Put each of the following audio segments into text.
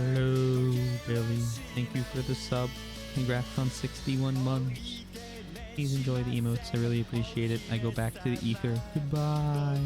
Hello, Billy. Thank you for the sub. Congrats on 61 months. Please enjoy the emotes. I really appreciate it. I go back to the ether. Goodbye.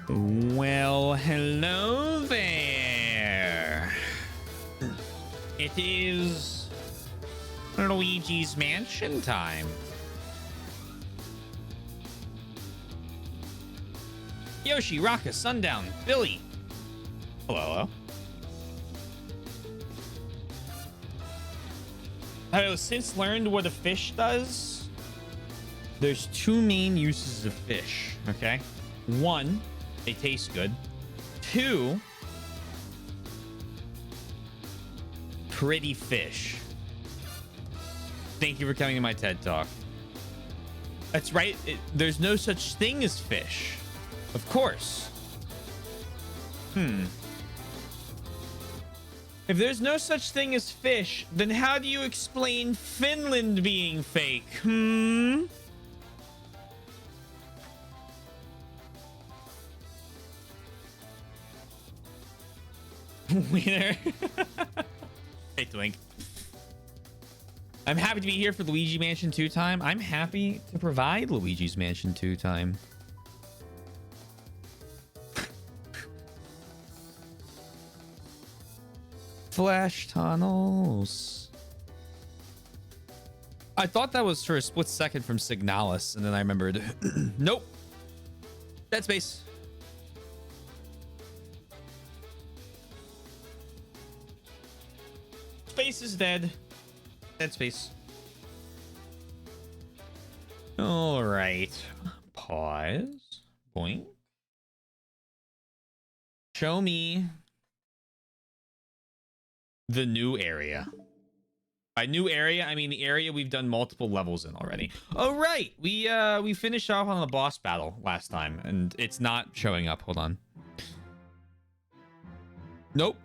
Well, hello there. It is Luigi's Mansion time. Yoshi, Raka, Sundown, Billy. Hello, hello. I've since learned what a fish does. There's two main uses of fish, okay? One, they taste good. Two, pretty fish. Thank you for coming to my TED Talk. That's right. There's no such thing as fish. Of course. If there's no such thing as fish, then how do you explain Finland being fake? Wiener. Hey, Twink. I'm happy to be here for Luigi Mansion 2 time. I'm happy to provide Luigi's Mansion 2 time. Flash tunnels. I thought that was for a split second from Signalis, and then I remembered. Nope. Dead Space. Space is dead. Dead Space. All right. Pause. Boink. Show me the new area. By new area, I mean the area we've done multiple levels in already. Oh, right. We finished off on the boss battle last time, and it's not showing up. Hold on. Nope.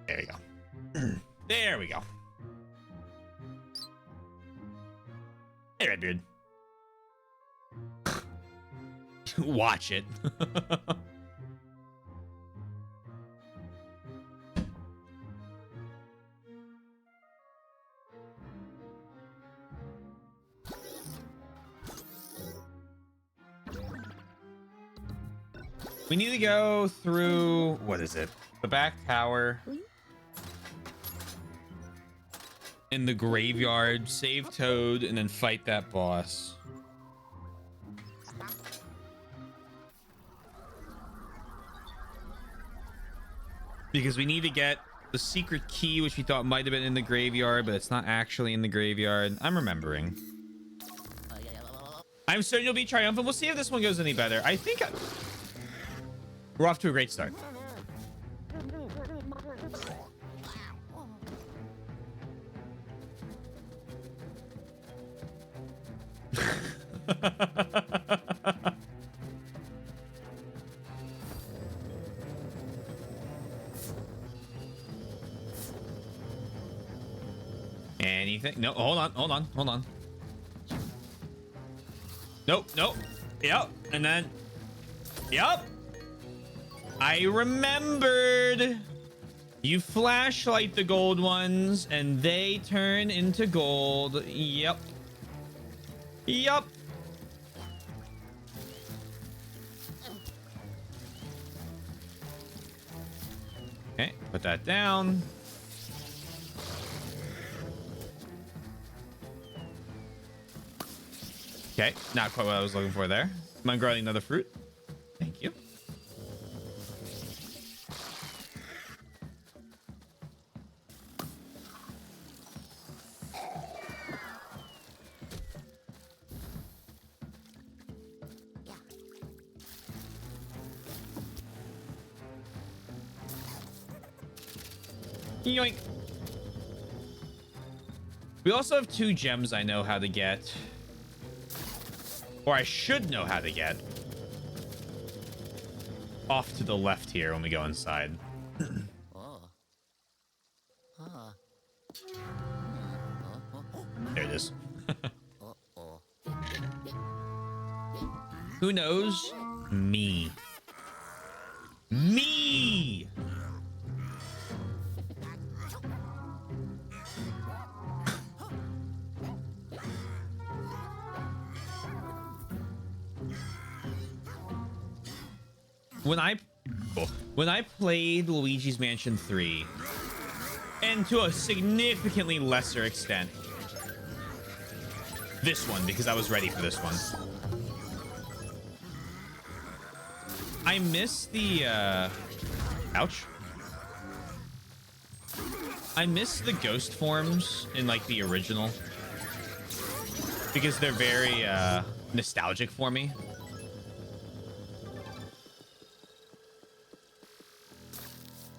There we go. There we go. Hey, Redbeard. Watch it. We need to go through, what is it? The back tower. In the graveyard, save Toad, and then fight that boss. Because we need to get the secret key, which we thought might have been in the graveyard, but it's not actually in the graveyard. I'm remembering. I'm certain you'll be triumphant. We'll see if this one goes any better. I think we're off to a great start. Anything? No, hold on. Nope. Yep. And then, yep. I remembered. You flashlight the gold ones and they turn into gold. Yep. Okay, put that down. Okay, not quite what I was looking for there. Am I growing another fruit? Thank you. Yoink. We also have 2 gems I know how to get. Or I should know how to get. Off to the left here when we go inside. There it is. Who knows? Me. Me! when I when I played Luigi's Mansion 3, and to a significantly lesser extent this one, because I was ready for this one, I miss the ouch. I miss the ghost forms in like the original because they're very nostalgic for me.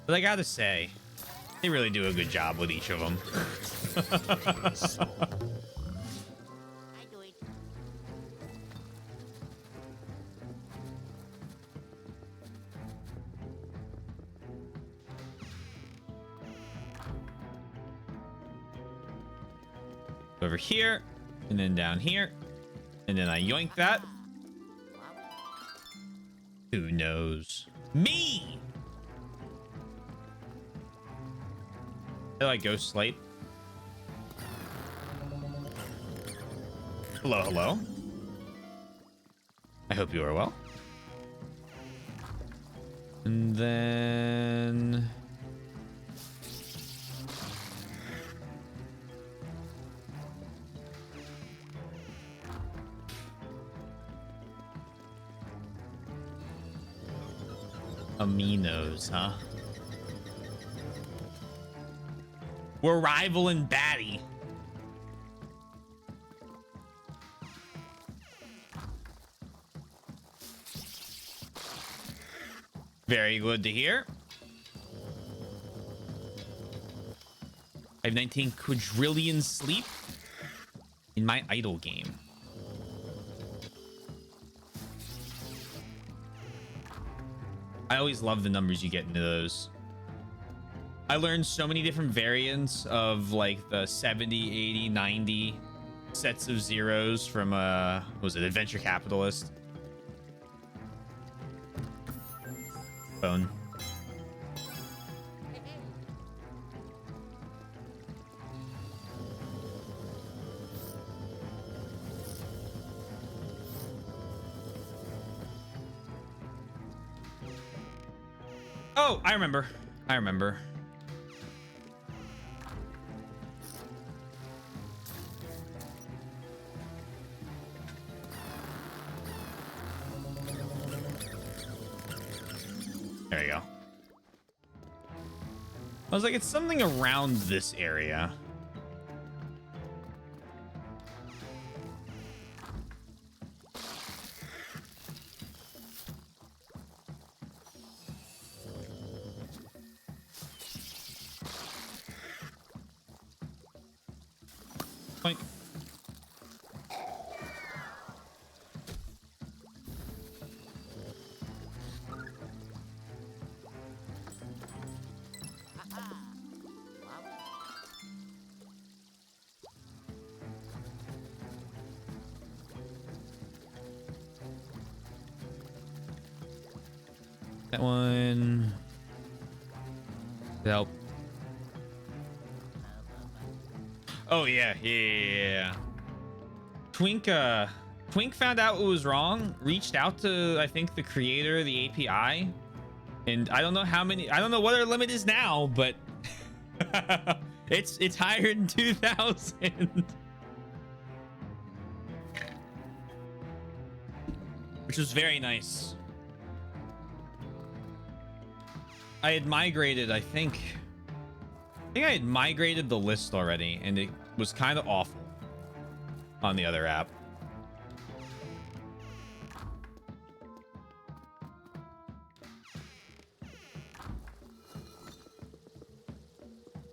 But I gotta say, they really do a good job with each of them. Over here, and then down here, and then I yoink that. Who knows? Me! How do I go slate? Hello, hello. I hope you are well. And then... aminos, huh? We're rivaling Batty. Very good to hear. I have 19 quadrillion sleep in my idle game. I always love the numbers you get into those. I learned so many different variants of like the 70, 80, 90 sets of zeros from what was it, Adventure Capitalist? Phone. Oh, I remember. I remember. There you go. I was like, it's something around this area. Point. That one. Help. Oh yeah. Twink found out what was wrong, reached out to I think the creator of the API, and I don't know what our limit is now, but it's higher than 2,000. Which was very nice. I had migrated, I think I had migrated the list already, and it was kind of awful on the other app.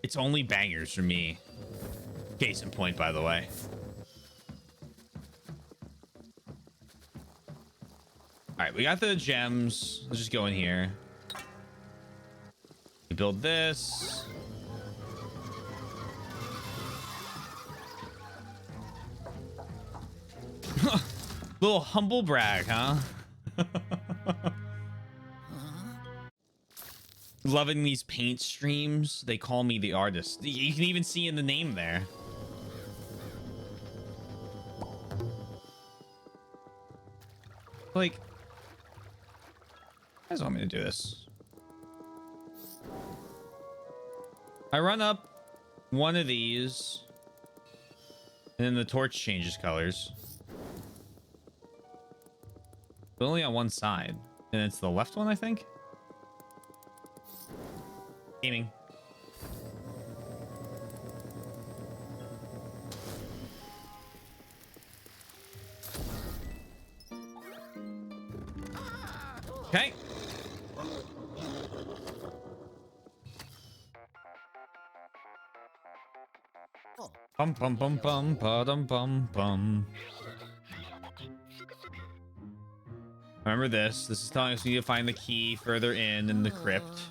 It's only bangers for me. Case in point, by the way. All right, we got the gems. Let's just go in here. We build this. Little humble brag, huh? Loving these paint streams. They call me the artist. You can even see in the name there. Like, guys want me to do this? I run up one of these, and then the torch changes colors. But only on one side. And it's the left one, I think. Aiming. Okay. Bum bum bum bum bum bum bum. Remember this. This is telling us we need to find the key further in the crypt.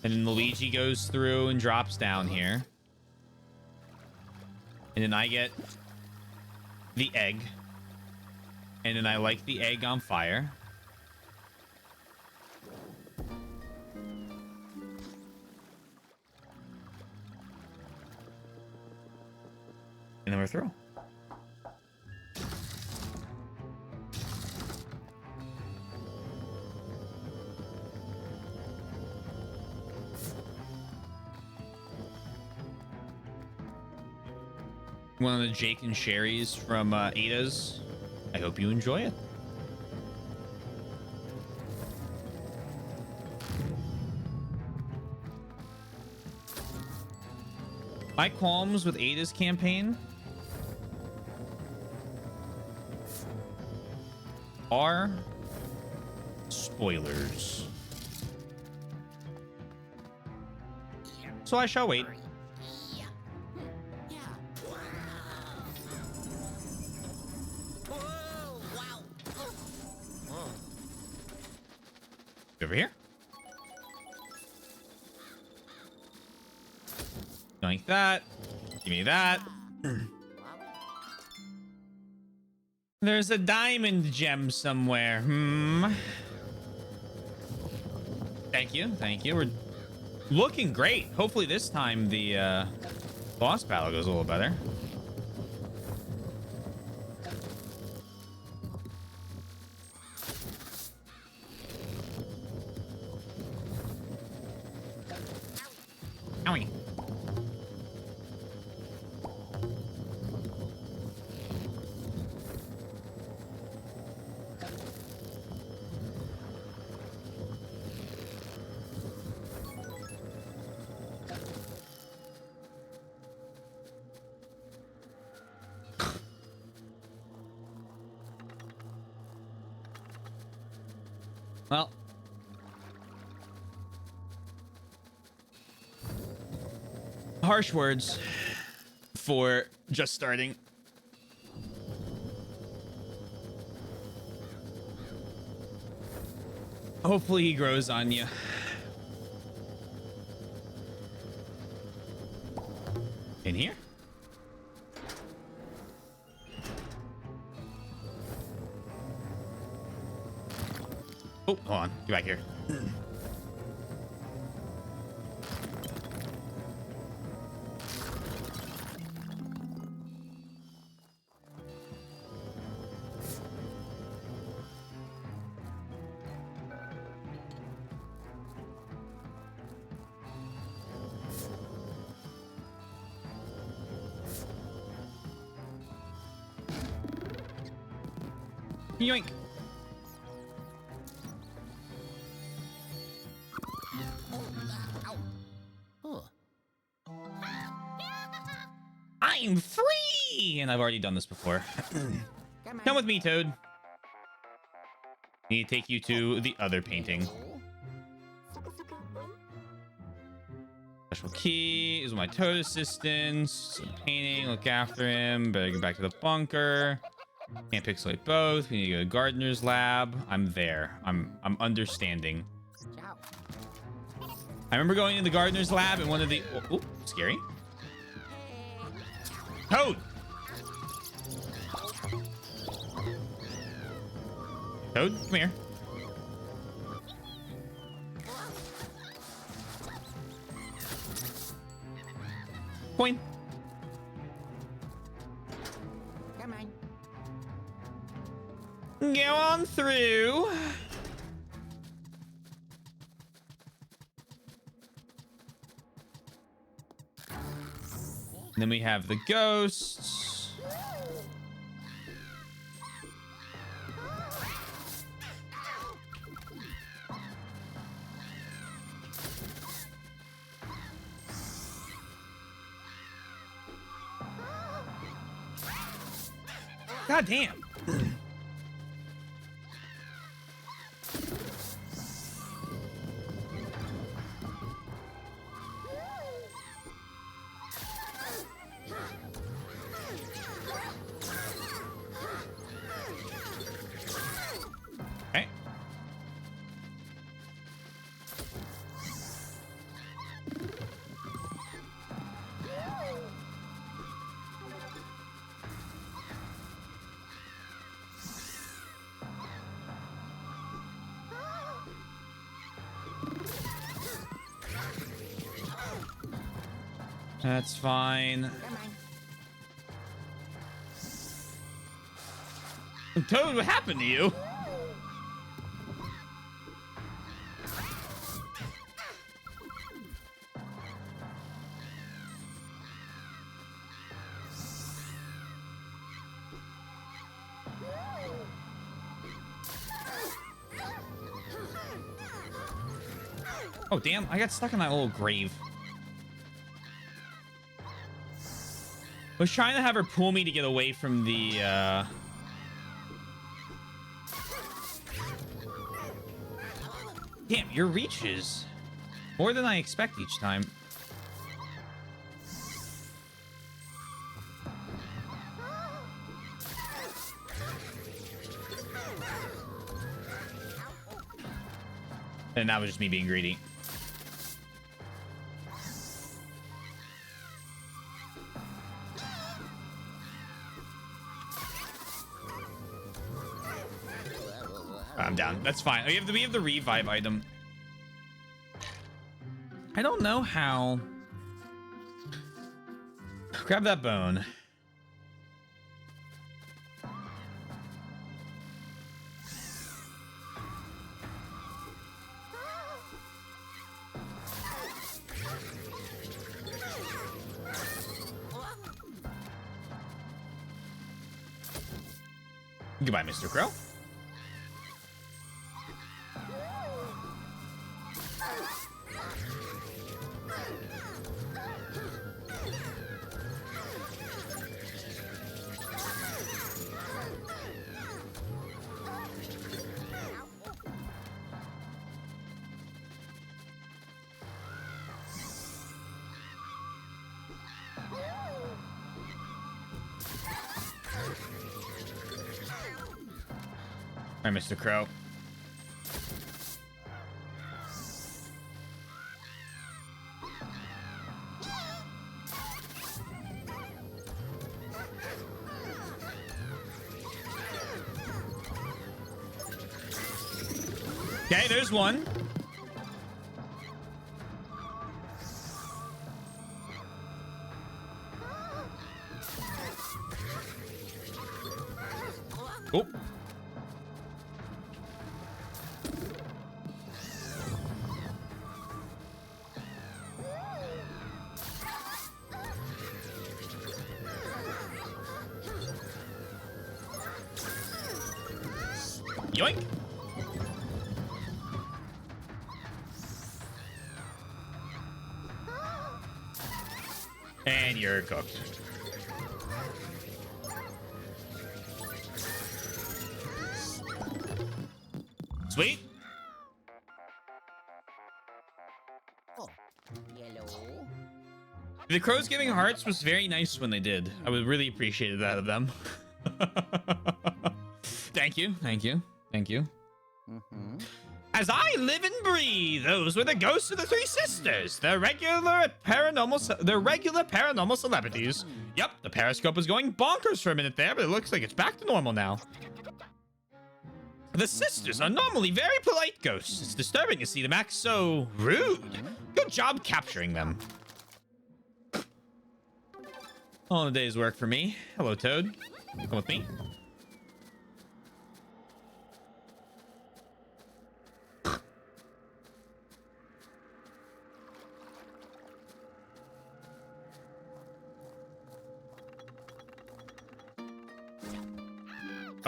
And then Luigi goes through and drops down here. And then I get the egg. And then I light the egg on fire. And then we're through. One of the Jake and Sherry's from Ada's. I hope you enjoy it. My qualms with Ada's campaign are spoilers. So I shall wait. Over here. Like that. Give me that. There's a diamond gem somewhere. Thank you. Thank you. We're looking great. Hopefully this time the boss battle goes a little better. Owie. Well, harsh words for just starting. Hopefully he grows on you. In here? Oh, hold on. Get back here. Yoink. I'm free! And I've already done this before. Come with me, Toad. Need to take you to the other painting. Special key is my Toad assistants. Some painting, look after him. Better get back to the bunker. Can't pixelate both. We need to go to Gardener's lab. I'm there. I'm understanding. I remember going in the Gardener's lab and one of the... Oh, scary. Toad! Toad, come here. Coin. Go on through. And then we have the ghosts. God damn. Okay. That's fine. Toad, what happened to you? Oh, damn. I got stuck in that little grave. I was trying to have her pull me to get away from the, Damn, your reach is more than I expect each time. And that was just me being greedy. I'm down. That's fine. We have the revive item. I don't know how. Grab that bone. Goodbye, Mr. Crow. All right, Mr. Crow. Okay, there's one. Oh. Yoink. And you're cooked. Sweet. Oh, yellow. The crows giving hearts was very nice when they did. I would really appreciate that of them. Thank you. Thank you. Thank you. As I live and breathe, those were the ghosts of the three sisters, the regular paranormal celebrities. Yep, the periscope was going bonkers for a minute there, but it looks like it's back to normal now. The sisters are normally very polite ghosts. It's disturbing to see them act so rude. Good job capturing them. All in a day's work for me. Hello, Toad. Come with me.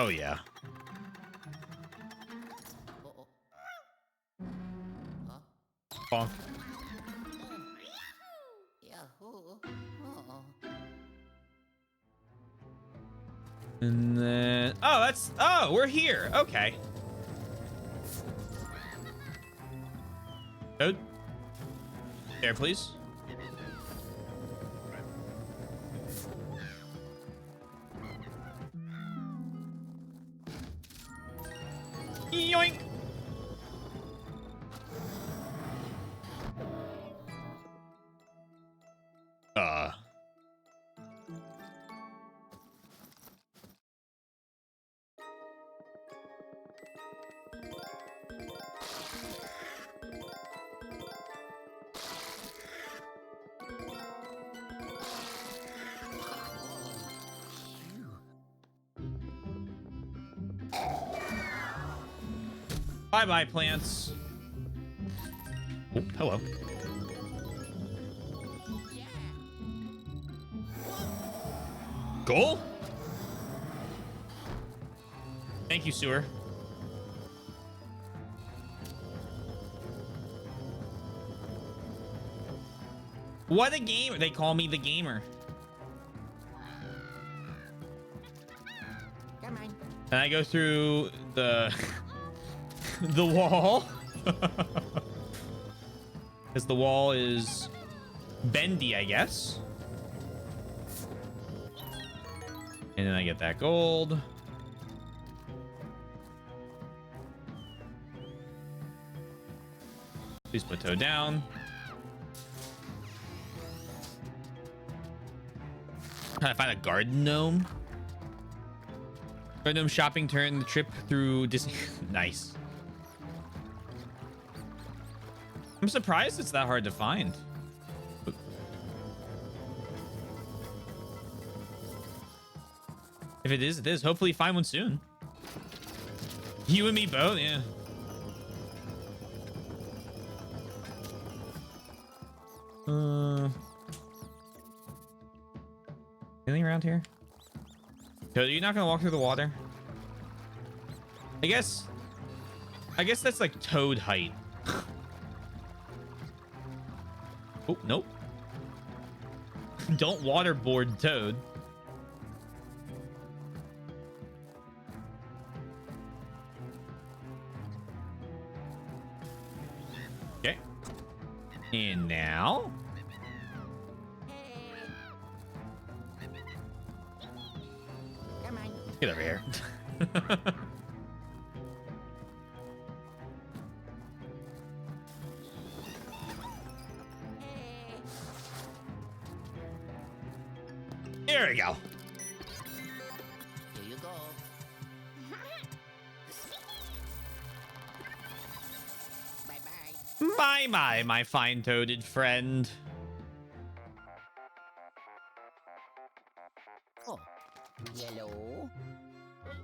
Oh, yeah. Oh, huh? Bonk. Yahoo! And then... Oh, that's... Oh, we're here. Okay. Toad. There, please. Yoink. Uh. Bye-bye, plants. Oh, hello. Goal? Thank you, sewer. What a gamer. They call me the gamer. Come on. Can I go through the the wall? Because the wall is bendy, I guess. And then I get that gold. Please put Toad down. Trying to find a garden gnome. Garden gnome shopping turn the trip through Disney. Nice. I'm surprised it's that hard to find. If it is, it is. Hopefully find one soon. You and me both, yeah. Anything around here? Are you not gonna walk through the water? I guess that's like Toad height. Oh, nope. Don't waterboard Toad. Okay. And now... Come on. Get over here. There we go. Here you go. Bye-bye. Bye-bye, my fine-toaded friend. Oh, yellow.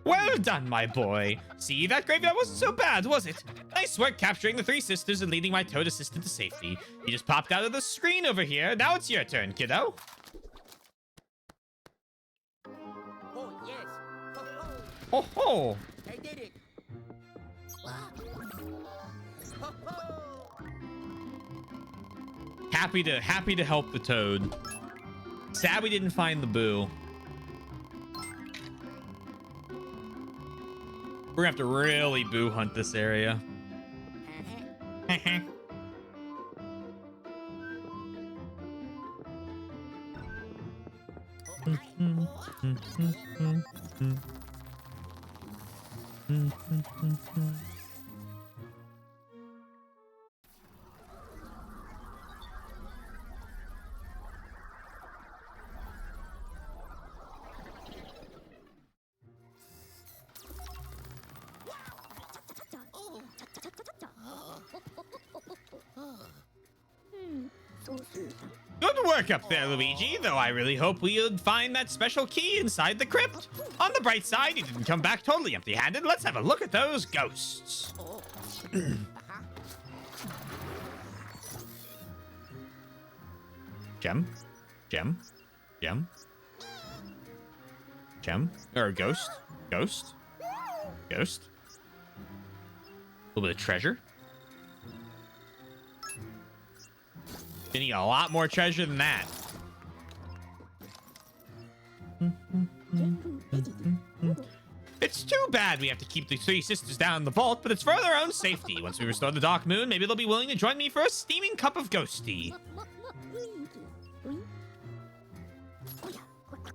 Well done, my boy. See, that graveyard wasn't so bad, was it? Nice work capturing the three sisters and leading my toad assistant to safety. You just popped out of the screen over here. Now it's your turn, kiddo. Oh, yes. Ho-ho. Oh ho! I did it. Ho-ho. Happy to help the toad. Sad we didn't find the boo. We're gonna have to really boo hunt this area. Good work up there, Luigi, though I really hope we'll find that special key inside the crypt. On the bright side, you didn't come back totally empty-handed. Let's have a look at those ghosts. Gem? Gem? Gem? Gem? Or ghost? Ghost? Ghost. A little bit of treasure. You need a lot more treasure than that. It's too bad we have to keep the three sisters down in the vault, but it's for their own safety. Once we restore the Dark Moon, maybe they'll be willing to join me for a steaming cup of ghost tea.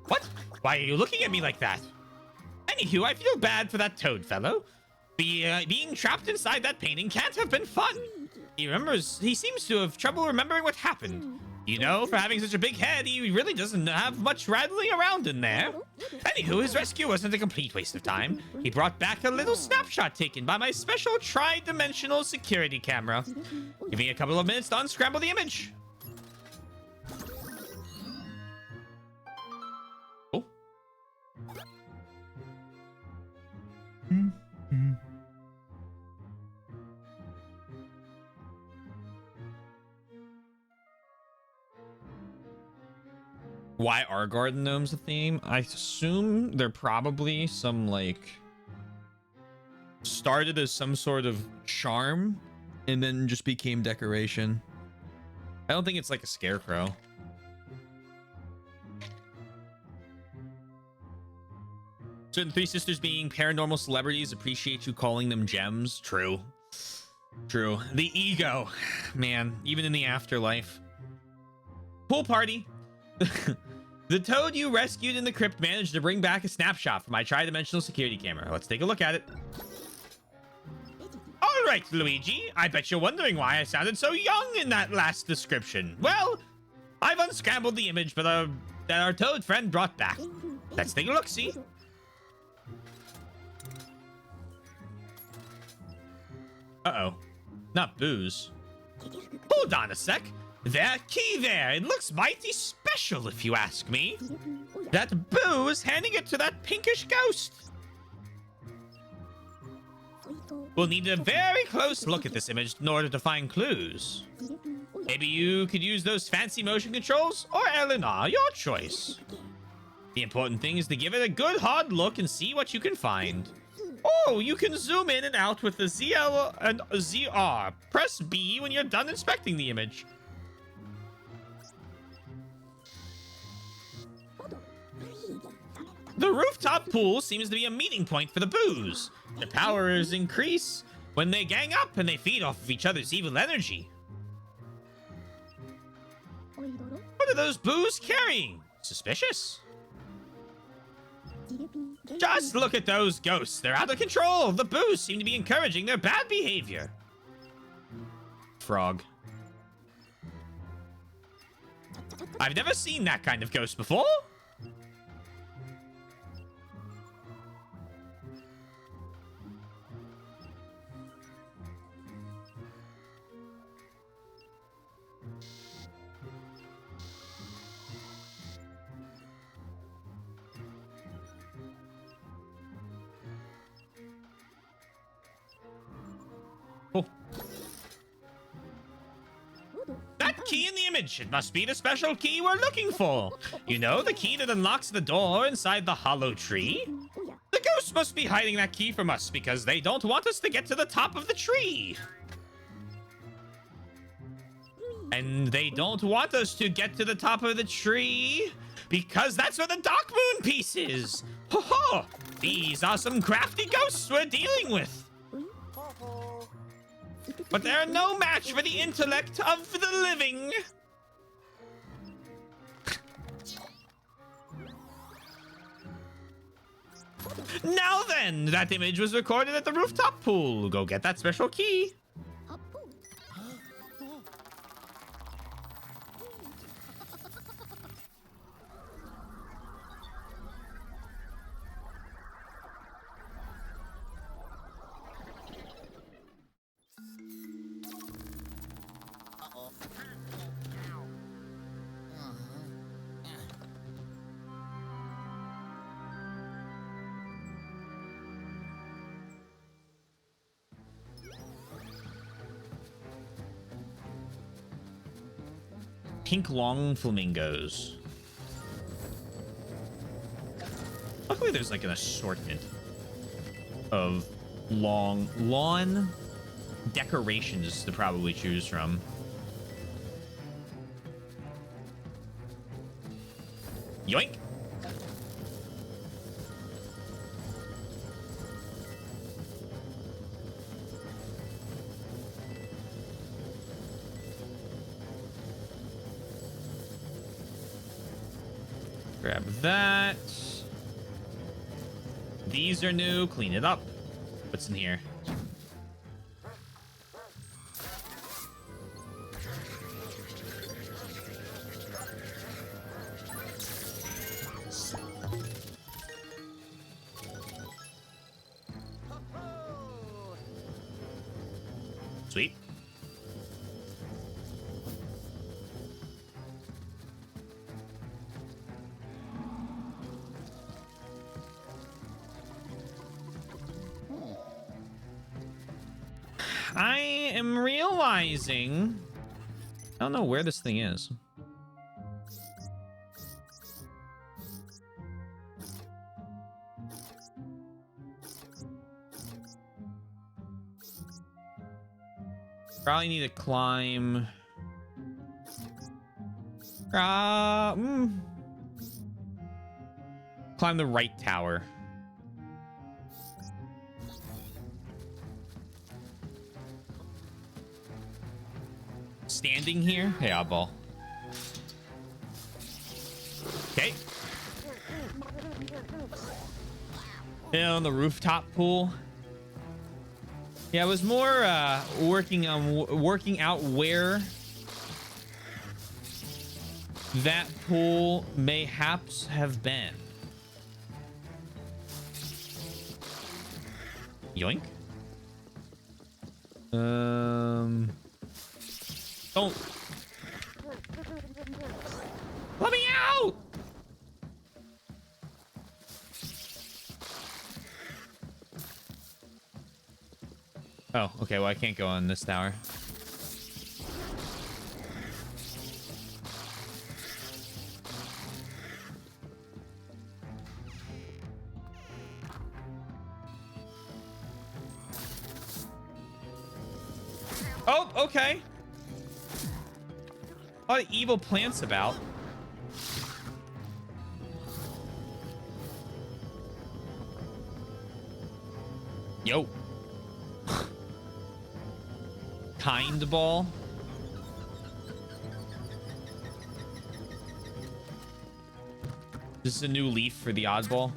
What? Why are you looking at me like that? Anywho, I feel bad for that toad fellow. Being trapped inside that painting can't have been fun. He seems to have trouble remembering what happened. You know, for having such a big head, he really doesn't have much rattling around in there. Anywho, his rescue wasn't a complete waste of time. He brought back a little snapshot taken by my special tri-dimensional security camera. Give me a couple of minutes to unscramble the image. Oh. Why are garden gnomes a theme? I assume they're probably some, like, started as some sort of charm and then just became decoration. I don't think it's like a scarecrow. Certain three sisters being paranormal celebrities appreciate you calling them gems. True. True. The ego. Man, even in the afterlife. Pool party. The toad you rescued in the crypt managed to bring back a snapshot from my tri-dimensional security camera. Let's take a look at it. All right, Luigi. I bet you're wondering why I sounded so young in that last description. Well, I've unscrambled the image that our toad friend brought back. Let's take a look, see? Uh-oh. Not booze. Hold on a sec. That key there, it looks mighty special if you ask me. That Boo is handing it to that pinkish ghost. We'll need a very close look at this image in order to find clues. Maybe you could use those fancy motion controls, or Eleanor, your choice. The important thing is to give it a good hard look and see what you can find. Oh, you can zoom in and out with the ZL and ZR. Press B when you're done inspecting the image. The rooftop pool seems to be a meeting point for the Boos. Their powers increase when they gang up and they feed off of each other's evil energy. What are those Boos carrying? Suspicious. Just look at those ghosts. They're out of control. The Boos seem to be encouraging their bad behavior. Frog. I've never seen that kind of ghost before. Oh. That key in the image, it must be the special key we're looking for. You know, the key that unlocks the door inside the hollow tree? The ghosts must be hiding that key from us because they don't want us to get to the top of the tree. And they don't want us to get to the top of the tree because that's where the Dark Moon piece is. Ho ho! These are some crafty ghosts we're dealing with. But they're no match for the intellect of the living. Now then, that image was recorded at the rooftop pool. Go get that special key. Pink long flamingos. Luckily there's like an assortment. of long lawn decorations to probably choose from. Yoink. Grab that. These are new. Clean it up. What's in here? Sweet. I am realizing I don't know where this thing is. Probably need to climb. Climb the right tower. Standing here? Hey, oddball. Okay. Yeah, on the rooftop pool. Yeah, I was more working out where that pool mayhaps have been. Yoink. Don't. Let me out! Oh, okay. Well, I can't go on this tower. Oh, okay. A lot of evil plants about. Yo. Kind ball. This is a new leaf for the oddball.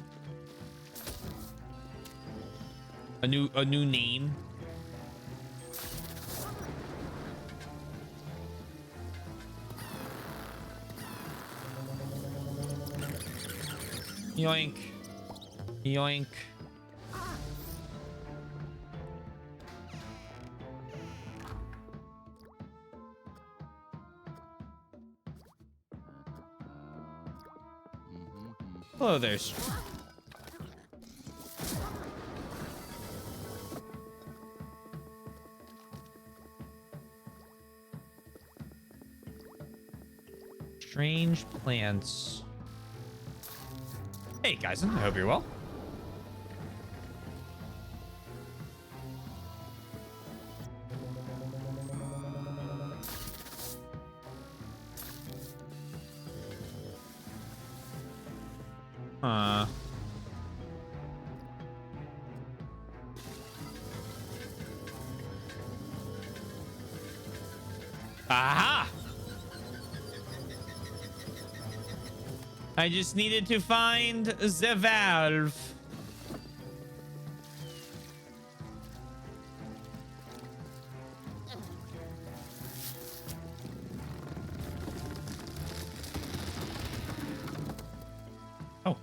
A new name. Yoink. Yoink. Hello there. Strange plants. Hey, guys, I hope you're well. Aha! I just needed to find the valve. Oh.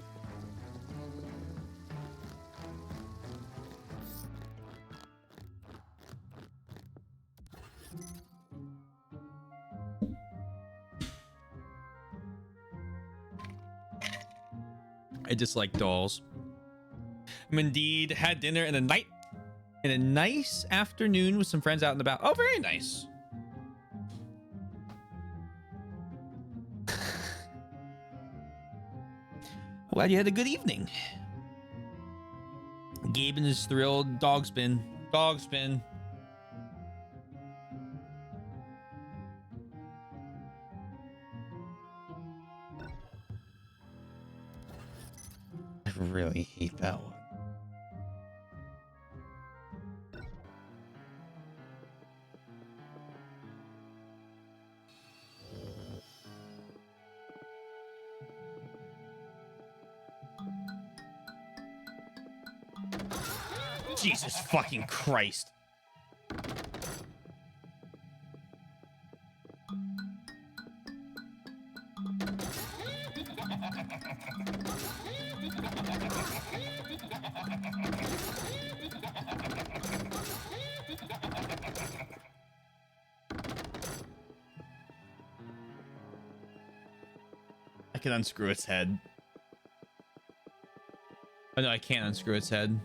I dislike dolls. I'm indeed had dinner in a nice afternoon with some friends out and about. Oh, very nice. Glad you had a good evening. Gaben is thrilled. Dog spin. Dog spin. I really hate that one. Jesus fucking Christ. I can unscrew its head. Oh no, I can't unscrew its head.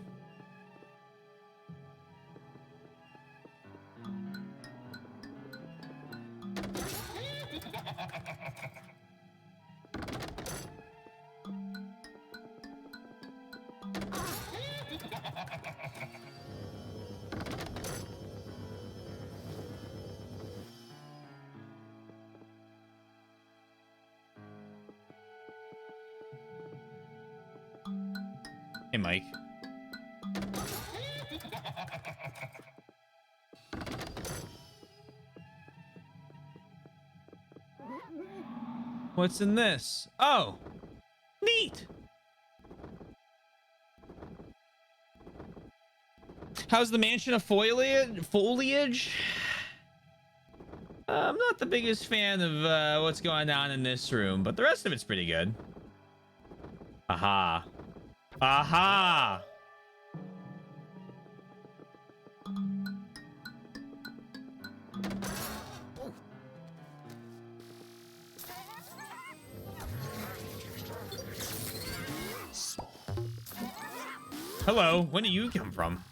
Hey, Mike. What's in this? Oh, neat. How's the mansion of foliage? I'm not the biggest fan of what's going on in this room, but the rest of it's pretty good. Aha. Aha! Hello, when do you come from?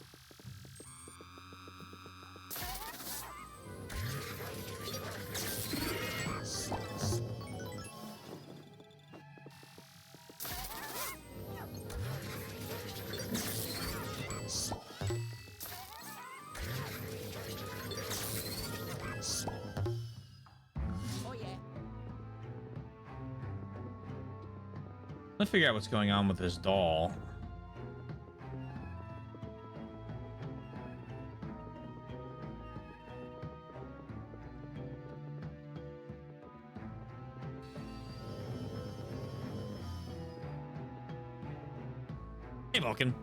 Oh yeah. Let's figure out what's going on with this doll. Hey, Vulcan.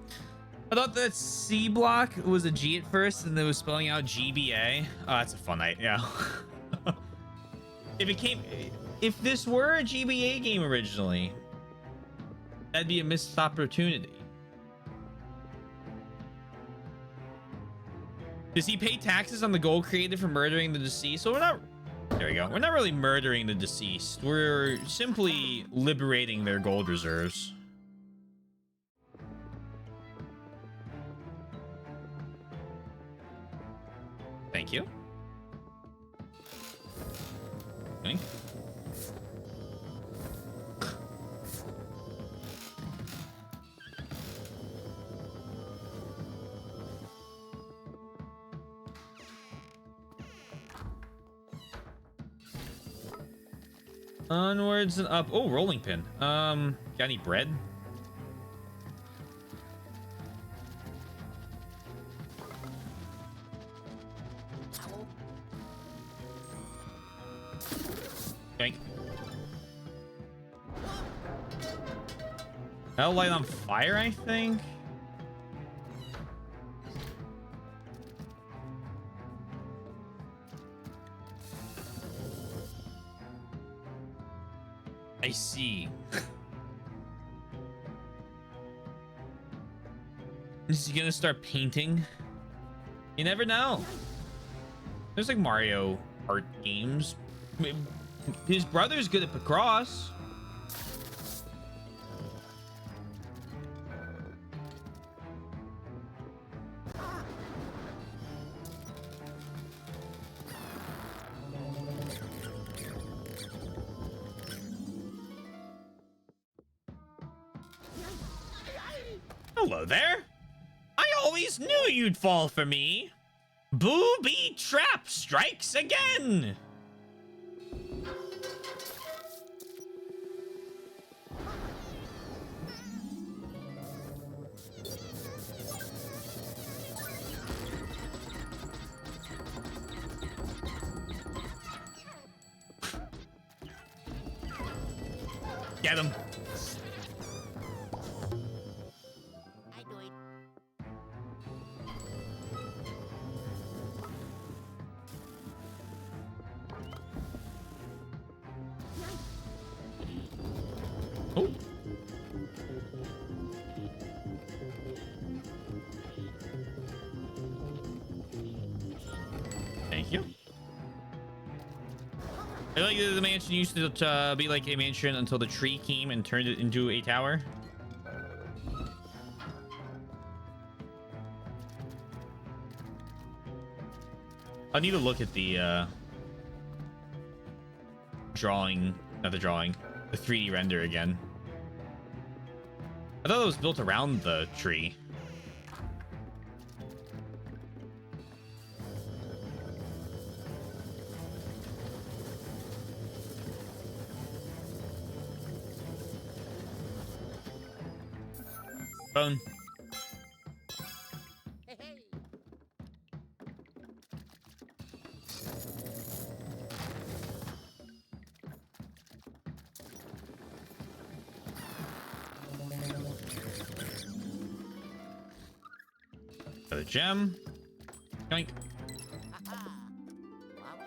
I thought that C block was a G at first and it was spelling out GBA. Oh, that's a fun night, yeah. If this were a GBA game originally, that'd be a missed opportunity. Does he pay taxes on the gold created for murdering the deceased? So we're not, there we go. We're not really murdering the deceased. We're simply liberating their gold reserves. Thank you. Okay. Onwards and up. Oh, rolling pin. Got any bread? Okay. That'll light on fire, I think. I see. Is he gonna start painting? You never know. There's like Mario art games. His brother's good at Picross. Hello there. always knew you'd fall for me. Booby trap strikes again. Get him. I do it. Oh. Thank you. I like that the mansion used to be like a mansion until the tree came and turned it into a tower. I need to look at the drawing, not the drawing, the 3D render again. I thought it was built around the tree. Bone. Hey, hey. Another gem. Yoink. Haha. Wow.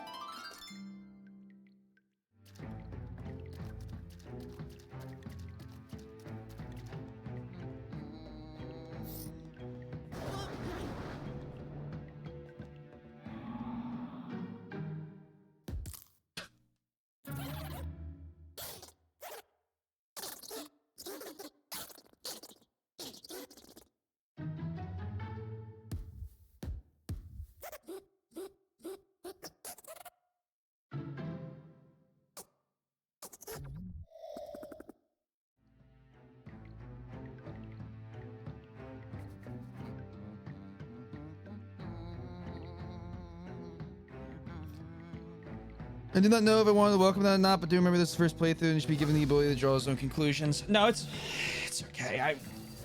I did not know if I wanted to welcome that or not, but do remember this is the first playthrough and should be given the ability to draw his own conclusions. No, it's okay.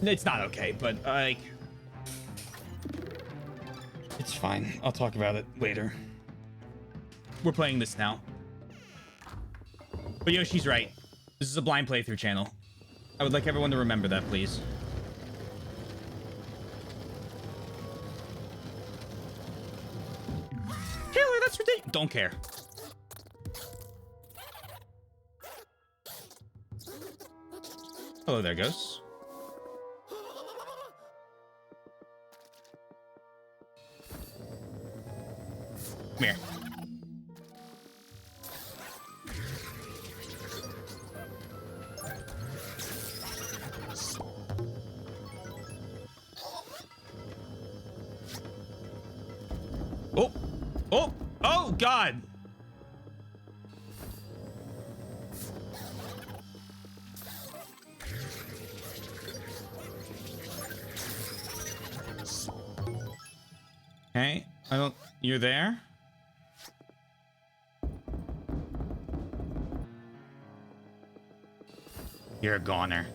It's not okay, but like, it's fine. I'll talk about it later. We're playing this now. But Yoshi's right. This is a blind playthrough channel. I would like everyone to remember that, please. Taylor, that's ridiculous. Don't care. Hello there, ghosts. Come here. Oh! Oh! Oh, God! Okay, I don't... You're there? You're a goner.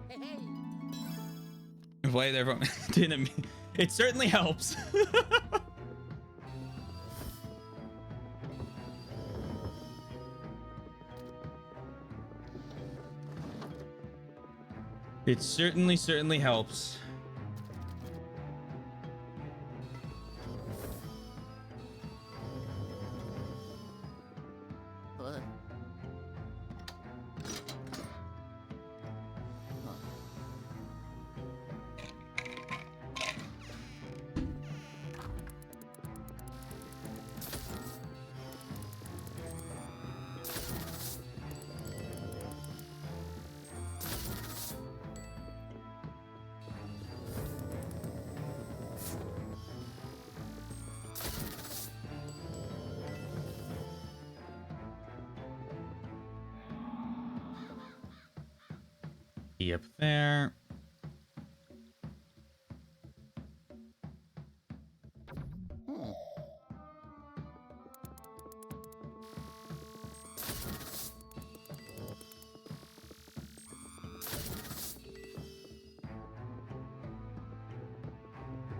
Hey, hey. Wait, everyone didn't mean... It certainly helps. It certainly helps. Huh. Key up there.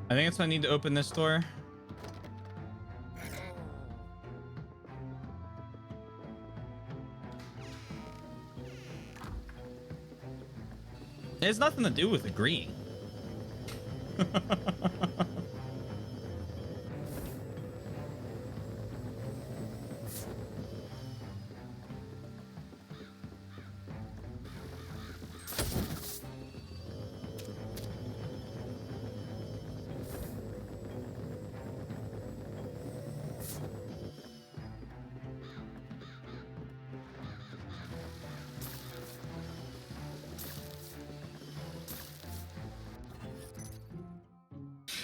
I think it's when I need to open this door. It has nothing to do with agreeing.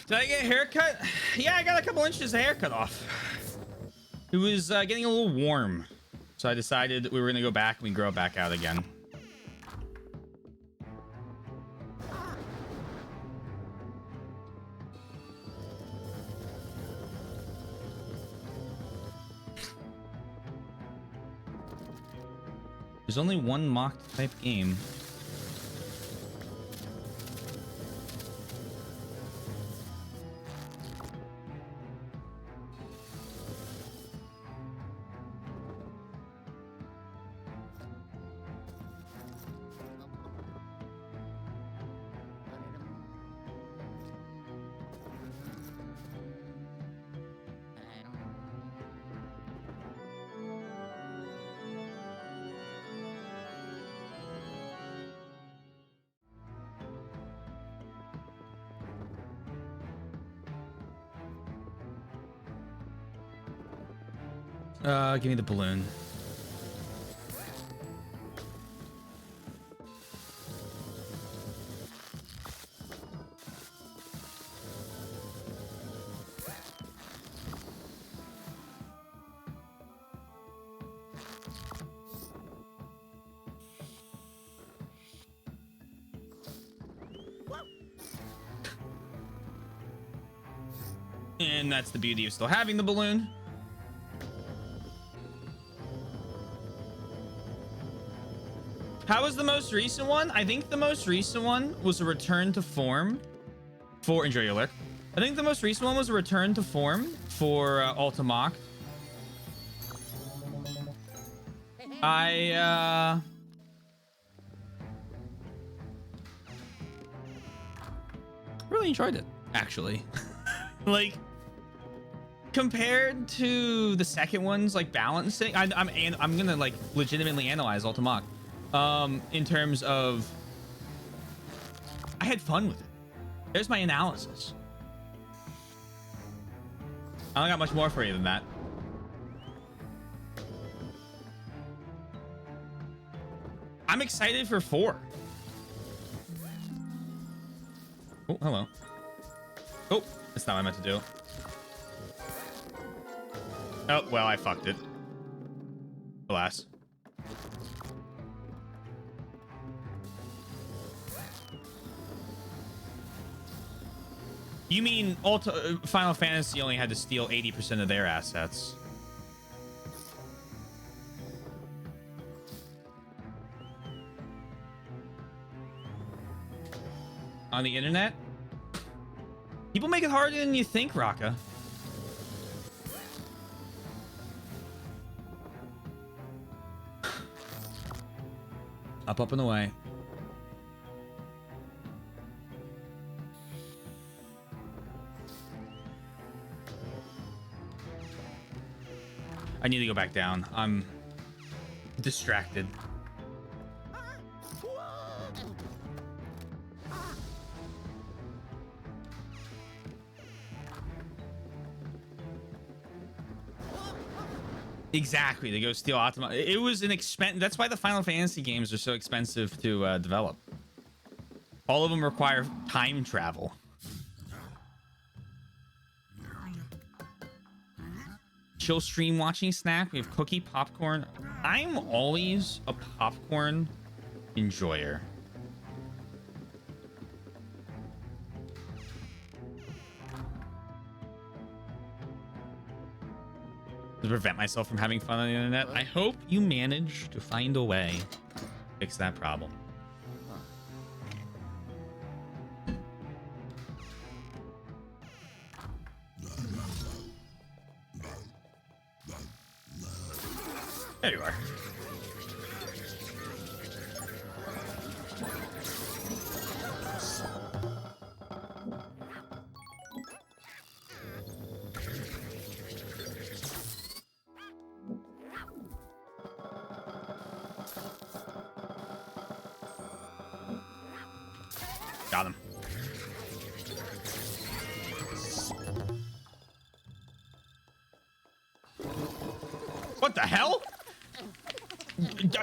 Did I get a haircut? Yeah, I got a couple inches of haircut off. It was getting a little warm, so I decided we were gonna go back and we grow it back out again. There's only one mocked type game. Give me the balloon. And that's the beauty of still having the balloon. How was the most recent one? I think the most recent one was a return to form for Enjoy Your Lurk. I think the most recent one was a return to form for Ultimach. I really enjoyed it, actually. Like, compared to the second one's like balancing, I'm gonna like legitimately analyze Ultimach. In terms of, I had fun with it. There's my analysis. I don't got much more for you than that. I'm excited for 4. Oh, hello. Oh, that's not what I meant to do. Oh, well, I fucked it. Alas. You mean Final Fantasy only had to steal 80% of their assets? On the internet? People make it harder than you think, Raka. Up, up, and away. I need to go back down. I'm distracted. Exactly, they go steal Optima. It was an expense. That's why the Final Fantasy games are so expensive to develop. All of them require time travel. Chill stream watching snack. We have cookie, popcorn. I'm always a popcorn enjoyer. to prevent myself from having fun on the internet. I hope you manage to find a way to fix that problem. There you are. Got him. What the hell?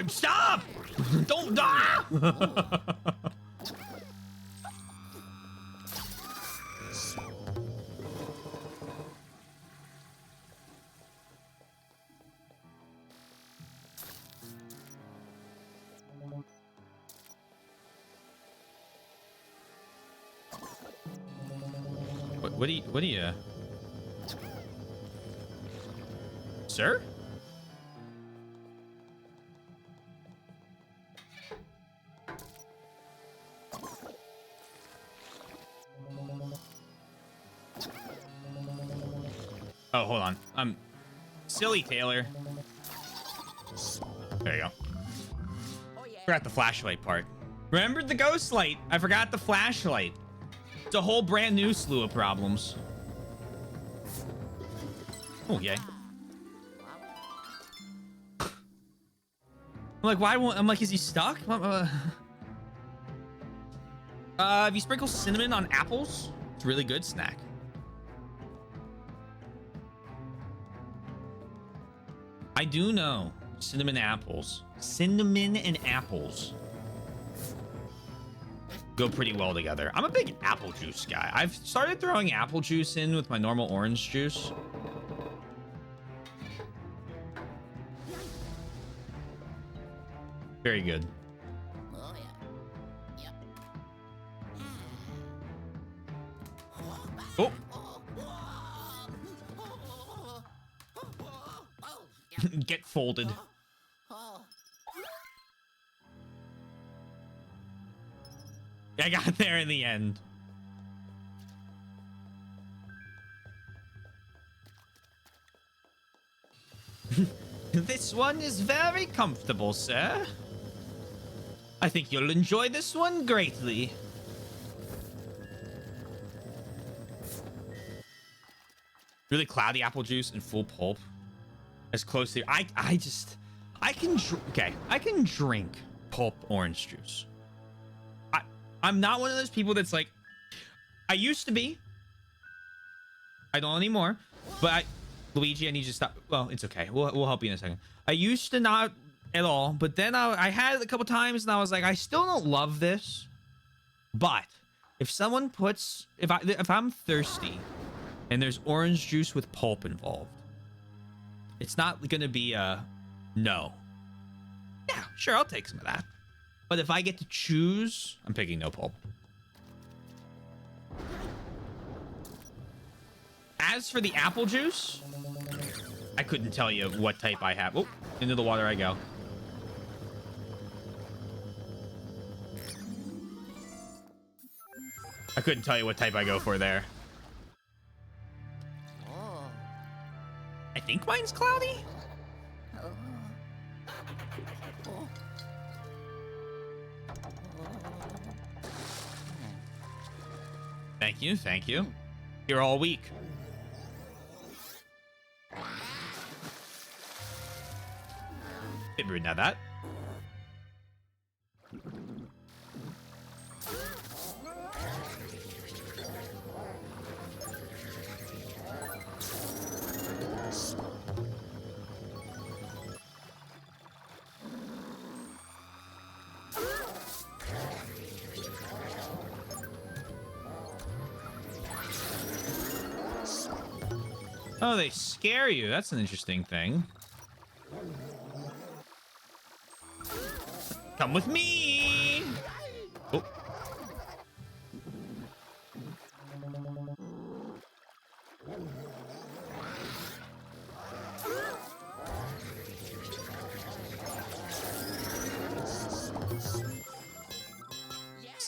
Stop! Don't die! What do you... Sir? Oh, hold on. Silly Taylor. There you go. Oh, yeah. Forgot the flashlight part. Remembered the ghost light. I forgot the flashlight. It's a whole brand new slew of problems. Oh, yay. I'm like, why won't... I'm like, is he stuck? If you sprinkle cinnamon on apples, it's a really good snack. I do know cinnamon apples. Cinnamon and apples go pretty well together. I'm a big apple juice guy. I've started throwing apple juice in with my normal orange juice. Very good. Oh, yeah. Yep. Oh, Yeah. get folded. Oh. I got there in the end. This one is very comfortable, sir. I think you'll enjoy this one greatly. Really cloudy apple juice and full pulp. As close to... I can drink pulp orange juice. I'm not one of those people that's like... I used to be. I don't anymore. But Luigi, I need you to stop. Well, it's okay. We'll help you in a second. I used to not at all, but then I had it a couple times and I was like, I still don't love this. But if someone puts... If I'm thirsty and there's orange juice with pulp involved, it's not going to be a no. Yeah, sure, I'll take some of that. But if I get to choose, I'm picking no pulp. As for the apple juice, I couldn't tell you what type I have. Oh, into the water I go. I couldn't tell you what type I go for there. Oh. I think mine's cloudy. Oh. Oh. Thank you, thank you. You're all weak. Bit rude now that. Oh, they scare you. That's an interesting thing. Come with me. Oh.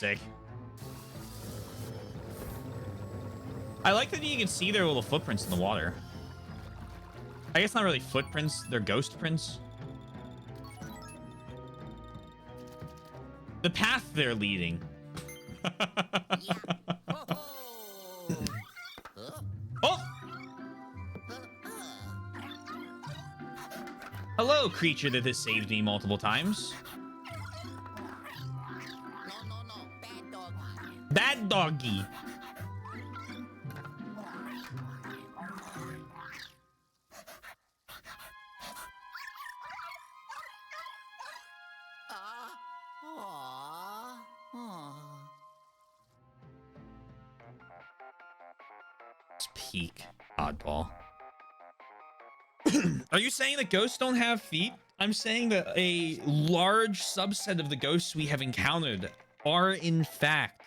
sick. I like that you can see their little footprints in the water. I guess not really footprints, they're ghost prints. The path they're leading. Yeah. Oh! Hello, creature that has saved me multiple times. No. Bad dog. Bad doggy. It's peak oddball. Are you saying that ghosts don't have feet? I'm saying that a large subset of the ghosts we have encountered are in fact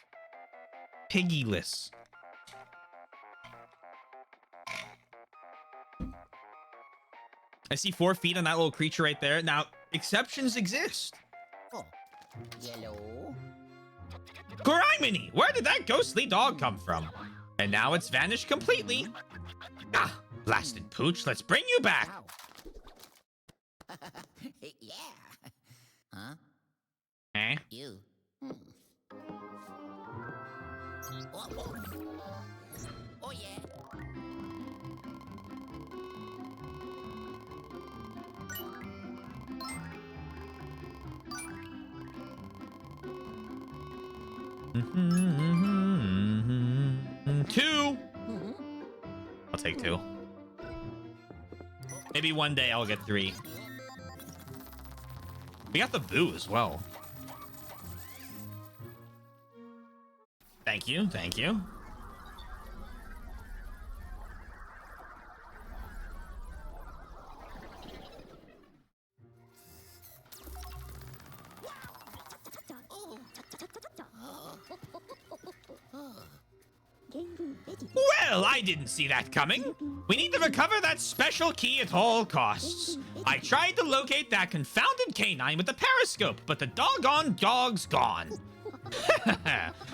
piggyless. I see 4 feet on that little creature right there. Now, exceptions exist. Oh. Yellow. Griminy! Where did that ghostly dog come from? And now it's vanished completely. Ah, blasted pooch, let's bring you back. Wow. Yeah. Huh? Eh? You. Oh. Oh yeah. Two. I'll take 2. Maybe one day I'll get 3. We got the boo as well. Thank you, thank you. Well, I didn't see that coming. We need to recover that special key at all costs. I tried to locate that confounded canine with the periscope, but the doggone dog's gone.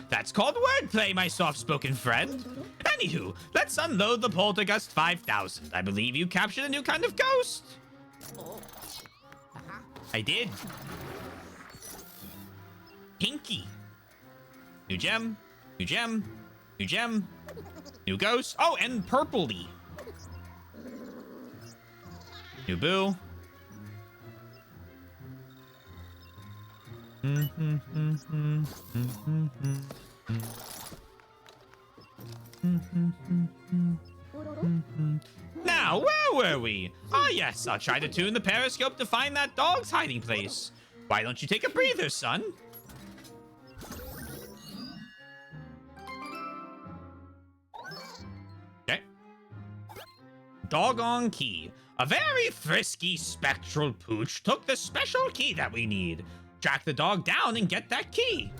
That's called wordplay, my soft-spoken friend. Anywho, let's unload the Poltergust 5000. I believe you captured a new kind of ghost. I did. Pinky. New gem. New gem. New gem. New ghost. Oh, and purpley. New boo. Now, where were we? Ah, yes, I'll try to tune the periscope to find that dog's hiding place. Why don't you take a breather, son? Okay. Doggone key. A very frisky spectral pooch took the special key that we need. Track the dog down and get that key.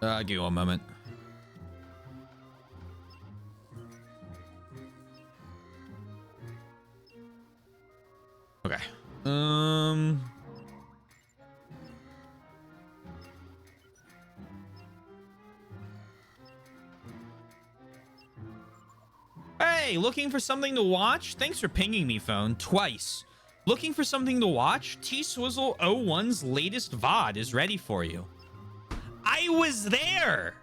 Give you 1 moment. Okay. Hey, looking for something to watch? Thanks for pinging me, phone, twice. Looking for something to watch? T-Swizzle 01's latest VOD is ready for you. I was there!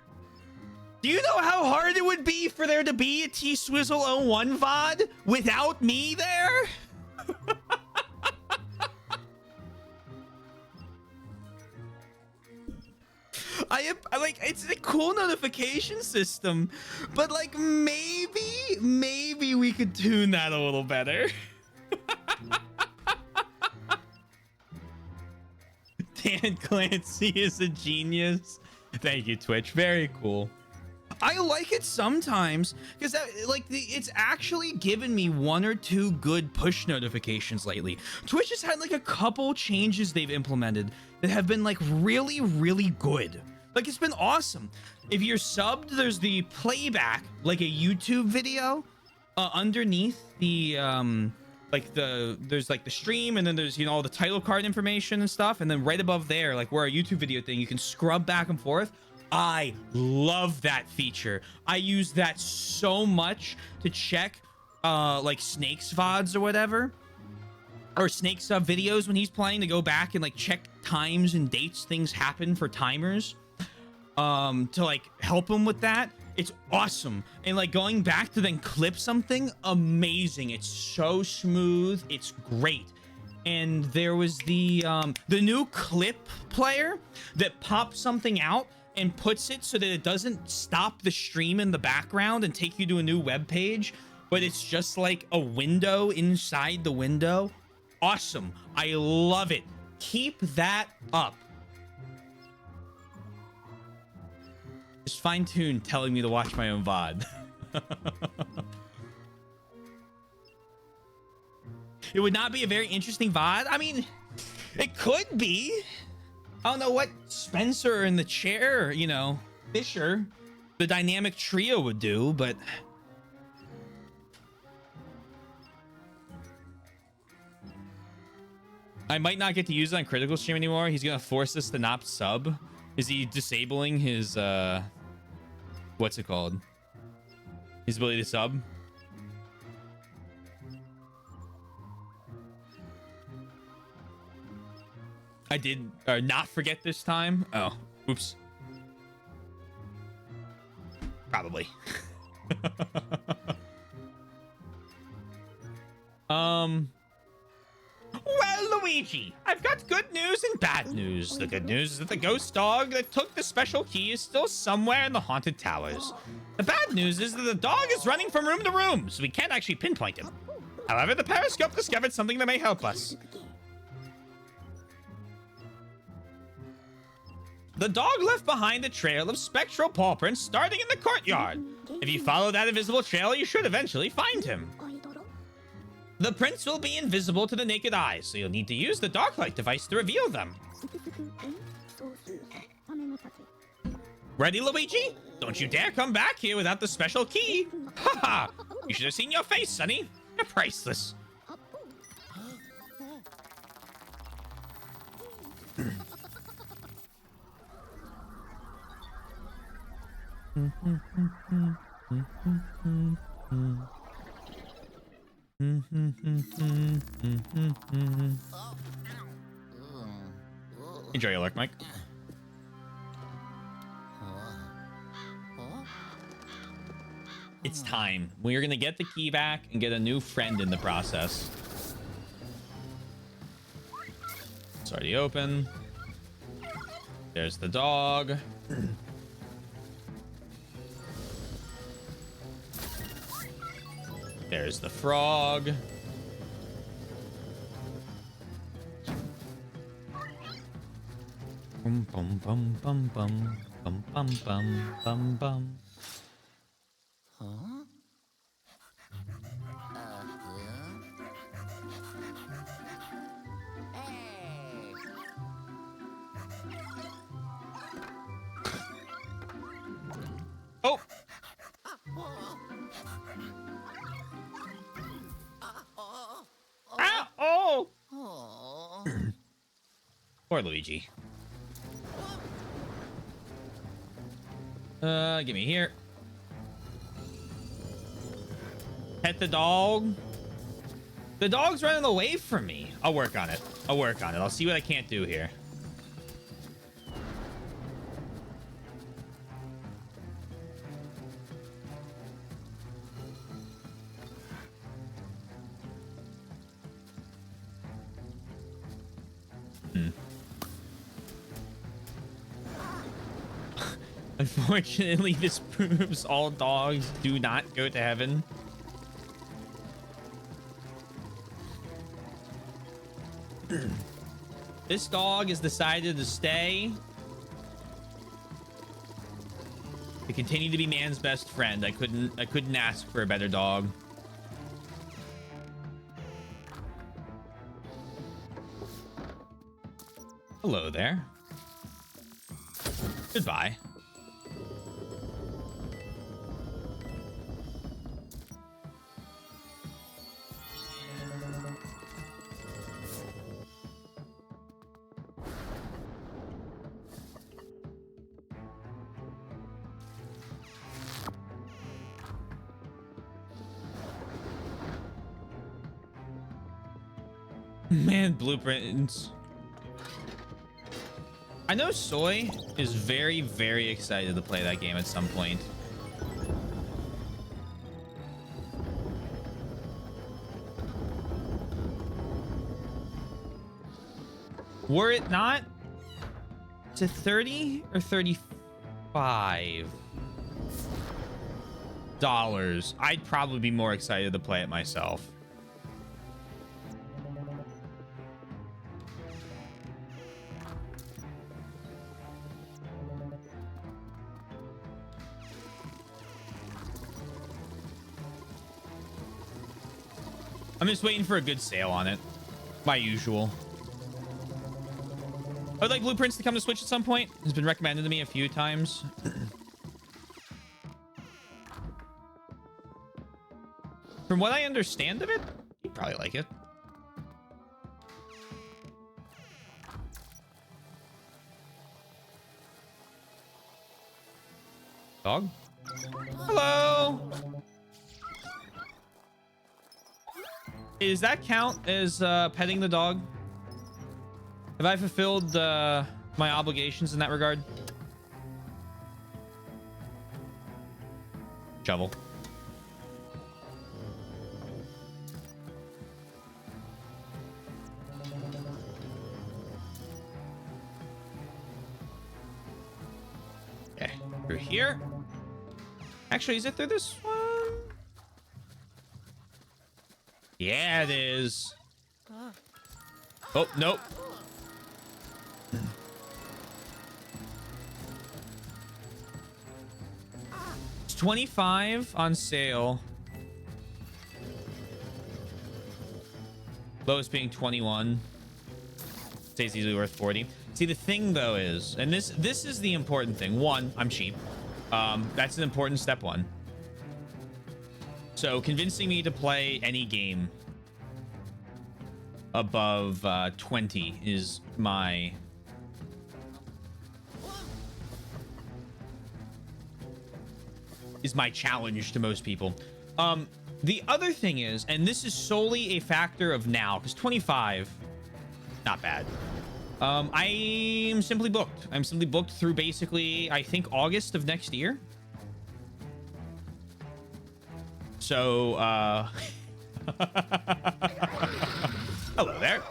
Do you know how hard it would be for there to be a T-Swizzle 01 VOD without me there? I like, it's a cool notification system, but like maybe we could tune that a little better. Dan Clancy is a genius. Thank you, Twitch. Very cool. I like it sometimes because that, like, it's actually given me 1 or 2 good push notifications lately. Twitch has had like a couple changes they've implemented that have been like really good. Like, it's been awesome. If you're subbed, there's the playback, like a YouTube video. Underneath the like there's like the stream, and then there's, you know, all the title card information and stuff, and then right above there, like where our YouTube video thing, you can scrub back and forth. I love that feature. I use that so much to check like Snake's VODs or whatever, or Snake's videos when he's playing, to go back and like check times and dates things happen for timers, to like help him with that. It's awesome. And like going back to then clip something, amazing. It's so smooth. It's great. And there was the new clip player that pops something out and puts it so that it doesn't stop the stream in the background and take you to a new web page, but it's just like a window inside the window. Awesome. I love it. Keep that up. Just fine-tuned telling me to watch my own VOD. It would not be a very interesting VOD. I mean, it could be. I don't know what Spencer in the chair, you know, Fisher, the dynamic trio would do, but... I might not get to use it on Critical Stream anymore. He's gonna force us to not sub. Is he disabling his, what's it called? His ability to sub? I did not forget this time. Oh, oops. Probably. Well, Luigi, I've got good news and bad news. The good news is that the ghost dog that took the special key is still somewhere in the haunted towers. The bad news is that the dog is running from room to room, so we can't actually pinpoint him. However, the periscope discovered something that may help us. The dog left behind a trail of spectral paw prints starting in the courtyard. If you follow that invisible trail, you should eventually find him. The prints will be invisible to the naked eye, so you'll need to use the darklight device to reveal them. Ready, Luigi? Don't you dare come back here without the special key. Haha! You should have seen your face, Sonny. You're priceless. Enjoy your lurk, Mike. It's time. We're gonna get the key back and get a new friend in the process. It's already open. There's the dog. There's the frog. Bum bum bum bum bum bum bum bum bum bum. Huh? Hey! Oh! Ah! Oh! Oh. Poor Luigi. Give me here. Pet the dog. The dog's running away from me. I'll work on it. I'll work on it. I'll see what I can't do here. Unfortunately, this proves all dogs do not go to heaven. This dog has decided to stay. To continue to be man's best friend. I couldn't ask for a better dog. Hello there. Goodbye. Man, blueprints. I know Soy is very, very excited to play that game at some point. Were it not to 30 or $35, I'd probably be more excited to play it myself. I'm just waiting for a good sale on it. My usual. I would like Blueprints to come to Switch at some point. It's been recommended to me a few times. From what I understand of it, you'd probably like it. Dog? Hello! Does that count as petting the dog? Have I fulfilled my obligations in that regard? Shovel. Okay, through here. Actually, is it through this one? Yeah, it is. Oh, nope. It's 25 on sale. Lowest being 21. Stays easily worth 40. See, the thing though is, and this is the important thing. One, I'm cheap. That's an important step one. So convincing me to play any game above 20 is my challenge to most people. The other thing is, and this is solely a factor of now, because 25, not bad. I'm simply booked. I'm simply booked through basically, I think, August of next year. So, hello there.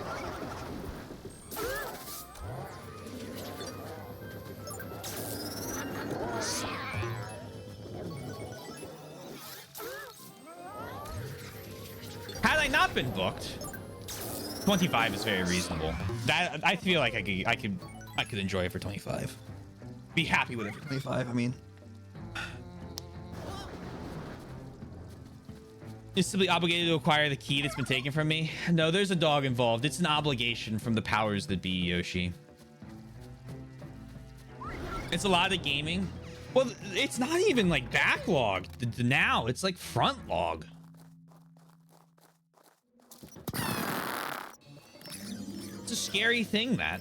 Had I not been booked, 25 is very reasonable. That I feel like I could enjoy it for 25. Be happy with it for 25. I mean, is simply obligated to acquire the key that's been taken from me. No, there's a dog involved. It's an obligation from the powers that be, Yoshi. It's a lot of gaming. Well, it's not even like backlogged now. It's like front log. It's a scary thing, that.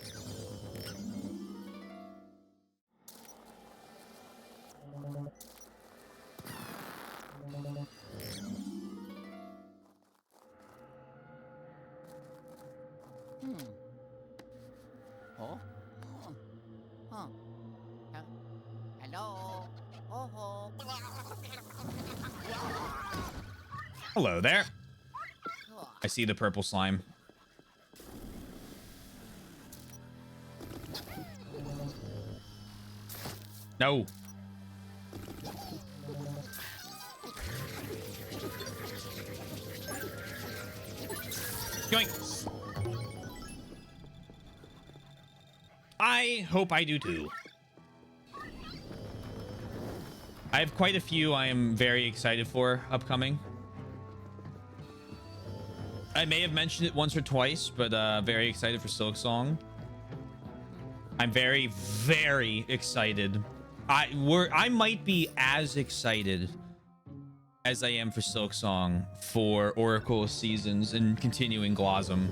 Oh? Huh. Hello? Oh. Hello there. I see the purple slime. No. Yoink. I hope I do too. I have quite a few I am very excited for upcoming. I may have mentioned it once or twice, but very excited for Silk Song. I'm very, very excited. I might be as excited as I am for Silk Song for Oracle Seasons and continuing Glossom.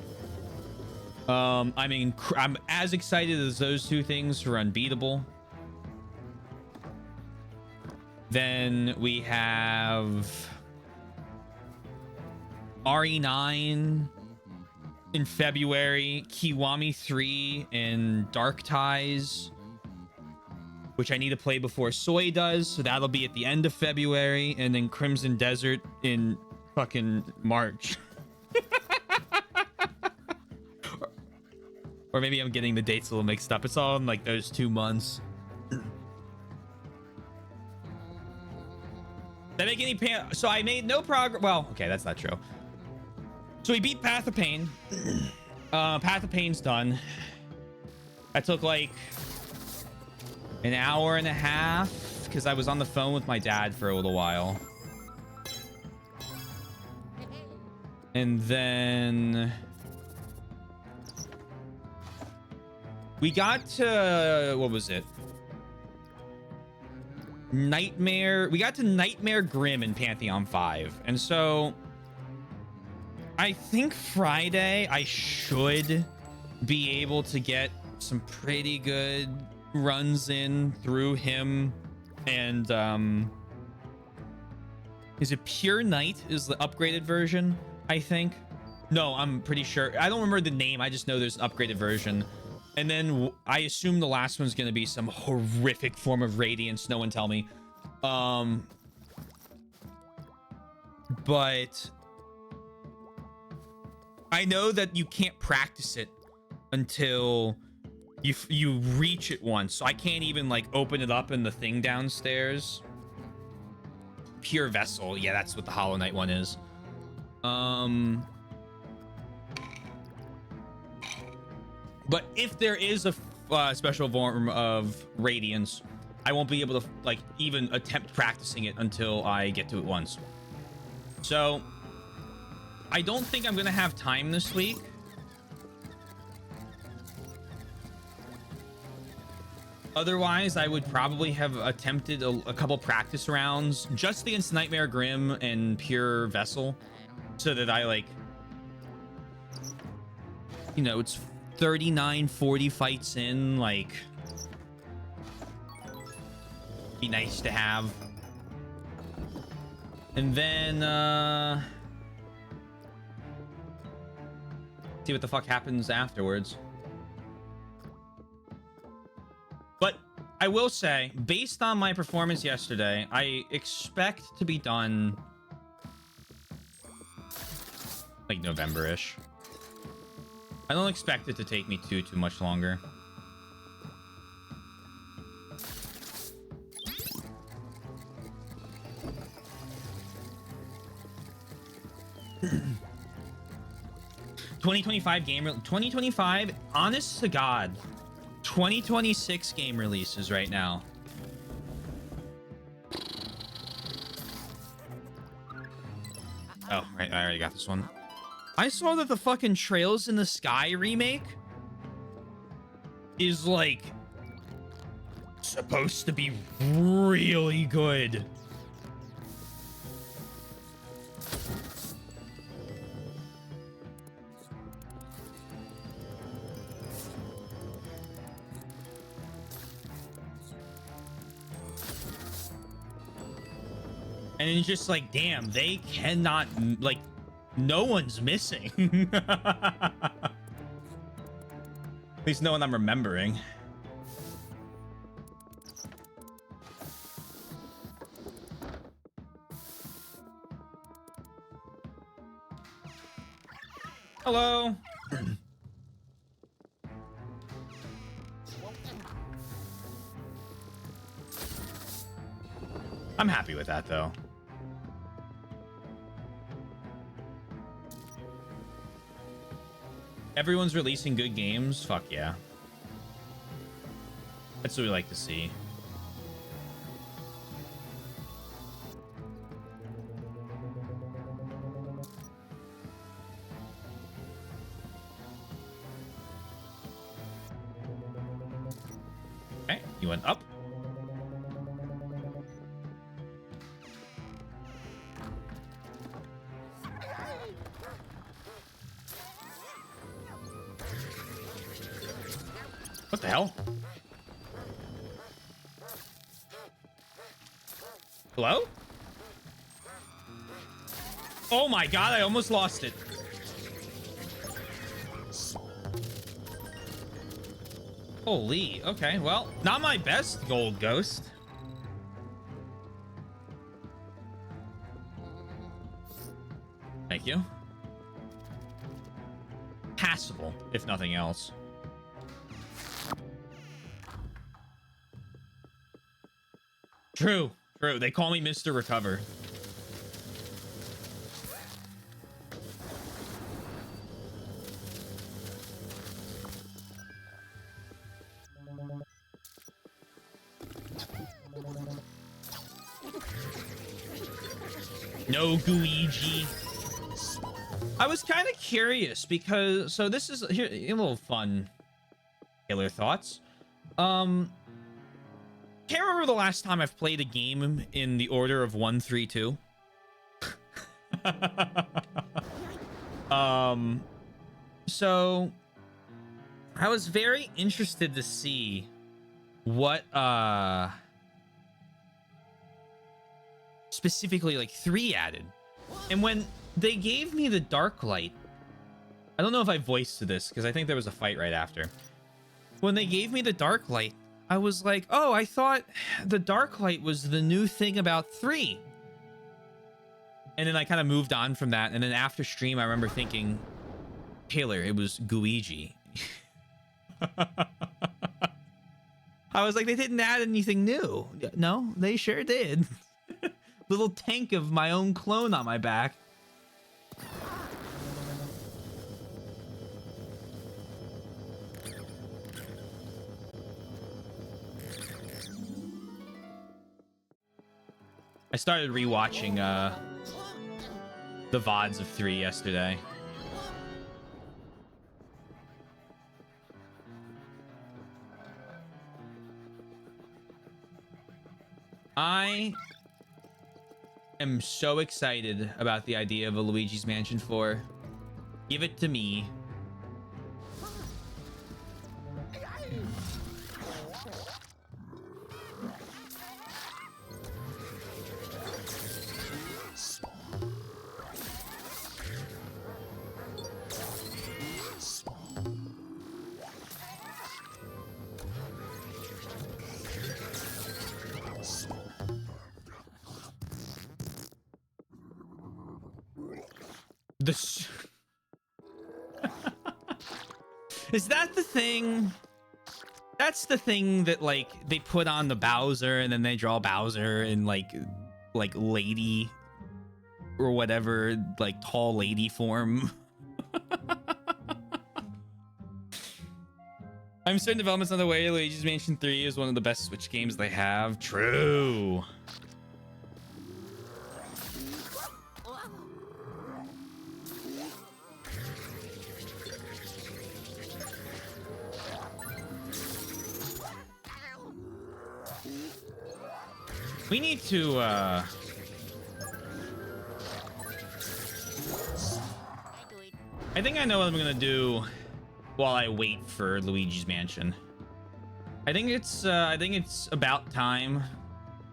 I mean, I'm as excited as those two things for Unbeatable. Then we have RE9. in February, Kiwami 3 and Dark Ties, which I need to play before Soy does, so that'll be at the end of February, and then Crimson Desert in fucking March. Or maybe I'm getting the dates a little mixed up. It's all in like those 2 months. Did I make any so I made no progress. Well, okay, that's not true. So we beat Path of Pain. Path of Pain's done. That took like an hour and a half because I was on the phone with my dad for a little while. And then we got to, what was it? Nightmare. We got to Nightmare Grim in Pantheon 5. And so I think Friday I should be able to get some pretty good runs in through him. And is it Pure Night is the upgraded version, I think? No, I'm pretty sure. I don't remember the name. I just know there's an upgraded version. And then I assume the last one's going to be some horrific form of Radiance. No one tell me. But I know that you can't practice it until you reach it once. So I can't even like open it up in the thing downstairs. Pure Vessel. Yeah, that's what the Hollow Knight one is. But if there is a special form of Radiance, I won't be able to like even attempt practicing it until I get to it once. So I don't think I'm gonna have time this week. Otherwise, I would probably have attempted a couple practice rounds just against Nightmare Grim and Pure Vessel, so that I like, you know, it's 39-40 fights in, like, be nice to have. And then see what the fuck happens afterwards. But I will say, based on my performance yesterday, I expect to be done like November-ish. I don't expect it to take me too much longer. $2025, honest to God, 2026 game releases right now. Oh, right, I already got this one. I saw that the fucking Trails in the Sky remake is like supposed to be really good. And it's just like, damn, they cannot, like, no one's missing. At least no one I'm remembering. Hello. I'm happy with that, though. Everyone's releasing good games. Fuck yeah. That's what we like to see. Okay, you went up. What the hell? Hello? Oh my god, I almost lost it. Holy, okay, well, not my best gold ghost. Thank you. Passable, if nothing else. True, true. They call me Mr. Recover. No Luigi. I was kind of curious because this is here a little fun Taylor thoughts. Can't remember the last time I've played a game in the order of 1, 3, 2. So I was very interested to see what specifically like 3 added. And when they gave me the dark light, I don't know if I voiced to this because I think there was a fight right after. When they gave me the dark light, I was like, oh, I thought the dark light was the new thing about 3. And then I kind of moved on from that. And then after stream, I remember thinking, Taylor, it was Luigi. I was like, they didn't add anything new. No, they sure did. Little tank of my own clone on my back. I started rewatching the VODs of 3 yesterday. I am so excited about the idea of a Luigi's Mansion 4. Give it to me. This is that the thing? That's the thing that like they put on the Bowser and then they draw Bowser in like lady or whatever, like tall lady form. I'm certain development's on the way. Luigi's Mansion 3 is one of the best Switch games they have. True. We need to, I think I know what I'm gonna do while I wait for Luigi's Mansion. I think it's about time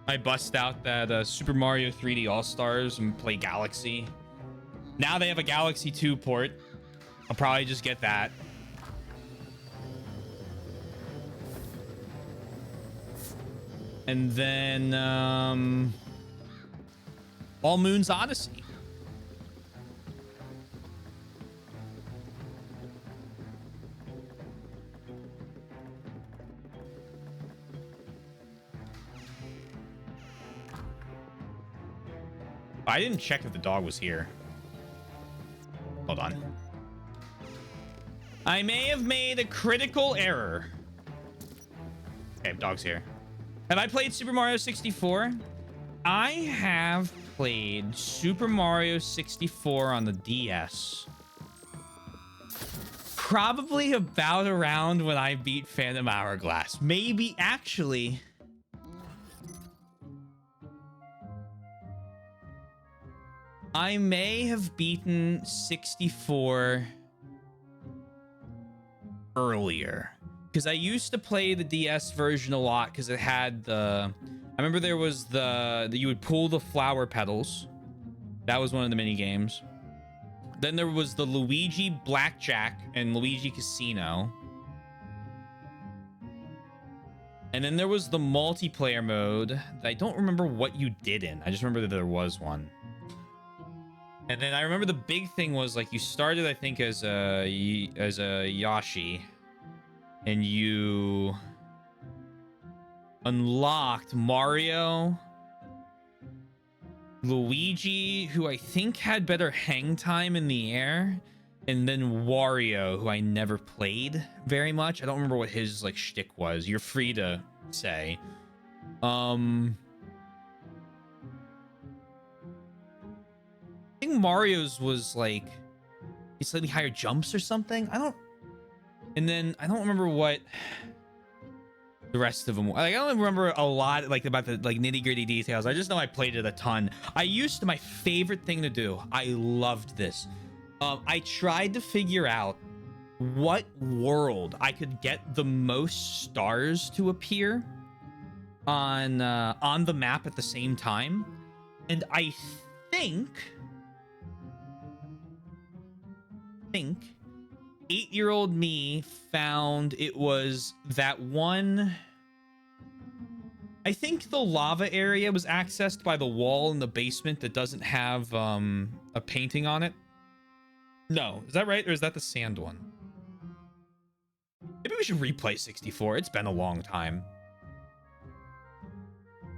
I bust out that Super Mario 3D All-Stars and play Galaxy. Now they have a Galaxy 2 port. I'll probably just get that. And then All Moon's Odyssey. I didn't check if the dog was here. Hold on. I may have made a critical error. Okay, dog's here. Have I played Super Mario 64? I have played Super Mario 64 on the DS. Probably about around when I beat Phantom Hourglass. Maybe, actually. I may have beaten 64 earlier. Because I used to play the DS version a lot because it had the... I remember there was you would pull the flower petals. That was one of the mini games. Then there was the Luigi Blackjack and Luigi Casino. And then there was the multiplayer mode that I don't remember what you did in. I just remember that there was one. And then I remember the big thing was like you started, I think, as a Yoshi, and you unlocked Mario, Luigi, who I think had better hang time in the air, and then Wario, who I never played very much. I don't remember what his like shtick was. You're free to say. I think Mario's was like slightly higher jumps or something. And then I don't remember what the rest of them, like, I don't remember a lot like about the like nitty-gritty details. I just know I played it a ton. My favorite thing to do, I loved this. I tried to figure out what world I could get the most stars to appear on the map at the same time, and I think 8-year-old me found it was that one. I think the lava area was accessed by the wall in the basement that doesn't have a painting on it. No, is that right? Or is that the sand one? Maybe we should replay 64. It's been a long time.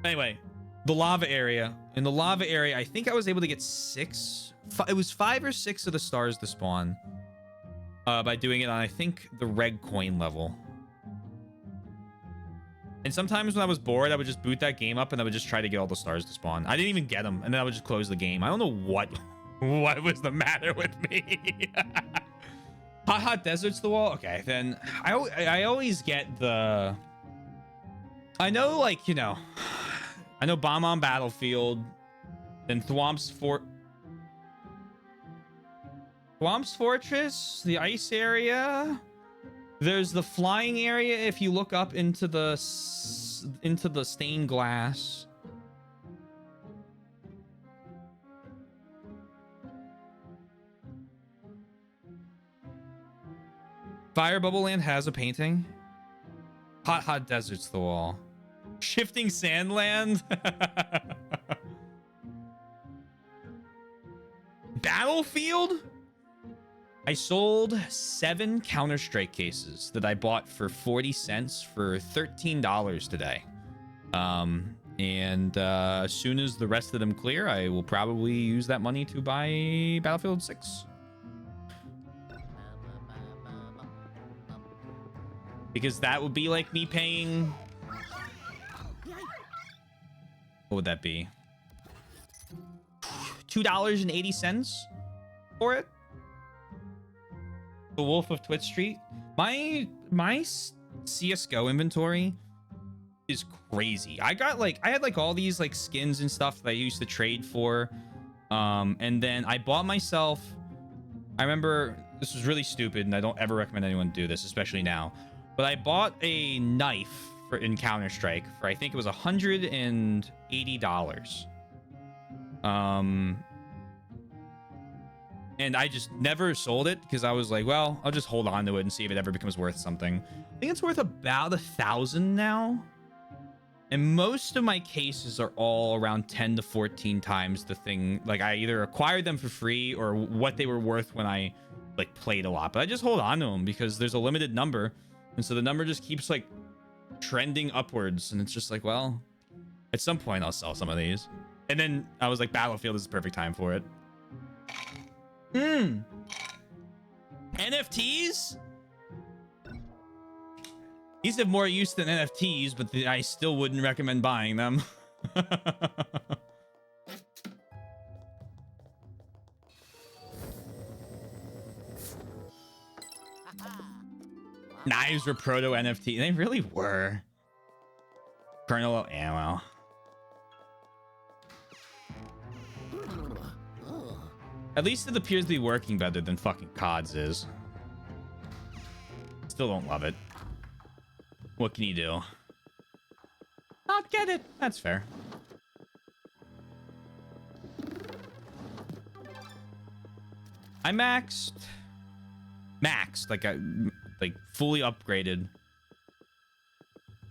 Anyway, the lava area. In the lava area, I think I was able to get 6. It was 5 or 6 of the stars to spawn by doing it on, I think, the red coin level. And sometimes when I was bored, I would just boot that game up and I would just try to get all the stars to spawn. I didn't even get them, and then I would just close the game. I don't know what was the matter with me. Hot Desert's the wall? Okay, then I always get the... I know, like, you know... I know Bomb on Battlefield, then Thwomp's Fortress, the ice area. There's the flying area if you look up into the stained glass. Fire Bubble Land has a painting. Hot Desert's the wall. Shifting Sandland. Battlefield? I sold 7 Counter-Strike cases that I bought for 40 cents for $13 today. And as soon as the rest of them clear, I will probably use that money to buy Battlefield 6. Because that would be like me paying... What would that be? $2.80 for it? The Wolf of Twitch Street. My CS:GO inventory is crazy. I had like all these like skins and stuff that I used to trade for. And then I bought myself... I remember this was really stupid and I don't ever recommend anyone do this, especially now. But I bought a knife in Counter-Strike for, I think it was $180. And I just never sold it because I was like, well, I'll just hold on to it and see if it ever becomes worth something. I think it's worth about 1,000 now. And most of my cases are all around 10 to 14 times the thing. Like, I either acquired them for free or what they were worth when I like played a lot. But I just hold on to them because there's a limited number. And so the number just keeps like trending upwards. And it's just like, well, at some point I'll sell some of these. And then I was like, Battlefield is the perfect time for it. NFTs? These have more use than NFTs, but I still wouldn't recommend buying them. Knives were proto NFT. They really were. Colonel ammo. At least it appears to be working better than fucking CODs is. Still don't love it. What can you do? Not get it. That's fair. I maxed, like fully upgraded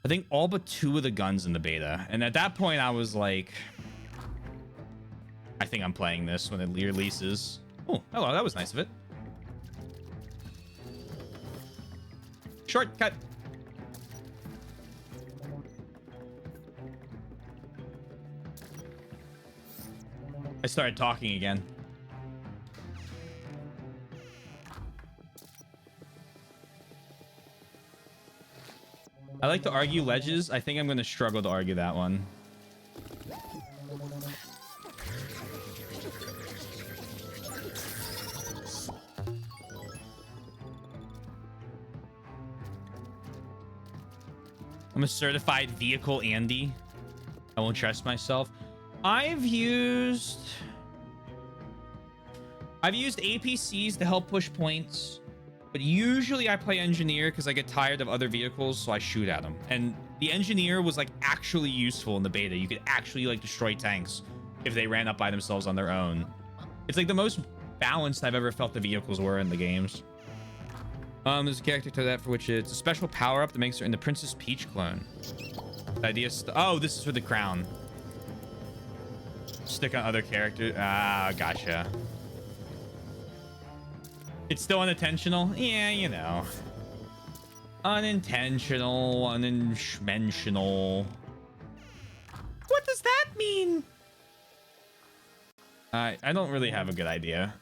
I think all but 2 of the guns in the beta. And at that point, I was like, I think I'm playing this when it releases. Oh, hello. That was nice of it. Shortcut. I started talking again. I like to argue ledges. I think I'm going to struggle to argue that one. I'm a certified vehicle Andy. I won't trust myself. I've used APCs to help push points, but usually I play engineer because I get tired of other vehicles, so I shoot at them. And the engineer was like actually useful in the beta. You could actually like destroy tanks if they ran up by themselves on their own. It's like the most balanced I've ever felt the vehicles were in the games. There's a character to that for which it's a special power-up that makes her in the Princess Peach clone. The idea oh, this is for the crown. Stick on other characters. Ah, gotcha. It's still unintentional? Yeah, you know. Unintentional, unintentional. What does that mean? I don't really have a good idea.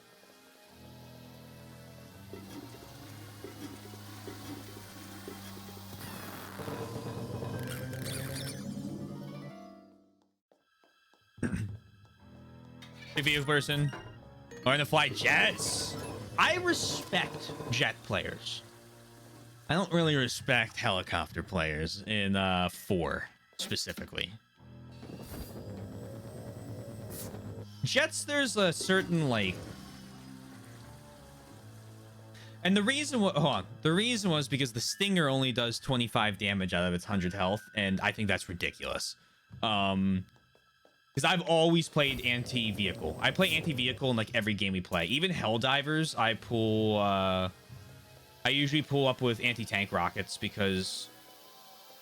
Vehicle person. Learn to fly jets. I respect jet players. I don't really respect helicopter players in 4 specifically. Jets, there's a certain like, and the reason hold on, the reason was because the Stinger only does 25 damage out of its 100 health, and I think that's ridiculous. Because I've always played anti-vehicle. I play anti-vehicle in like every game we play. Even Helldivers, I pull I usually pull up with anti-tank rockets because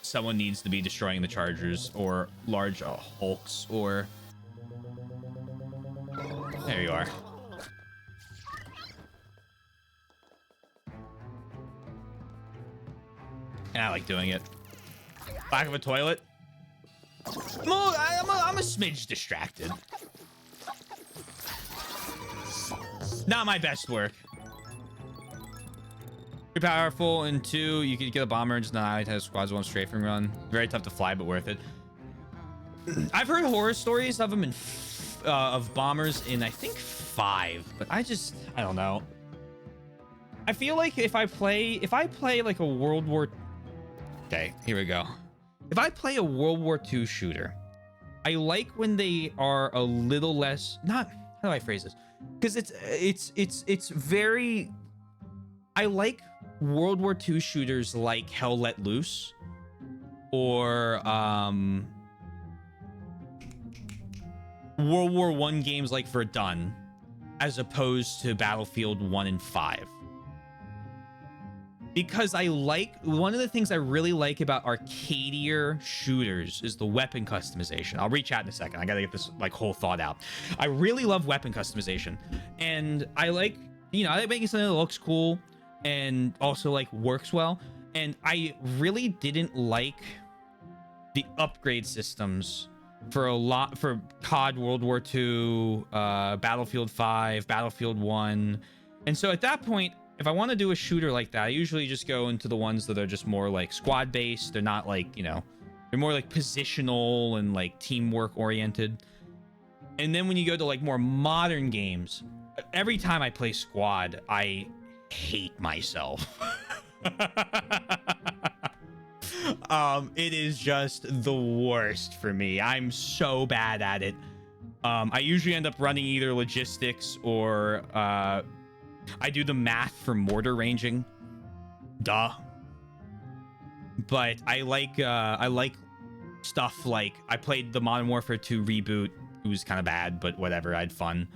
someone needs to be destroying the chargers or large hulks or there you are. And I like doing it. Back of a toilet. I'm a smidge distracted. Not my best work. Very powerful, and 2, you could get a bomber and just not have squads one strafing run. Very tough to fly, but worth it. I've heard horror stories of them in of bombers in I think 5, but I don't know. I feel like if I play like a World War. Okay, here we go. If I play a World War II shooter, I like when they are a little less, not, how do I phrase this? Because it's very, I like World War II shooters like Hell Let Loose or World War I games like Verdun as opposed to Battlefield 1 and 5. Because I like, one of the things I really like about arcadier shooters is the weapon customization. I'll reach out in a second. I gotta get this like whole thought out. I really love weapon customization. And I like, you know, I like making something that looks cool and also like works well. And I really didn't like the upgrade systems for COD World War II, Battlefield 5, Battlefield 1. And so at that point, if I want to do a shooter like that, I usually just go into the ones that are just more like squad based. They're not like, you know, they're more like positional and like teamwork oriented. And then when you go to like more modern games, every time I play squad, I hate myself. It is just the worst for me. I'm so bad at it. I usually end up running either logistics or I do the math for mortar ranging. Duh. But I like stuff like I played the Modern Warfare 2 reboot. It was kind of bad, but whatever. I had fun.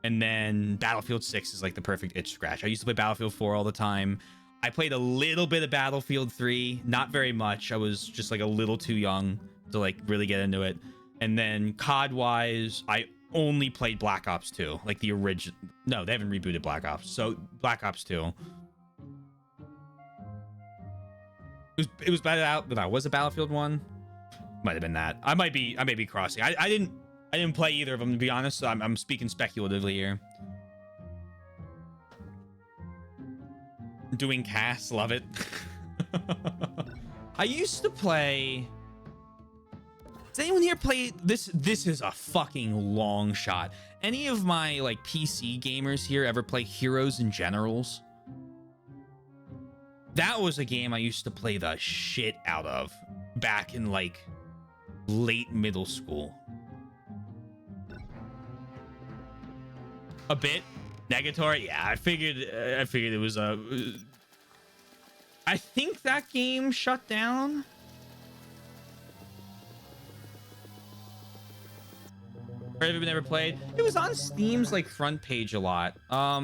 And then Battlefield 6 is like the perfect itch scratch. I used to play Battlefield 4 all the time. I played a little bit of Battlefield 3, not very much. I was just like a little too young to like really get into it. And then COD wise, I only played Black Ops 2, like the original. No, they haven't rebooted Black Ops. So Black Ops 2. It was was it Battlefield 1? Might have been that. I may be crossing. I didn't play either of them, to be honest. So I'm speaking speculatively here. Doing casts, love it. I used to play. Does anyone here play this? This is a fucking long shot. Any of my like PC gamers here ever play Heroes and Generals? That was a game I used to play the shit out of back in like late middle school. A bit. Negatory? Yeah, I figured it was a... I think that game shut down. Or have you never played? It was on Steam's like front page a lot. I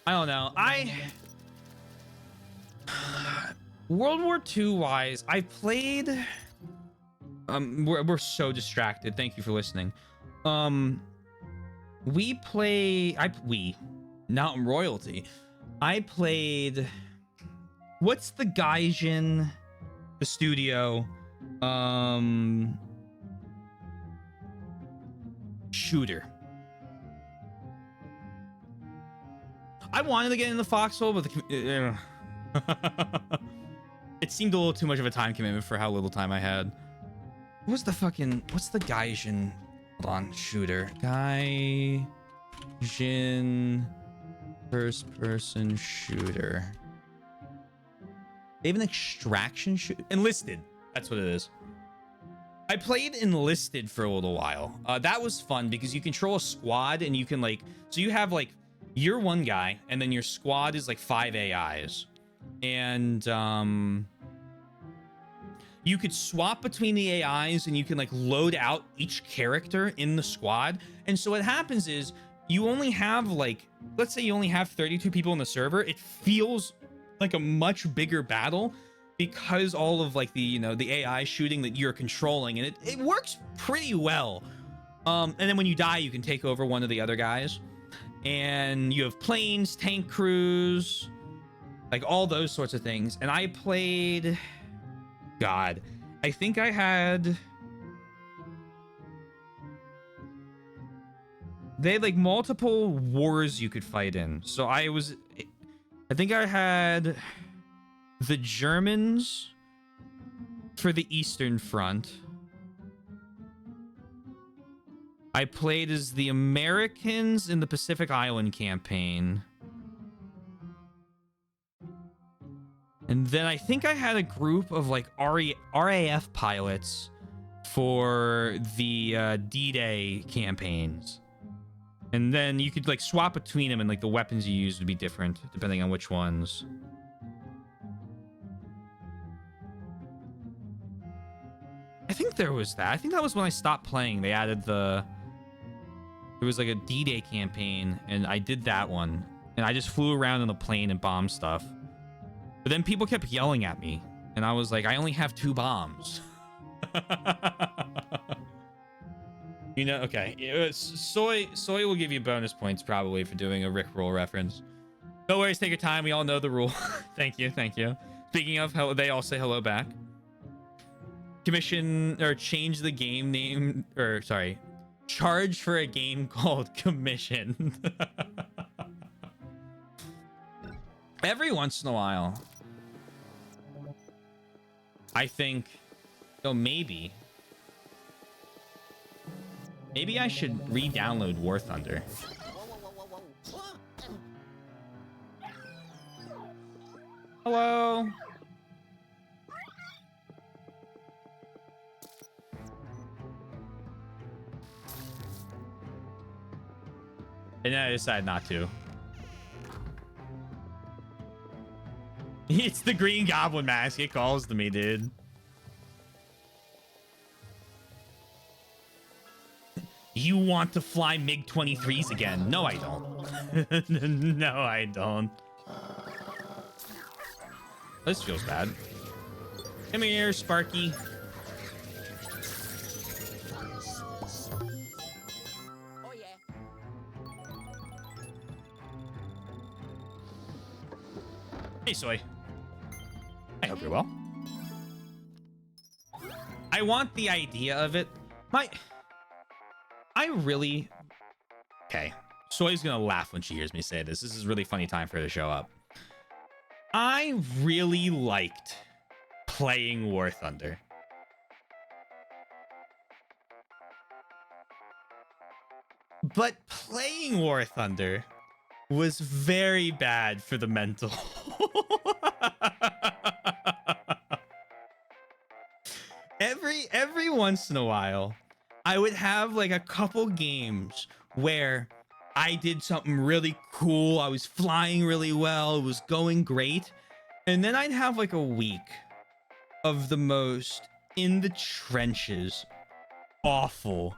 don't know. World War II wise, I played... we're so distracted. Thank you for listening. Not royalty. I played, what's the Gaijin, the studio, shooter. I wanted to get into Foxhole, but it seemed a little too much of a time commitment for how little time I had. What's the Gaijin? Hold on, shooter. Gaijin first-person shooter. They have an extraction shoot. Enlisted. That's what it is. I played Enlisted for a little while. That was fun because you control a squad and you can like... So you have like... You're one guy and then your squad is like 5 AIs. And... you could swap between the AIs and you can like load out each character in the squad. And so what happens is you only have like, let's say you only have 32 people in the server. It feels like a much bigger battle because all of like the, you know, the AI shooting that you're controlling, and it works pretty well. And then when you die, you can take over one of the other guys, and you have planes, tank crews, like all those sorts of things. And I played... God, I think I had... They had like multiple wars you could fight in. So I think I had the Germans for the Eastern Front. I played as the Americans in the Pacific Island campaign. And then I think I had a group of like RAF pilots for the D-Day campaigns. And then you could like swap between them, and like the weapons you use would be different depending on which ones. I think there was that. I think that was when I stopped playing. They added there was like a D-Day campaign, and I did that one. And I just flew around in a plane and bombed stuff. But then people kept yelling at me, and I was like, I only have 2 bombs. You know, okay. Soy will give you bonus points probably for doing a Rickroll reference. No worries, take your time. We all know the rule. Thank you, thank you. Speaking of, they all say hello back. Commission, or change the game name, or sorry, charge for a game called Commission. Every once in a while, I think, oh, maybe I should re-download War Thunder. Hello. And then I decided not to. It's the Green Goblin mask. It calls to me, dude. You want to fly MiG-23s again? No, I don't. No, I don't. This feels bad. Come here, Sparky. Oh yeah. Hey, Soy. I hope you're well. I want the idea of it. I really... Okay. Soy's gonna laugh when she hears me say this. This is a really funny time for her to show up. I really liked playing War Thunder. But playing War Thunder was very bad for the mental. Every once in a while, I would have like a couple games where I did something really cool. I was flying really well. It was going great. And then I'd have like a week of the most in the trenches, awful,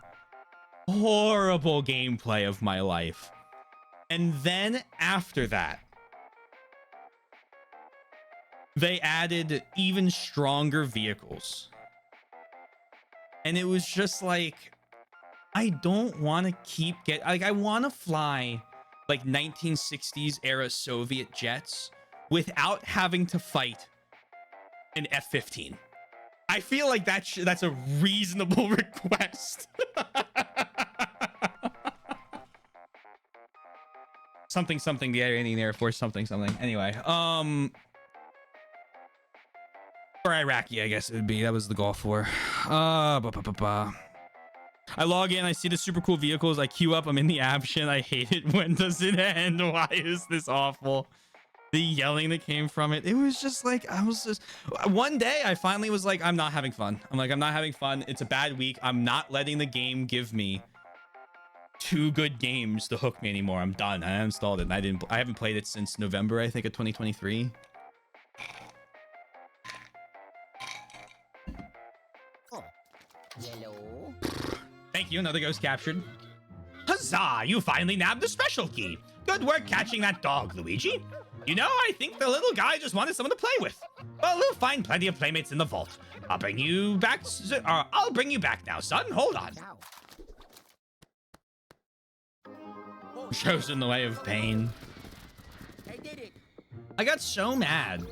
horrible gameplay of my life. And then after that, they added even stronger vehicles. And it was just like, I don't want to keep I want to fly like 1960s era Soviet jets without having to fight an F-15. I feel like that's a reasonable request. something the Air Force something. Anyway, or Iraqi, I guess it would be. That was the Gulf War. I log in, I see the super cool vehicles, I queue up, I'm in the action. I hate it. When does it end? Why is this awful? The yelling that came from it. It was just like, one day I finally was like, I'm not having fun. I'm not having fun. It's a bad week. I'm not letting the game give me 2 good games to hook me anymore. I'm done. I uninstalled it and I haven't played it since November, I think, of 2023. Oh. Yellow. Thank you. Another ghost captured. Huzzah! You finally nabbed the special key. Good work catching that dog, Luigi. You know, I think the little guy just wanted someone to play with. Well, we'll find plenty of playmates in the vault. I'll bring you back now, son. Hold on. Ciao. Shows in the way of pain. I did it. I got so mad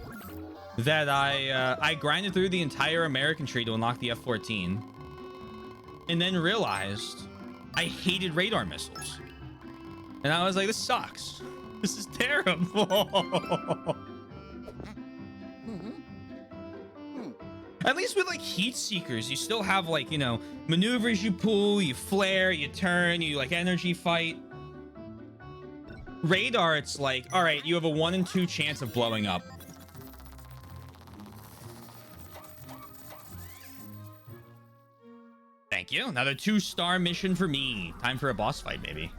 that I grinded through the entire American tree to unlock the F-14, and then realized I hated radar missiles. And I was like, this sucks. This is terrible. At least with like heat seekers, you still have like, you know, maneuvers you pull, you flare, you turn, you like energy fight. Radar, it's like, all right, you have a 1 in 2 chance of blowing up. Thank you. Another 2-star mission for me. Time for a boss fight, maybe.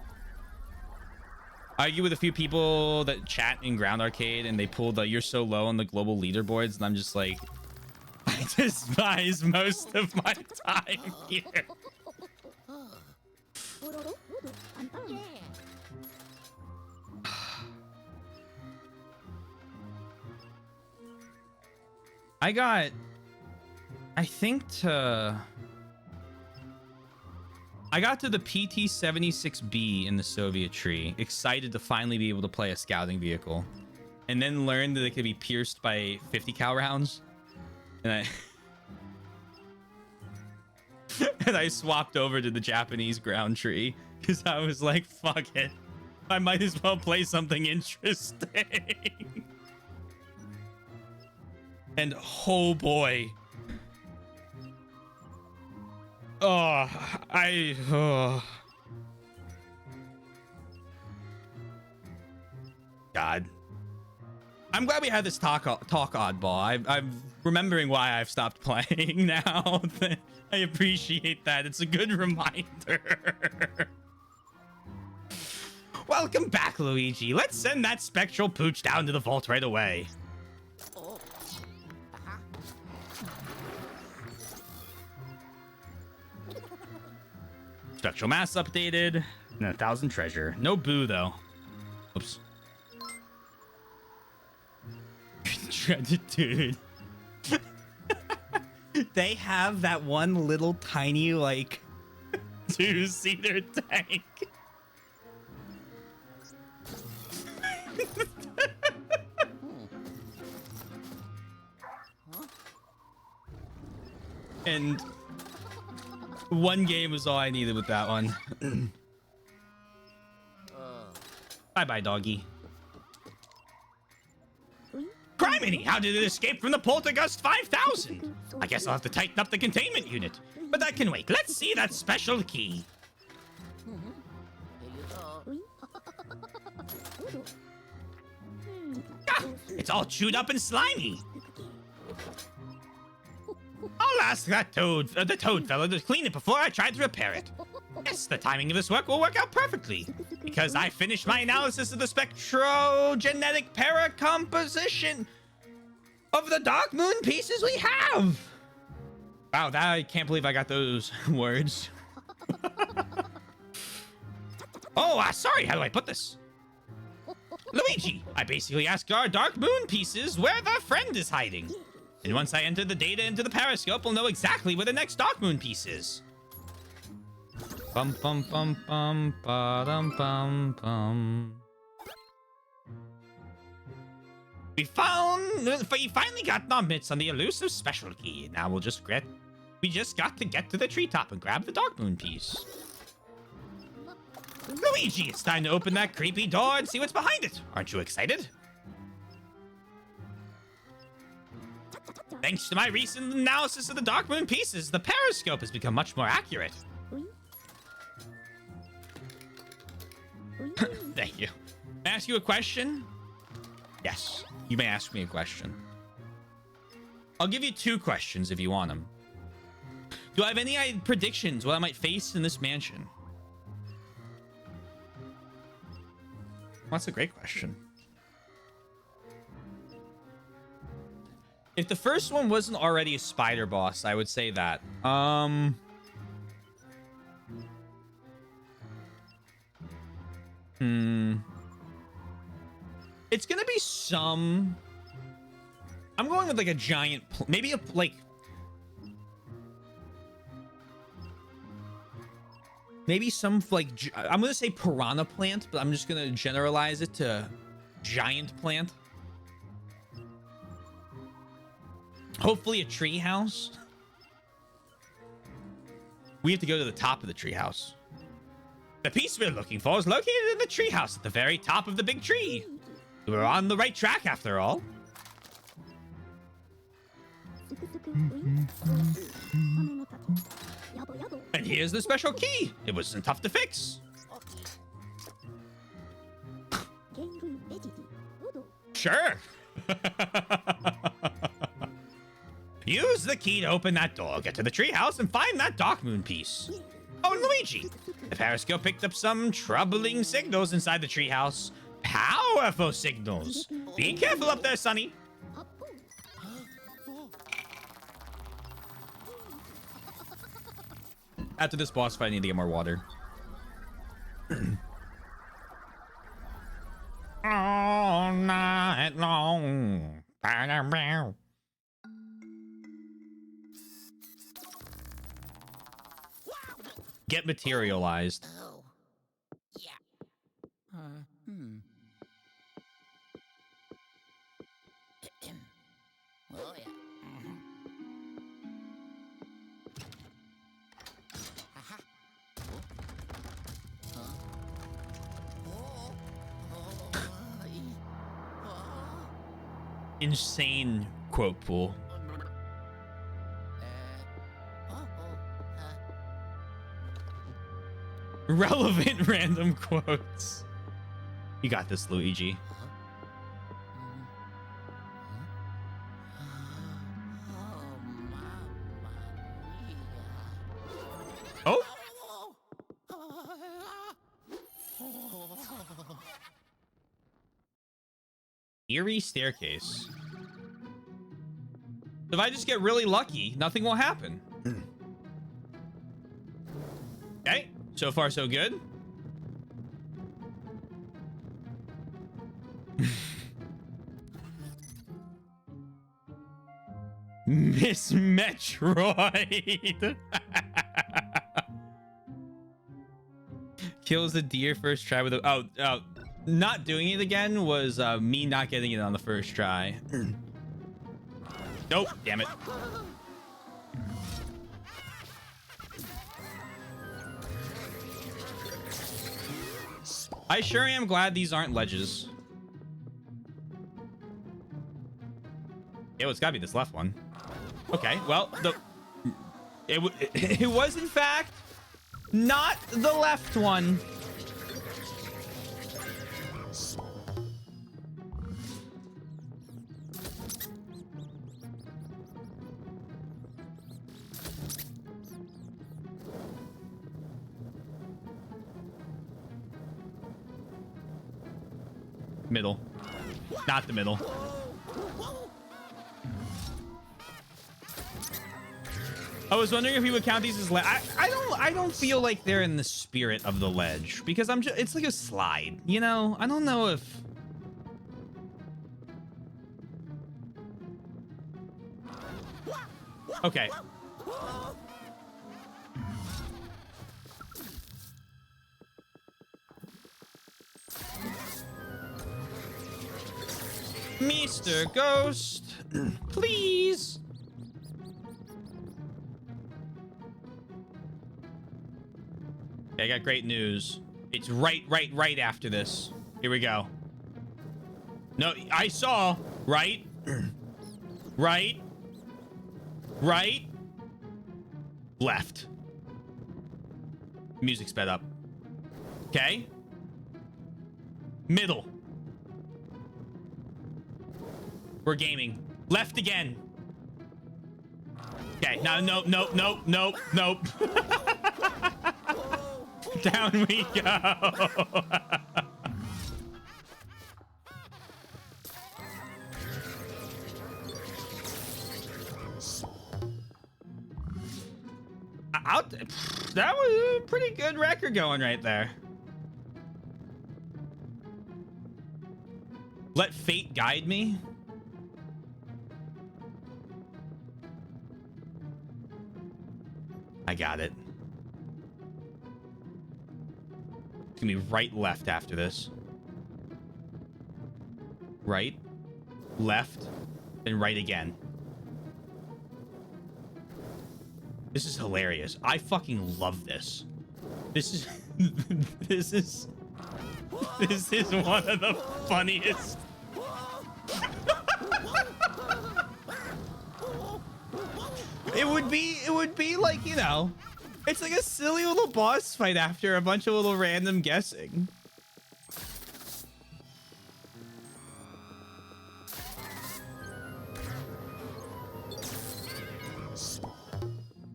I argue with a few people that chat in Ground Arcade, and they pulled the "you're so low" on the global leaderboards, and I'm just like, I despise most of my time here. Yeah. I got, I got to the PT-76B in the Soviet tree, excited to finally be able to play a scouting vehicle, and then learned that it could be pierced by 50 cal rounds. And I swapped over to the Japanese ground tree because I was like, fuck it. I might as well play something interesting. And oh boy. Oh. God. I'm glad we had this talk oddball. I'm remembering why I've stopped playing now. I appreciate that. It's a good reminder. Welcome back, Luigi. Let's send that spectral pooch down to the vault right away. Oh. Uh-huh. Spectral mass updated. And 1,000 treasure. No boo, though. Oops. dreaded dude. They have that one little tiny, like, 2-seater tank. And one game was all I needed with that one. Bye-bye, doggy. Criminy, how did it escape from the Poltergust 5000? I guess I'll have to tighten up the containment unit. But that can wait. Let's see that special key. Ah, it's all chewed up and slimy. I'll ask that the toad fellow to clean it before I try to repair it. Yes, the timing of this work will work out perfectly. Because I finished my analysis of the spectrogenetic paracomposition of the Dark Moon pieces we have. Wow, I can't believe I got those words. Oh, sorry, how do I put this? Luigi, I basically asked our Dark Moon pieces where the friend is hiding. And once I enter the data into the periscope, we'll know exactly where the next Dark Moon piece is. Bum bum bum bum ba dum bum bum. We finally got our mitts on the elusive special key. Now we just got to get to the treetop and grab the Dark Moon piece. Luigi, it's time to open that creepy door and see what's behind it. Aren't you excited? Thanks to my recent analysis of the Dark Moon pieces, the periscope has become much more accurate. Thank you. May I ask you a question? Yes, you may ask me a question. I'll give you 2 questions if you want them. Do I have any predictions what I might face in this mansion? Well, that's a great question. If the first one wasn't already a spider boss, I would say that. It's gonna be some... I'm going with like a giant... Maybe a, like... Maybe some, like... I'm gonna say piranha plant, but I'm just gonna generalize it to giant plant. Hopefully a tree house. We have to go to the top of the tree house. The piece we're looking for is located in the tree house at the very top of the big tree. We're on the right track after all. And here's the special key. It wasn't tough to fix. Sure. Use the key to open that door, get to the treehouse, and find that Dark Moon piece. Oh, and Luigi, the periscope picked up some troubling signals inside the treehouse. Powerful signals. Be careful up there, Sonny. After this boss fight, I need to get more water. All night long. Get materialized. Oh. Yeah. Oh, yeah. Aha. Insane quote pool. Relevant random quotes. You got this, Luigi. Oh. Eerie staircase. If I just get really lucky, nothing will happen. Okay, so far so good. Miss Metroid. Kills a deer first try with a... Oh, not doing it again was me not getting it on the first try. Nope, damn it. I sure am glad these aren't ledges. Yeah, well, it's gotta be this left one. Okay, well, it was in fact not the left one. Middle. Not the middle. I was wondering if we would count these as I don't feel like they're in the spirit of the ledge because it's like a slide, you know? I don't know if okay. Mr. Ghost, please. Okay, I got great news. It's right after this. Here we go. No, I saw right, left. Music sped up. Okay. Middle. We're gaming. Left again. Okay, now nope. Down we go. That was a pretty good record going right there. Let fate guide me. I got it. It's gonna be right, left after this. Right, left, then right again. This is hilarious. I fucking love this. This is this is one of the funniest. It would be like, you know, it's like a silly little boss fight after a bunch of little random guessing.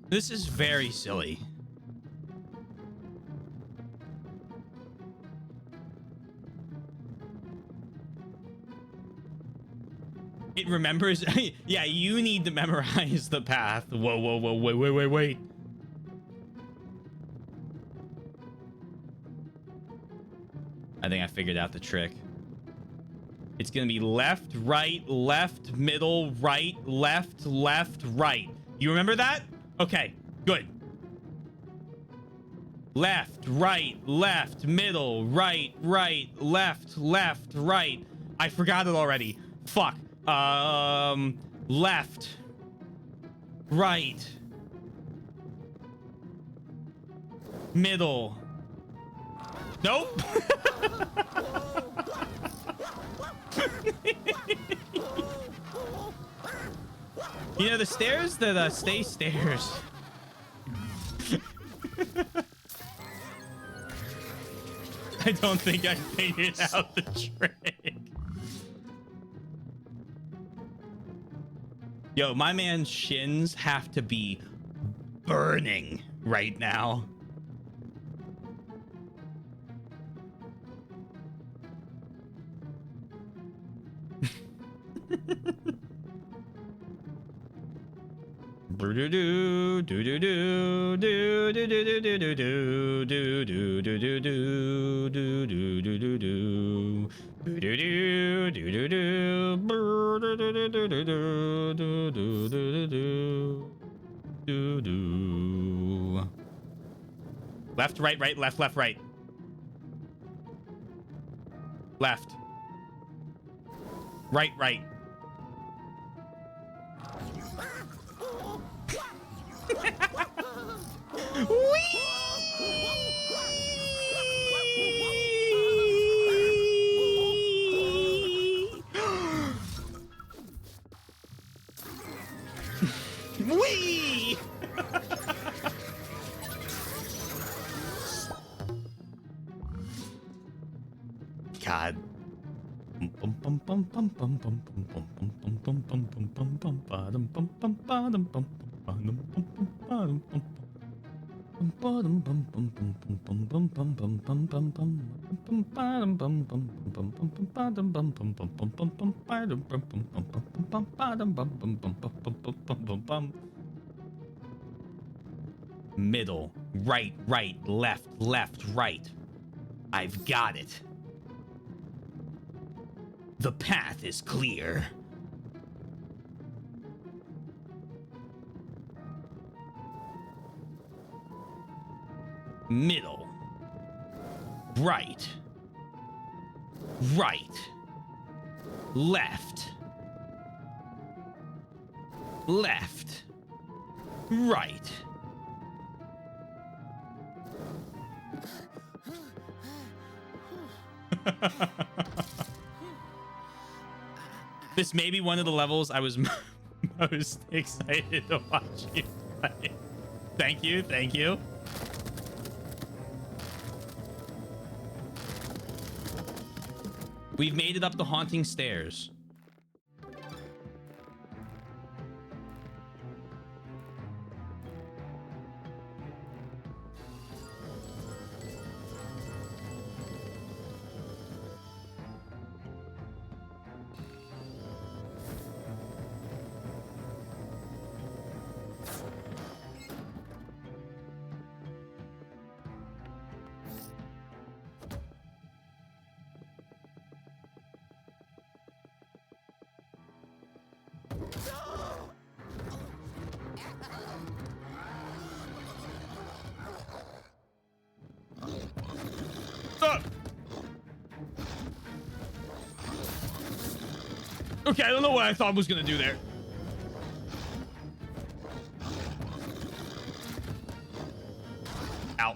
This is very silly. It remembers. Yeah, you need to memorize the path. Whoa, wait. I think I figured out the trick. It's gonna be left, middle, right, left, right. You remember that? Okay, good. Left, middle, right, left, right. I forgot it already. Fuck. Left, right, middle. Nope. You know, the stairs that stay stairs. I don't think I figured out the trick. Yo, my man's shins have to be burning right now. Left, right, right, left, left, right. Left. Right, right. Wee! God. Middle, right, right, left, left, right. I've got it. The path is clear. Middle. Right. Right. Left. Left. Right. This may be one of the levels I was most excited to watch you play. Thank you, thank you. We've made it up the haunting stairs. Okay, I don't know what I thought I was gonna do there. Ow.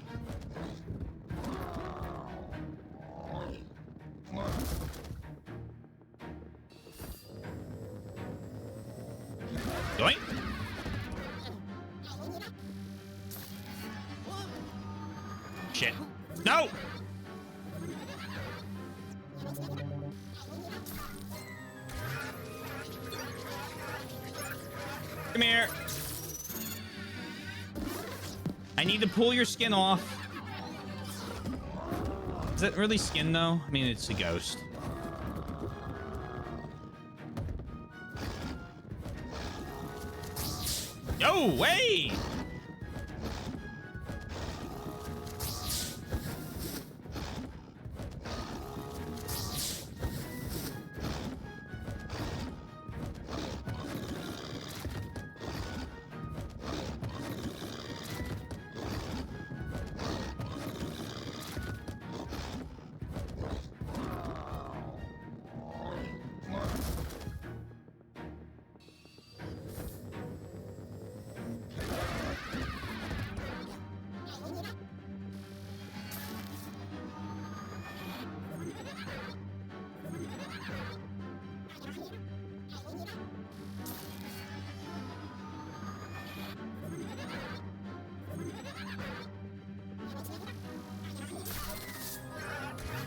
Doink. Shit. No! Come here. I need to pull your skin off. Is that really skin though? I mean, it's a ghost. No way!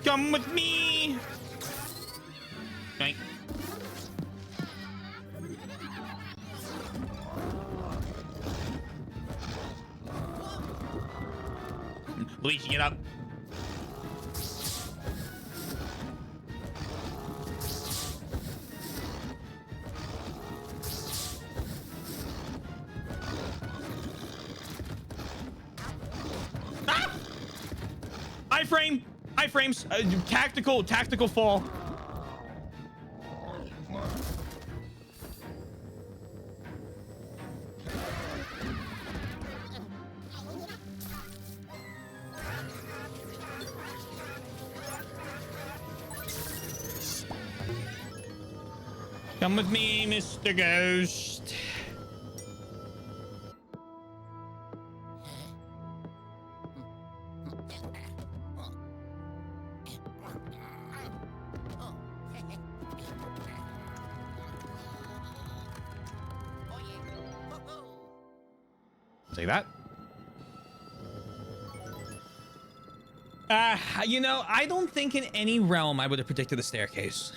Come with me. Okay. Luigi, get up. iframe, iframes, tactical fall. Come with me, Mr. Ghost. Take that. You know, I don't think in any realm I would have predicted the staircase.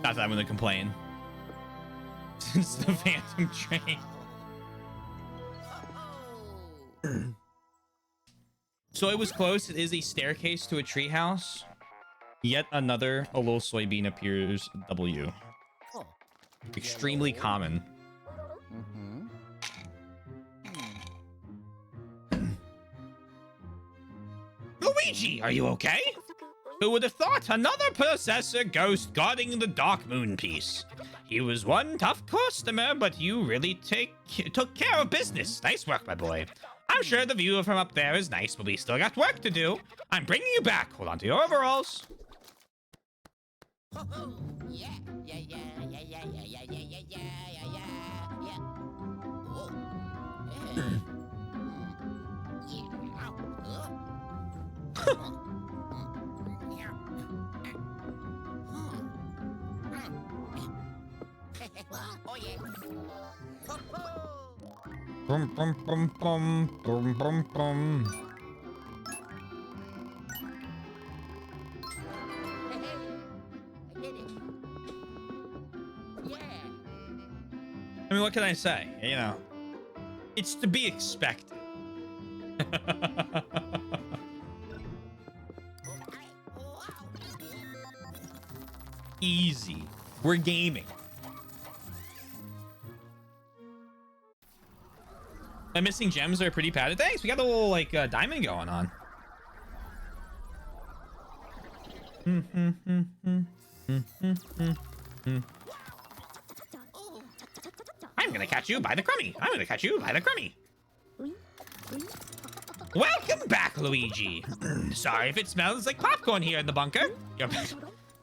Not that I'm gonna complain. Since the Phantom Train. So it was close. It is a staircase to a treehouse. Yet another a little soybean appears. W. Extremely common. Luigi, are you okay? Who would have thought another possessor ghost guarding the Dark Moon piece? He was one tough customer, but you really took care of business. Nice work, my boy. I'm sure the view from up there is nice, but we still got work to do. I'm bringing you back. Hold on to your overalls. Yeah, yeah, yeah, yeah, yeah, yeah, yeah, yeah, yeah, yeah, yeah, yeah. Whoa. Yeah. Oh yeah. Bum, bum, bum, bum, bum, bum, bum. I did it. Yeah. I mean, what can I say? You know, it's to be expected. Easy. We're gaming. The missing gems are pretty padded. Thanks. We got a little like diamond going on. I'm gonna catch you by the crummy. I'm gonna catch you by the crummy. Welcome back, Luigi. Sorry if it smells like popcorn here in the bunker.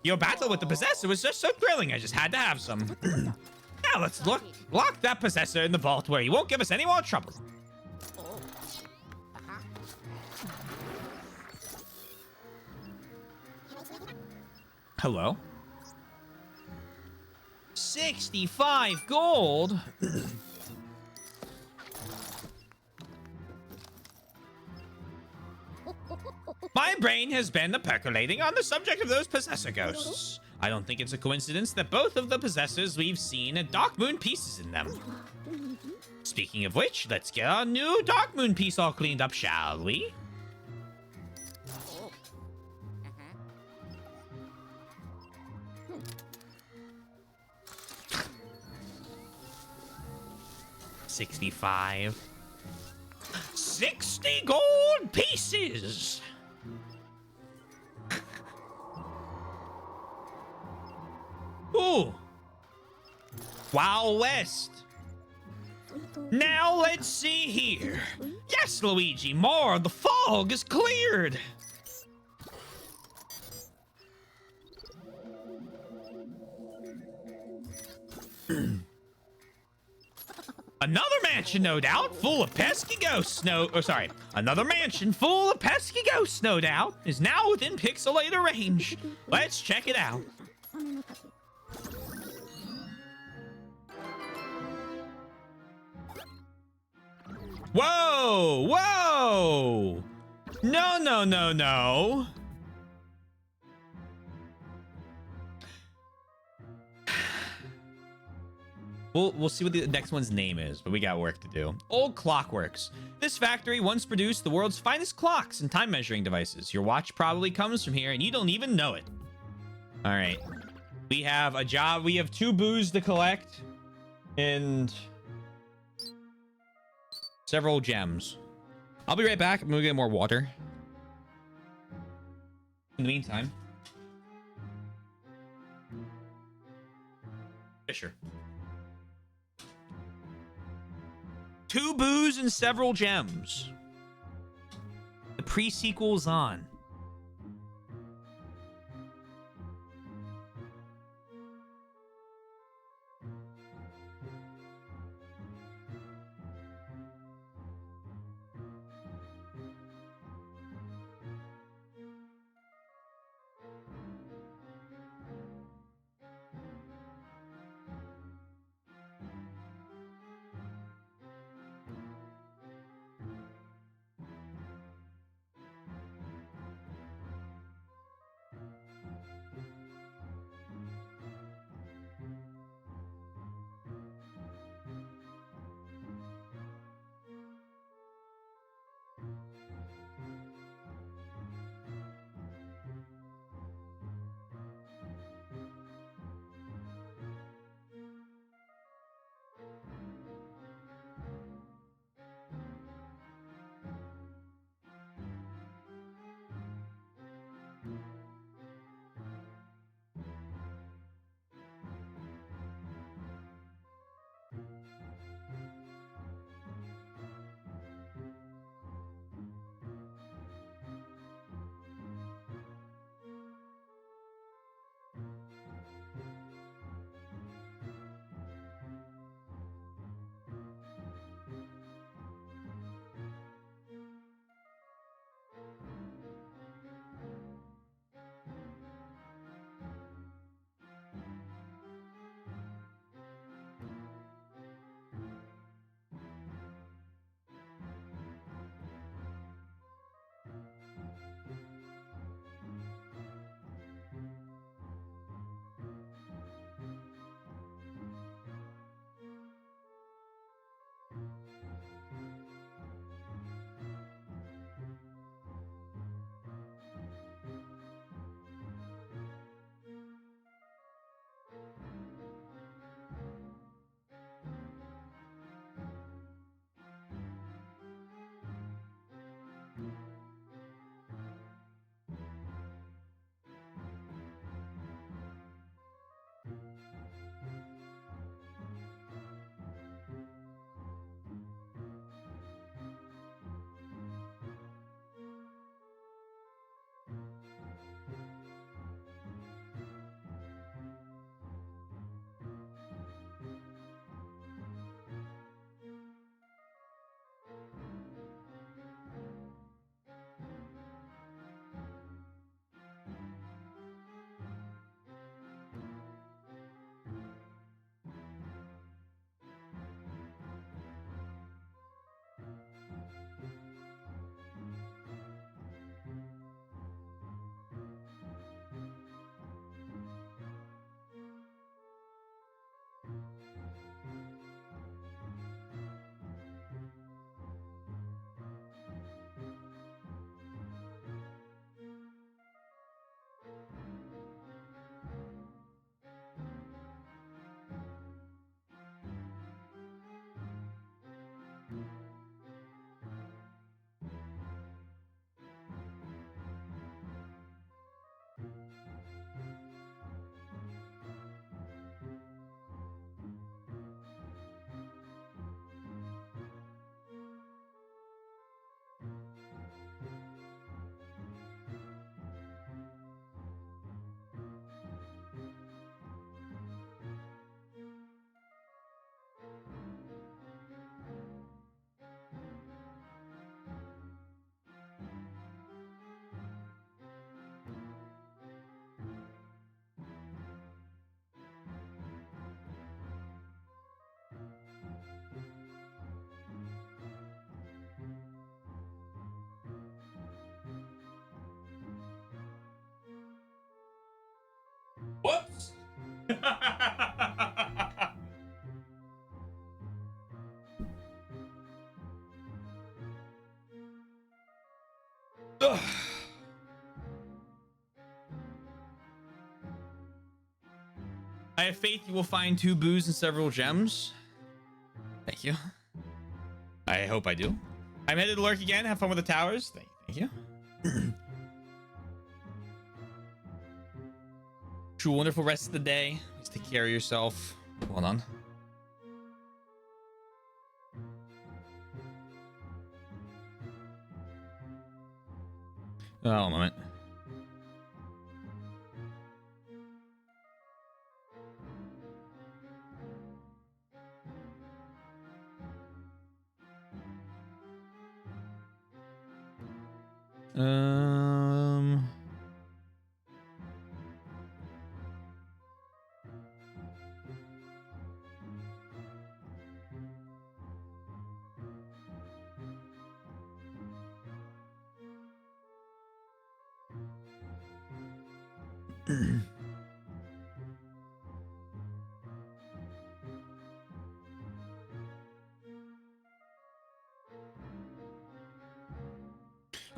Your battle with the possessor was just so thrilling. I just had to have some. Now let's lock that possessor in the vault where he won't give us any more trouble. Hello? 65 gold? My brain has been percolating on the subject of those possessor ghosts. I don't think it's a coincidence that both of the possessors we've seen had Dark Moon pieces in them. Speaking of which, let's get our new Dark Moon piece all cleaned up, shall we? 65. 60 gold pieces! Ooh! Wow West! Now let's see here. Yes, Luigi, more. The fog is cleared. Another mansion, no doubt, full of pesky ghosts. Another mansion full of pesky ghosts, no doubt, is now within pixelator range. Let's check it out. Whoa! Whoa! No, no, no, no. We'll see what the next one's name is, but we got work to do. Old Clockworks. This factory once produced the world's finest clocks and time measuring devices. Your watch probably comes from here, and you don't even know it. All right. We have a job. We have 2 boos to collect and several gems. I'll be right back. I'm gonna get more water. In the meantime, Fisher. 2 boos and several gems. The pre-sequel's on. Whoops. Ugh. I have faith you will find 2 boos and several gems. Thank you. I hope I do. I'm headed to lurk again. Have fun with the towers. Thank you. True wonderful rest of the day. Please take care of yourself. Hold on. Oh, a moment.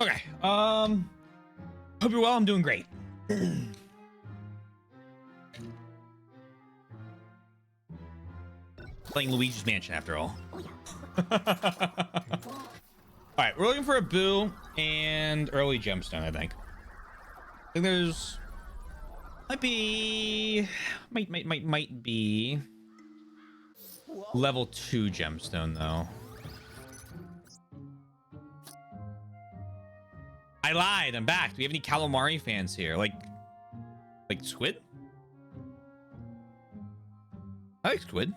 Okay. Hope you're well. I'm doing great. Playing Luigi's Mansion after all. All right, we're looking for a boo and early gemstone, I think. I think there's might be level 2 gemstone though. I lied. I'm back. Do we have any calamari fans here? Like squid? I like squid.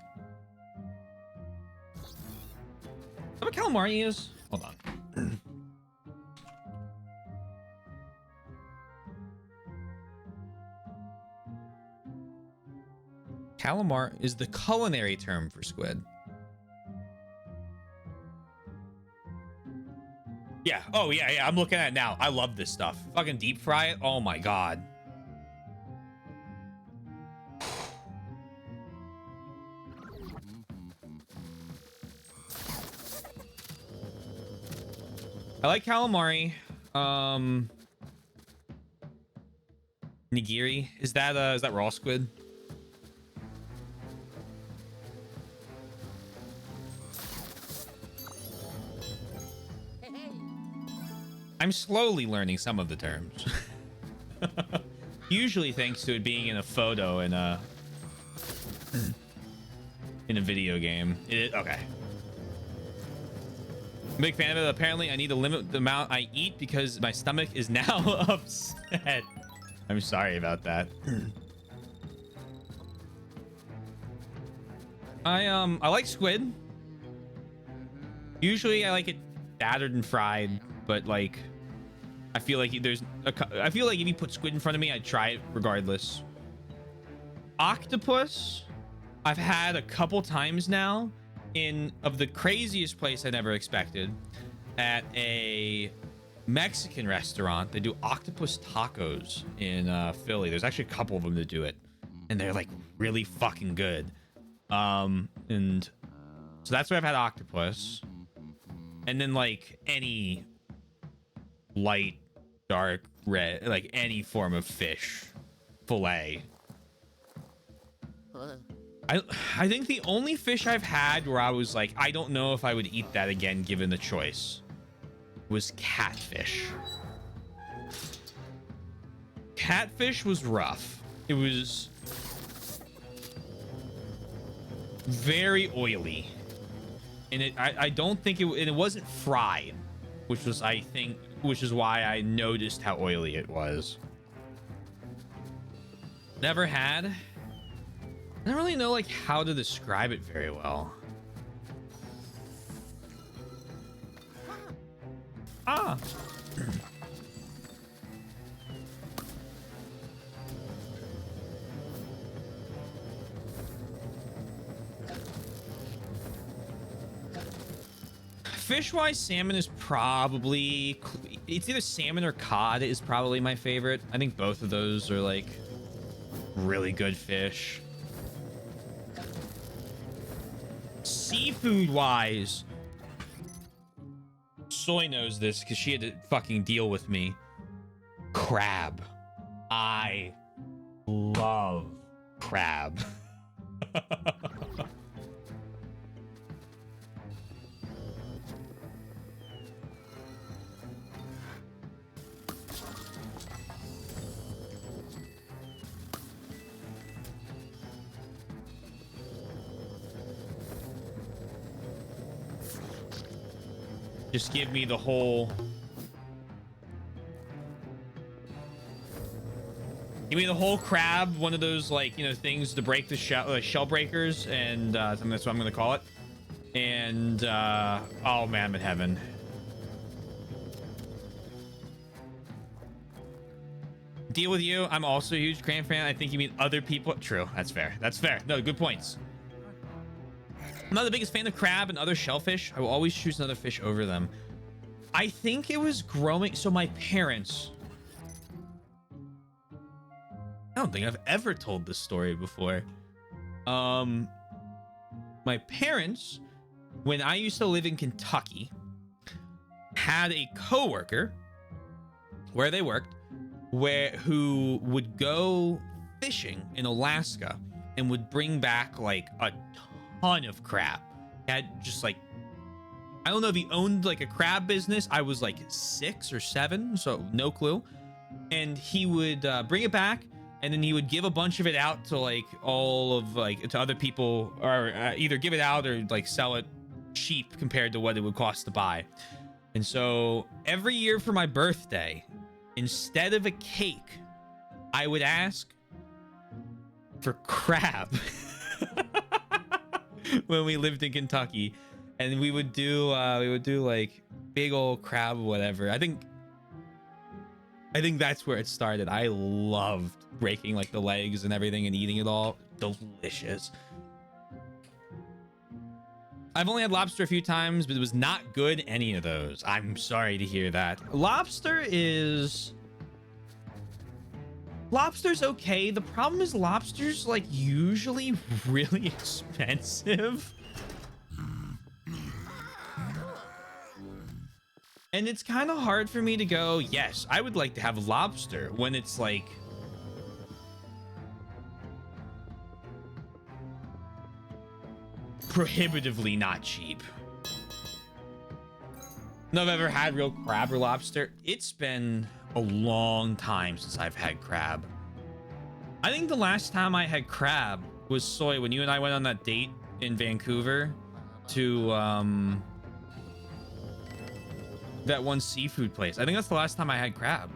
Is that what calamari is? Hold on. Calamar is the culinary term for squid. Yeah. Oh, yeah. I'm looking at it now. I love this stuff. Fucking deep fry it. Oh, my God. I like calamari. Nigiri. Is that raw squid? I'm slowly learning some of the terms. Usually thanks to it being in a photo in a video game. Okay. Big fan of it. Apparently, I need to limit the amount I eat because my stomach is now upset. I'm sorry about that. I like squid. Usually, I like it battered and fried, but like, I feel like I feel like if you put squid in front of me, I'd try it regardless. Octopus, I've had a couple times now. Of the craziest place I never expected, at a Mexican restaurant. They do octopus tacos in Philly. There's actually a couple of them that do it, and they're like really fucking good. And so that's where I've had octopus, and then like any light, dark, red, like any form of fish fillet. I think the only fish I've had where I was like, I don't know if I would eat that again given the choice, was catfish. Catfish was rough. It was very oily. And I don't think it wasn't fried, which is why I noticed how oily it was. Never had. I don't really know like how to describe it very well. Ah. Fish-wise, salmon is probably... It's either salmon or cod is probably my favorite. I think both of those are like really good fish. Seafood wise, Soy knows this because she had to fucking deal with me. Crab. I love crab. Just give me the whole... Give me the whole crab, one of those, like, you know, things to break the shell breakers, and that's what I'm going to call it. And, oh man, I'm in heaven. Deal with you. I'm also a huge crab fan. I think you mean other people. True. That's fair. That's fair. No, good points. I'm not the biggest fan of crab and other shellfish. I will always choose another fish over them. I think it was growing. So my parents... I don't think I've ever told this story before. My parents, when I used to live in Kentucky, had a coworker where they worked, who would go fishing in Alaska and would bring back like a ton of crab. Had just like, I don't know if he owned like a crab business. I was like 6 or 7, so no clue. And he would bring it back, and then he would give a bunch of it out to like all of like to other people, or either give it out or like sell it cheap compared to what it would cost to buy. And so every year for my birthday, instead of a cake, I would ask for crab. When we lived in Kentucky, and we would do like big old crab or whatever. I think that's where it started. I loved breaking like the legs and everything and eating it all. Delicious. I've only had lobster a few times, but it was not good any of those. I'm sorry to hear that. Lobster's okay. The problem is lobster's like usually really expensive. And it's kind of hard for me to go, yes, I would like to have lobster when it's like prohibitively not cheap. No, I've ever had real crab or lobster. It's been a long time since I've had crab. I think the last time I had crab was Soy, when you and I went on that date in Vancouver to that one seafood place. I think that's the last time I had crab.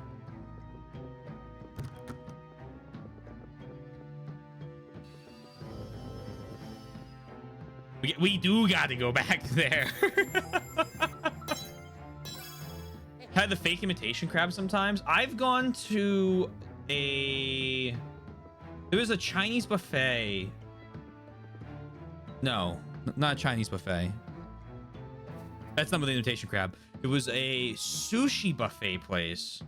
We do got to go back there. Had the fake imitation crab sometimes. I've gone to there was a Chinese buffet. No, not a Chinese buffet. That's not with the imitation crab. It was a sushi buffet place.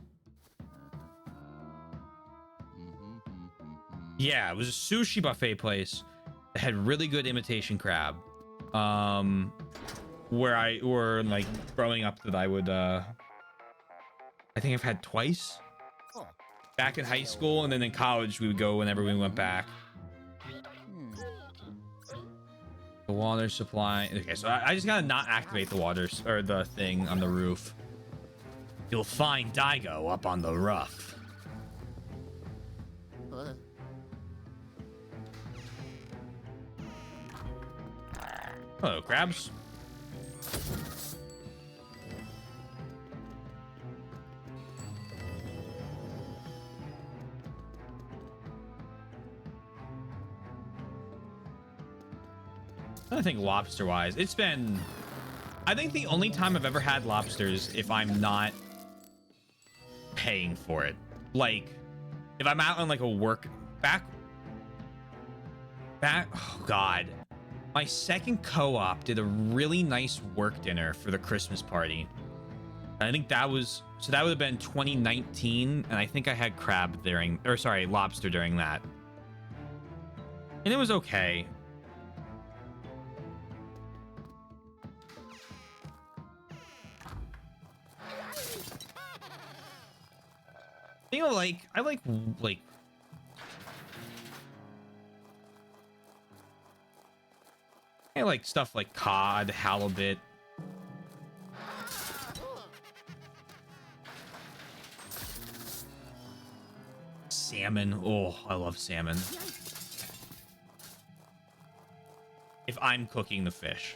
Yeah, it was a sushi buffet place that had really good imitation crab. Where like growing up that I would I think I've had twice. Back in high school, and then in college we would go whenever we went back. The water supply. Okay, so I just gotta not activate the water or the thing on the roof. You'll find Daigo up on the roof. Hello, crabs. I think lobster-wise, it's been... I think the only time I've ever had lobsters if I'm not paying for it. Like, if I'm out on like a work... Oh, God. My second co-op did a really nice work dinner for the Christmas party. I think that was... So that would have been 2019, and I think I had crab during... Or, sorry, lobster during that. And it was okay. You know, like, I like I like stuff like cod, halibut. Salmon. Oh, I love salmon. If I'm cooking the fish.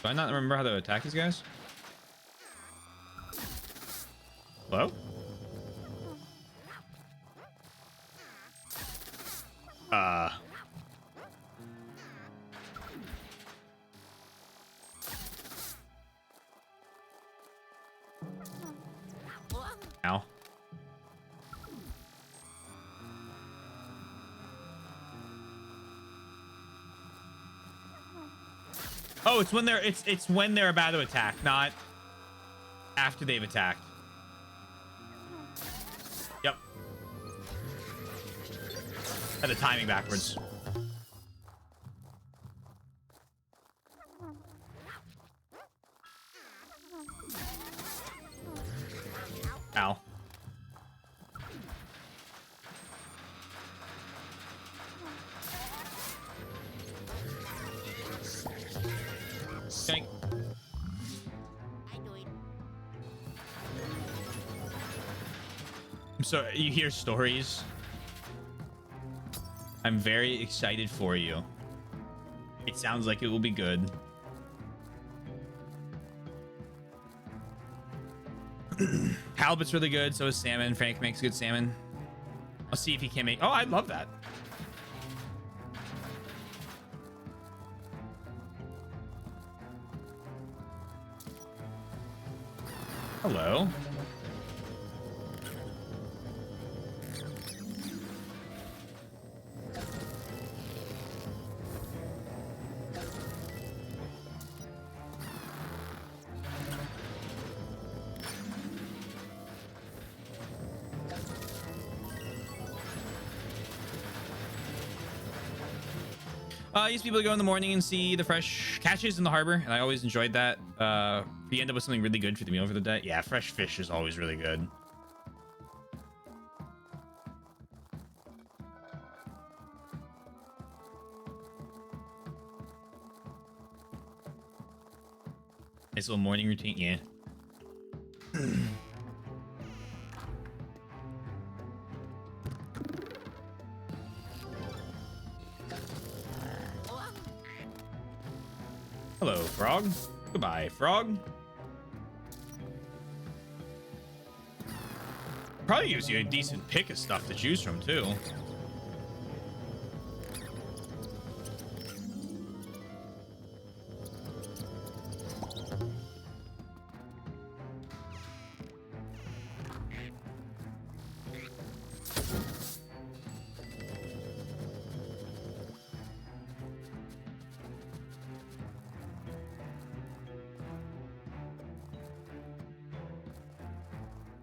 Do I not remember how to attack these guys? Hello? Ow. Oh, it's when they're about to attack, not after they've attacked. Yep. Had the timing backwards. Ow. Okay. I do it. So you hear stories. I'm very excited for you. It sounds like it will be good. Halibut's really good. So is salmon. Frank makes good salmon. I'll see if he can make. Oh, I love that. Hello. I used to be able to go in the morning and see the fresh catches in the harbor, and I always enjoyed that. If you end up with something really good for the meal for the day, yeah, fresh fish is always really good. Nice little morning routine, yeah. Hello, frog. Goodbye, frog. Probably gives you a decent pick of stuff to choose from, too.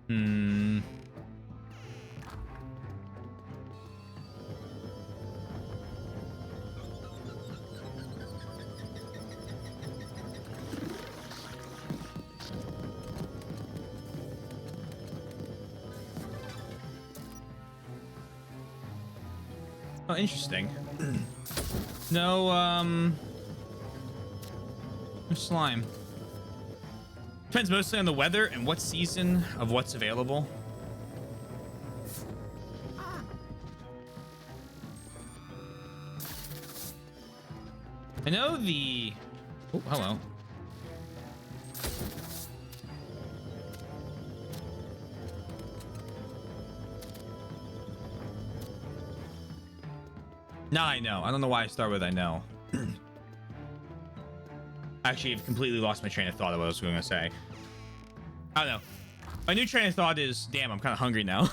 Hmm. Oh, interesting. No slime. Depends mostly on the weather and what season of what's available. I know the... Oh, hello. Now I know. I don't know why I start with I know. Actually, I've completely lost my train of thought of what I was going to say. I don't know. My new train of thought is, damn, I'm kind of hungry now.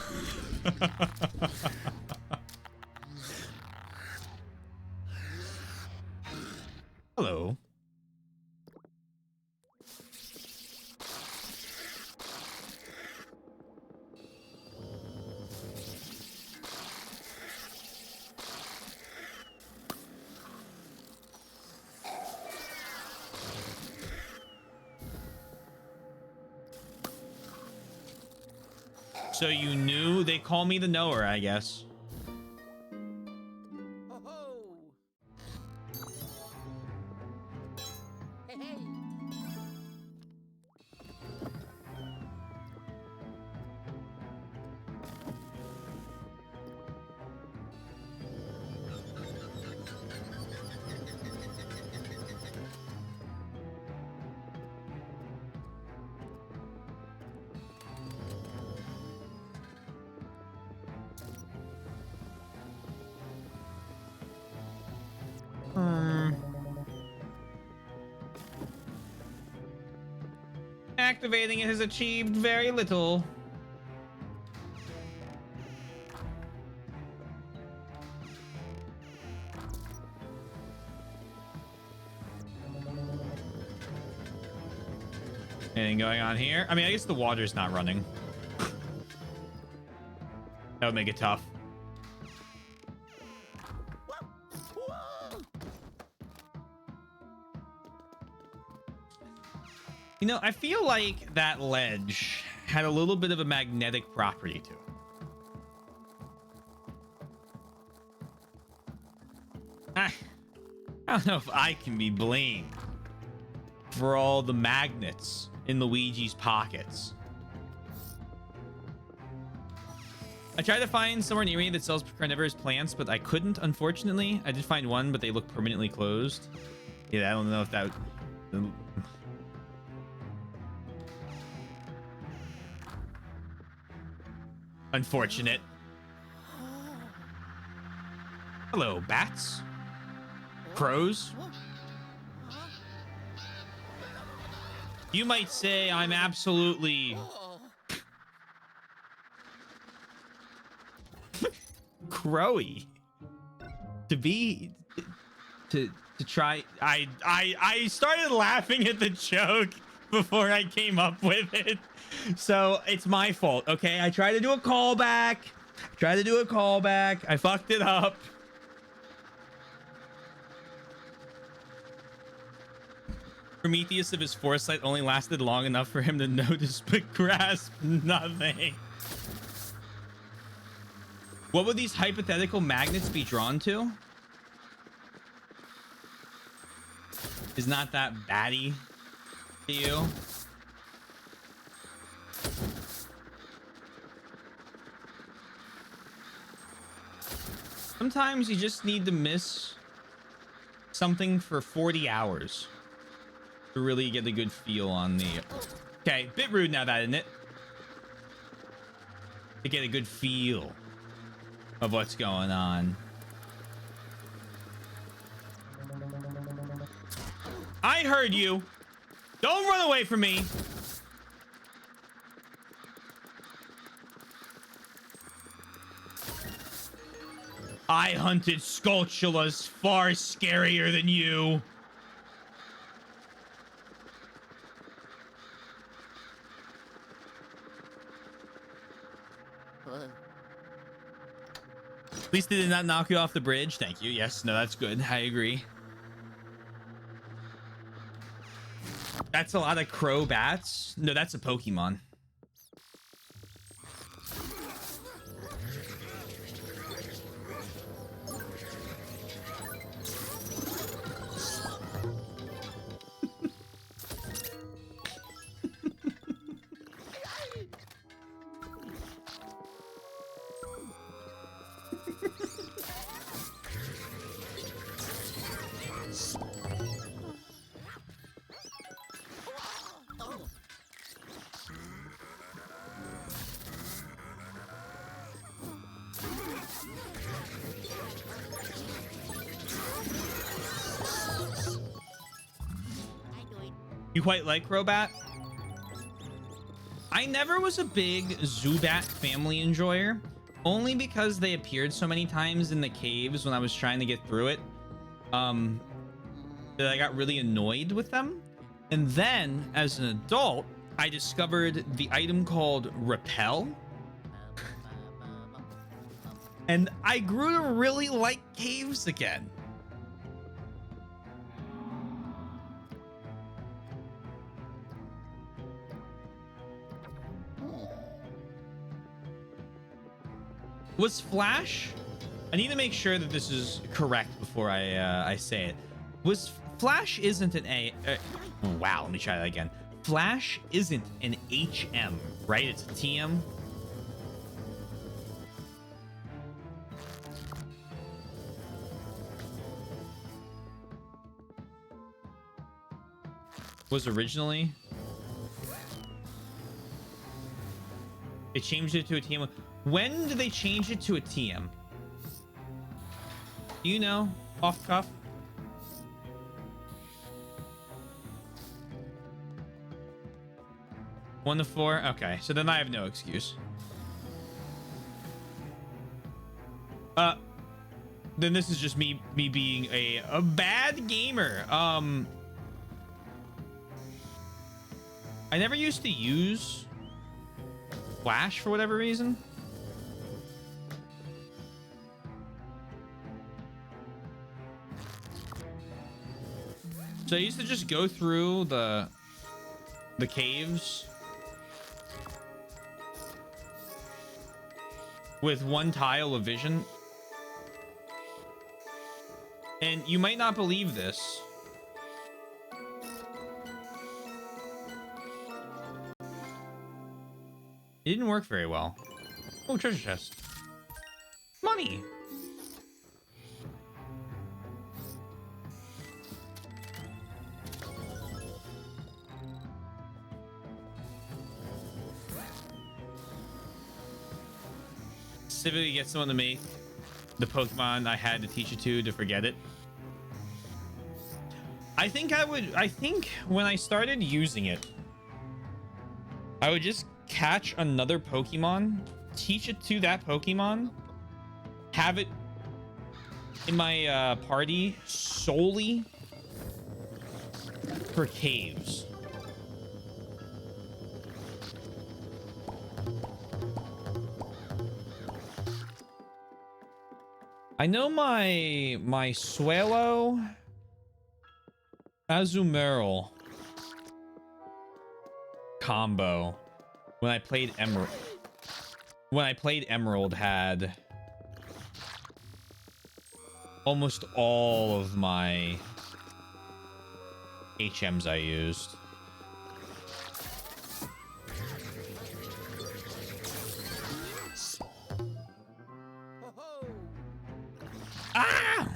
Hello. So you knew? They call me the knower, I guess. Ho ho! Hey hey! Activating it has achieved very little. Anything going on here? I mean, I guess the water's not running. That would make it tough. You know, I feel like that ledge had a little bit of a magnetic property to it. I don't know if I can be blamed for all the magnets in Luigi's pockets. I tried to find somewhere near me that sells carnivorous plants, but I couldn't, unfortunately. I did find one, but they look permanently closed. Yeah, I don't know if that would... Unfortunate. Hello, bats. Crows. You might say I'm absolutely crowy to try. I started laughing at the joke before I came up with it, so it's my fault. Okay, I tried to do a callback. I fucked it up. Prometheus of his foresight only lasted long enough for him to notice but grasp nothing. What would these hypothetical magnets be drawn to? Is not that batty to you? Sometimes you just need to miss something for 40 hours to really get a good feel on the... Okay, bit rude now, that isn't it? To get a good feel of what's going on. I heard you. Don't run away from me. I hunted Skulltulas far scarier than you. At least they did not knock you off the bridge. Thank you. Yes, no, that's good. I agree. That's a lot of crow bats. No, that's a Pokemon. You quite like Crobat? I never was a big Zubat family enjoyer, only because they appeared so many times in the caves when I was trying to get through it, that I got really annoyed with them. And then, as an adult, I discovered the item called Repel. And I grew to really like caves again. Was Flash? I need to make sure that this is correct before I say it. Was Flash isn't an wow, let me try that again. Flash isn't an HM, right? It's a TM. Was originally. They changed it to a TM. When did they change it to a TM? You know, off the cuff. One to four. Okay, so then I have no excuse. Then this is just me being a bad gamer. I never used to use Flash for whatever reason. So I used to just go through the caves with one tile of vision. And you might not believe this. It didn't work very well. Oh, treasure chest. Money. Specifically get someone to make the Pokemon I had to teach you to forget it. I think when I started using it, I would just catch another Pokemon, teach it to that Pokemon, have it in my party solely for caves. I know my Swallow Azumarill combo when I played Emerald had almost all of my HMs I used. Ah!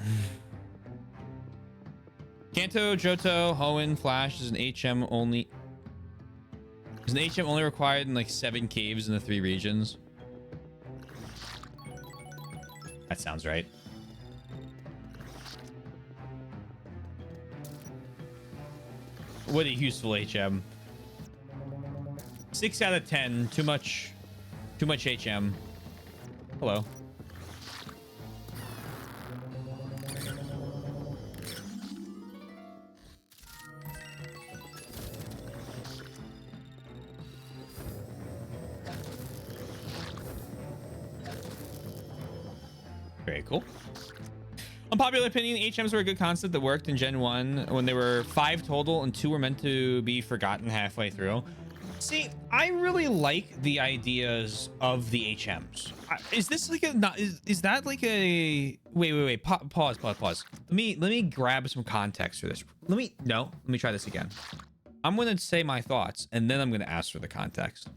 Kanto, Johto, Hoenn, Flash is an HM only. Is an HM only required in like 7 caves in the 3 regions? That sounds right. What a useful HM. 6 out of 10. Too much HM. Hello. Very cool. Unpopular opinion, HMs were a good concept that worked in Gen 1 when there were 5 total and 2 were meant to be forgotten halfway through. See, I really like the ideas of the HMs. Is this like is that like a wait, pause. Let me grab some context for this. Let me try this again. I'm going to say my thoughts and then I'm going to ask for the context.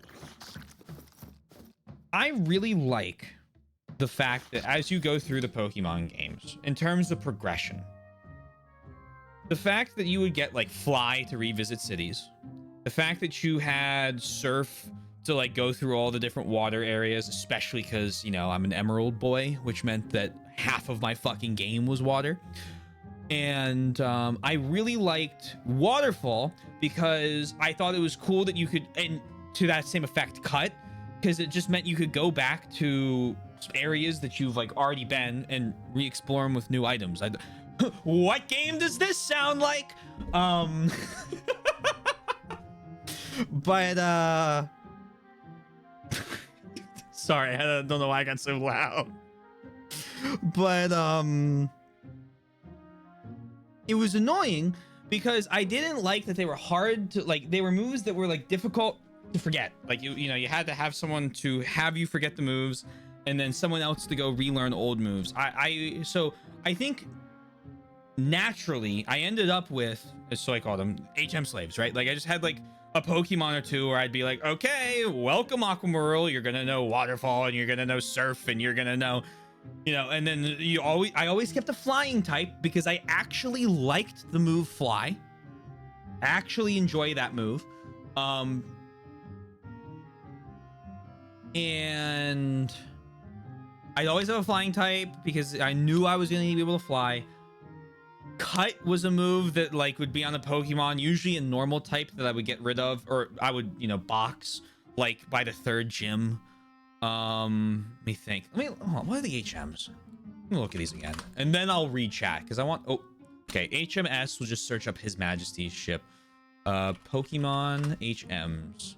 I really like the fact that as you go through the Pokemon games, in terms of progression, the fact that you would get like Fly to revisit cities, the fact that you had Surf to like go through all the different water areas, especially because, you know, I'm an Emerald boy, which meant that half of my fucking game was water. And I really liked Waterfall because I thought it was cool that you could, and to that same effect, cut, because it just meant you could go back to areas that you've like already been and re-explore them with new items. What game does this sound like? But sorry, I don't know why I got so loud. But it was annoying because I didn't like that they were hard to like. They were moves that were like difficult to forget. Like you know, you had to have someone to have you forget the moves. and then someone else to go relearn old moves. So I think naturally I ended up with, so I call them HM slaves, right? Like I just had like a Pokemon or two where I'd be like, okay, welcome Aquamarine, you're gonna know Waterfall and you're gonna know Surf and you're gonna know, you know, and then I always kept a flying type because I actually liked the move Fly. I actually enjoy that move. And I'd always have a flying type because I knew I was gonna be able to fly. Cut was a move that like would be on the Pokemon, usually a normal type that I would get rid of, or I would, you know, box like by the third gym. Let me think. What are the HMs? Let me look at these again, and then I'll read chat because I want. Oh, okay. HMS will just search up His Majesty's ship. Pokemon HMs.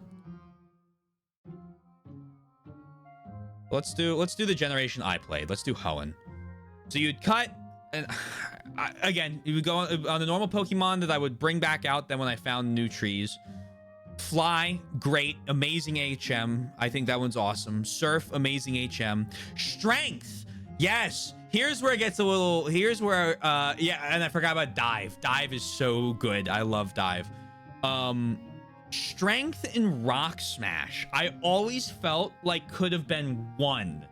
Let's do the generation I played. Let's do Hoenn. So you'd cut, and again, you would go on the normal Pokemon that I would bring back out then when I found new trees. Fly, great, amazing HM. I think that one's awesome. Surf, amazing HM. Strength, yes. Here's where it gets a little. Here's where, yeah, and I forgot about Dive. Dive is so good. I love Dive. Strength and Rock Smash, I always felt like could have been one.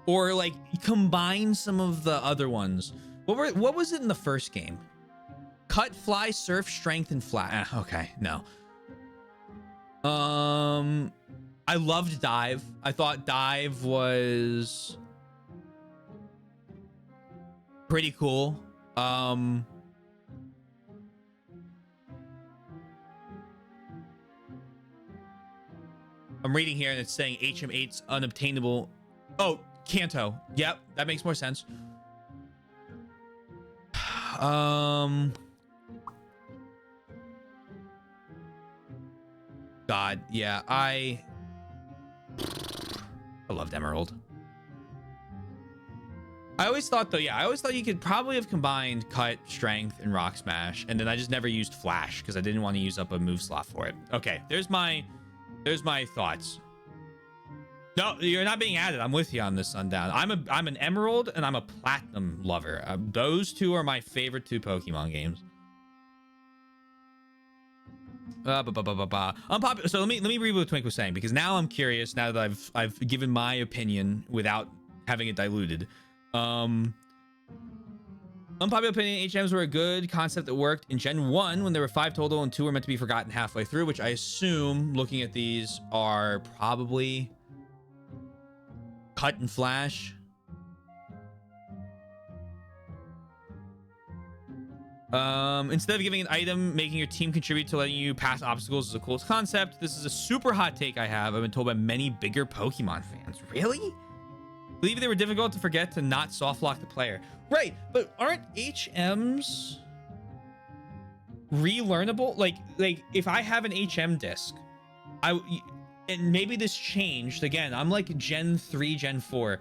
Or like combine some of the other ones. What was it in the first game? Cut, Fly, Surf, Strength, and Fly. Okay, no. I loved Dive. I thought Dive was pretty cool. I'm reading here and it's saying HM8's unobtainable. Oh, Kanto. Yep, that makes more sense. God, yeah, I loved Emerald. I always thought though, yeah, I always thought you could probably have combined Cut, Strength, and Rock Smash, and then I just never used Flash because I didn't want to use up a move slot for it. Okay, there's my thoughts. No, you're not being added. I'm with you on this, Sundown. I'm an Emerald and I'm a Platinum lover. Those two are my favorite two Pokemon games. Unpopular. So let me read what Twink was saying because now I'm curious. Now that I've given my opinion without having it diluted. Unpopular opinion: HMs were a good concept that worked in Gen 1 when there were 5 total and 2 were meant to be forgotten halfway through, which I assume, looking at these, are probably Cut and Flash. Instead of giving an item, making your team contribute to letting you pass obstacles is a cool concept. This is a super hot take I have. I've been told by many bigger Pokemon fans. Really? Believe they were difficult to forget to not soft lock the player. Right, but aren't HMs relearnable? Like if I have an HM disc, and maybe this changed again. I'm like Gen 3, Gen 4.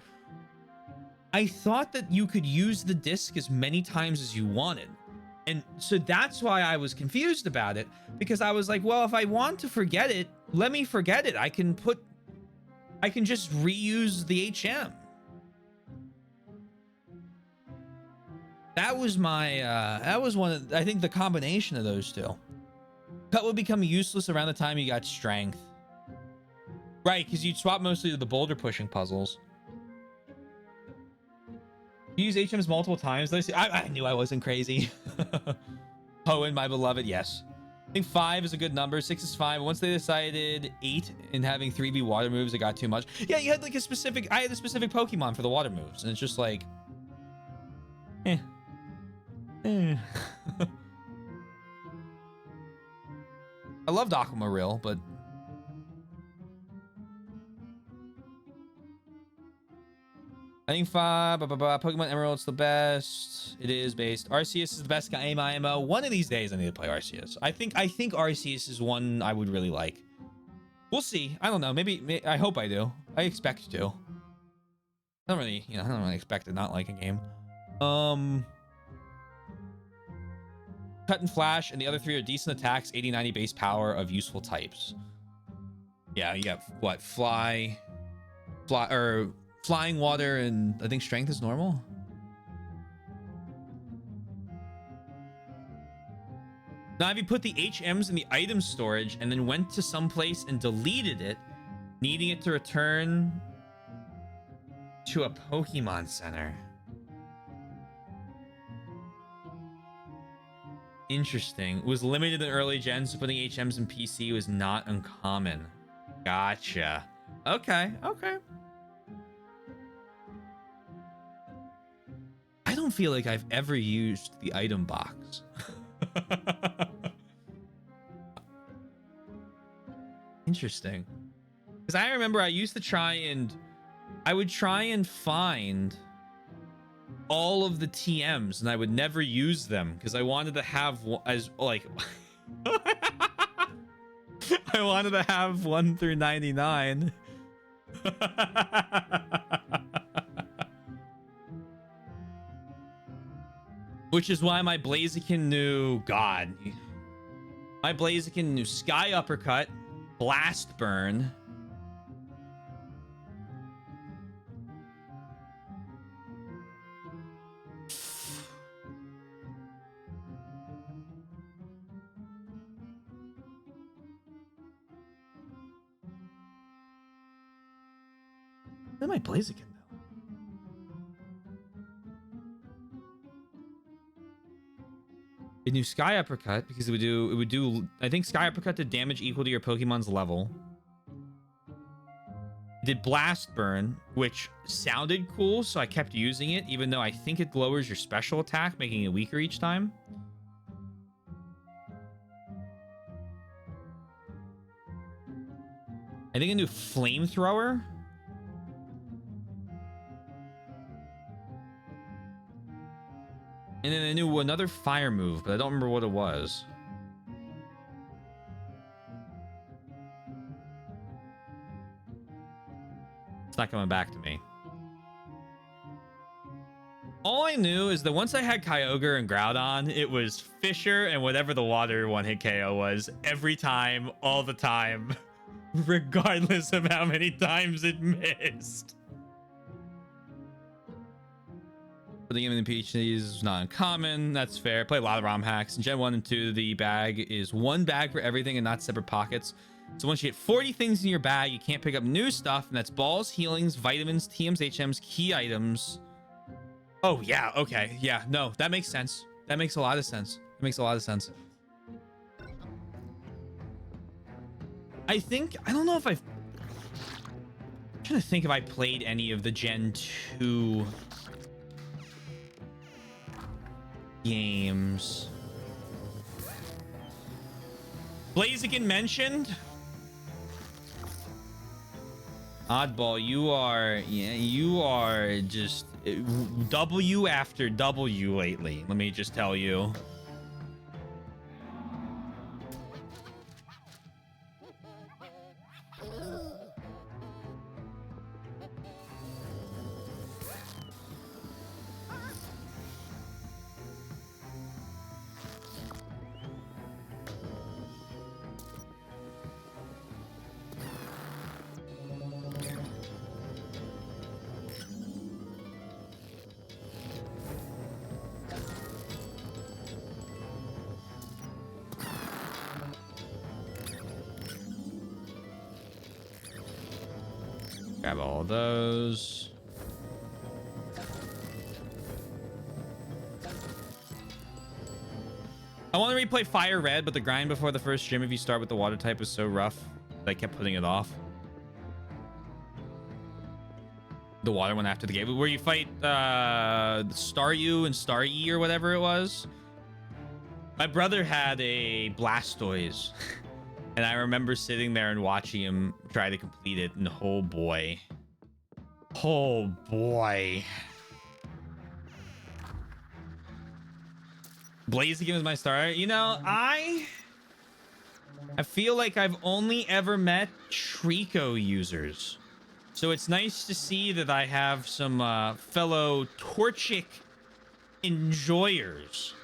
I thought that you could use the disc as many times as you wanted. And so that's why I was confused about it, because I was like, well, if I want to forget it, let me forget it. I can just reuse the HM. That was that was one of, I think, the combination of those two. Cut would become useless around the time you got Strength. Right, because you'd swap mostly to the boulder pushing puzzles. You use HMs multiple times. I knew I wasn't crazy. Hoenn, my beloved, yes. I think 5 is a good number. 6 is fine. But once they decided 8 and having 3 be water moves, it got too much. Yeah, you had like I had a specific Pokemon for the water moves, and it's just like, I loved Aquamarine, but I think 5, Pokemon Emerald's the best. It is based. Arceus is the best game IMO. One of these days I need to play Arceus. I think Arceus is one I would really like. We'll see. I don't know. Maybe I hope I do. I expect to. I don't really expect to not like a game. Cut and Flash and the other 3 are decent attacks, 80-90 base power of useful types. Yeah, you got what? Flying water, and I think strength is normal. Now, if you put the HMs in the item storage and then went to some place and deleted it, needing it to return to a Pokemon Center. Interesting. It was limited in early gens, so putting HMs in PC was not uncommon. Gotcha. Okay, okay. I don't feel like I've ever used the item box. Interesting. Because I remember I used to I would try and find all of the TMs, and I would never use them because I wanted to have as like I wanted to have 1 through 99. Which is why my Blaziken knew my Blaziken knew Sky Uppercut, Blast Burn, where my Blaziken though? It knew Sky Uppercut because it would do I think Sky Uppercut did damage equal to your Pokemon's level. It did Blast Burn, which sounded cool, so I kept using it, even though I think it lowers your special attack, making it weaker each time. I think it knew Flamethrower. And then I knew another fire move, but I don't remember what it was. It's not coming back to me. All I knew is that once I had Kyogre and Groudon, it was Fisher and whatever the water one-hit KO was every time, all the time, regardless of how many times it missed. The game in the PhDs is not uncommon. That's fair. Play a lot of ROM hacks. In Gen 1 and 2, the bag is one bag for everything and not separate pockets. So once you get 40 things in your bag, you can't pick up new stuff, and that's balls, healings, vitamins, TMs, HMs, key items. Oh, yeah. Okay. Yeah. No, that makes sense. That makes a lot of sense. It makes a lot of sense. I don't know if I'm trying to think if I played any of the Gen 2 games. Blaziken mentioned. Oddball, you are just W after W lately. Let me just tell you. Grab all those. I want to replay Fire Red, but the grind before the first gym, if you start with the water type, is so rough that I kept putting it off. The water one after the game, where you fight Staryu and Staryu or whatever it was. My brother had a Blastoise. And I remember sitting there and watching him try to complete it, and oh boy. Oh boy. Blaziken was my starter. You know, I feel like I've only ever met Trico users. So it's nice to see that I have some fellow Torchic enjoyers.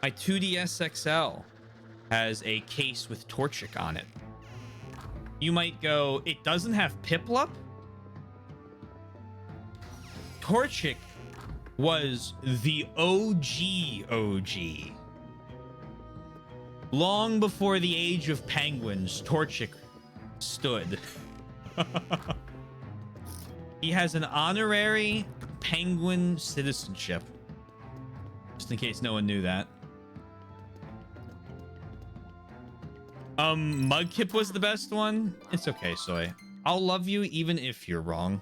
My 2DS XL has a case with Torchic on it. You might go, it doesn't have Piplup? Torchic was the OG. Long before the age of penguins, Torchic stood. He has an honorary penguin citizenship. Just in case no one knew that. Mudkip was the best one. It's okay, Soy. I'll love you even if you're wrong.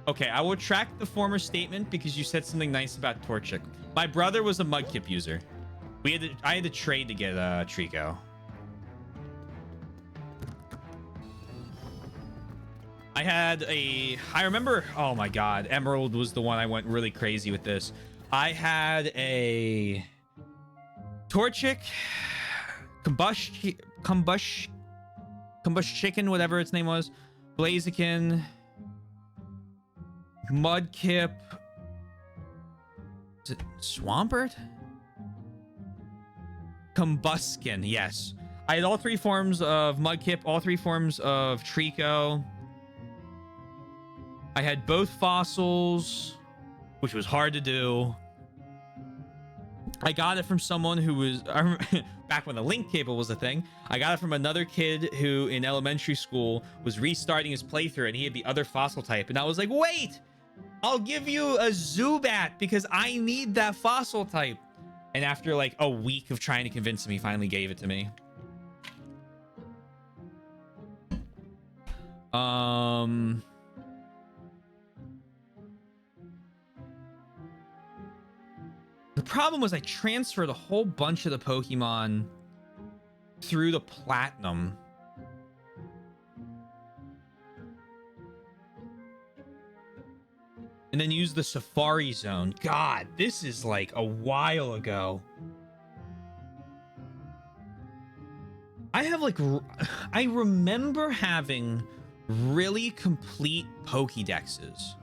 Okay, I will retract the former statement because you said something nice about Torchic. My brother was a Mudkip user. I had to trade to get Trico. I remember, oh my god, Emerald was the one I went really crazy with this. I had a Torchic, Combust Chicken, whatever its name was, Blaziken, Mudkip, is it Swampert? Combuskin, yes. I had all 3 forms of Mudkip, all 3 forms of Trico. I had both fossils, which was hard to do. I got it from someone who was back when the link cable was a thing. I got it from another kid who in elementary school was restarting his playthrough and he had the other fossil type. And I was like, wait, I'll give you a Zubat because I need that fossil type. And after like a week of trying to convince him, he finally gave it to me. The problem was I transferred a whole bunch of the Pokemon through the Platinum. And then used the Safari Zone. God, this is like a while ago. I remember having really complete Pokédexes.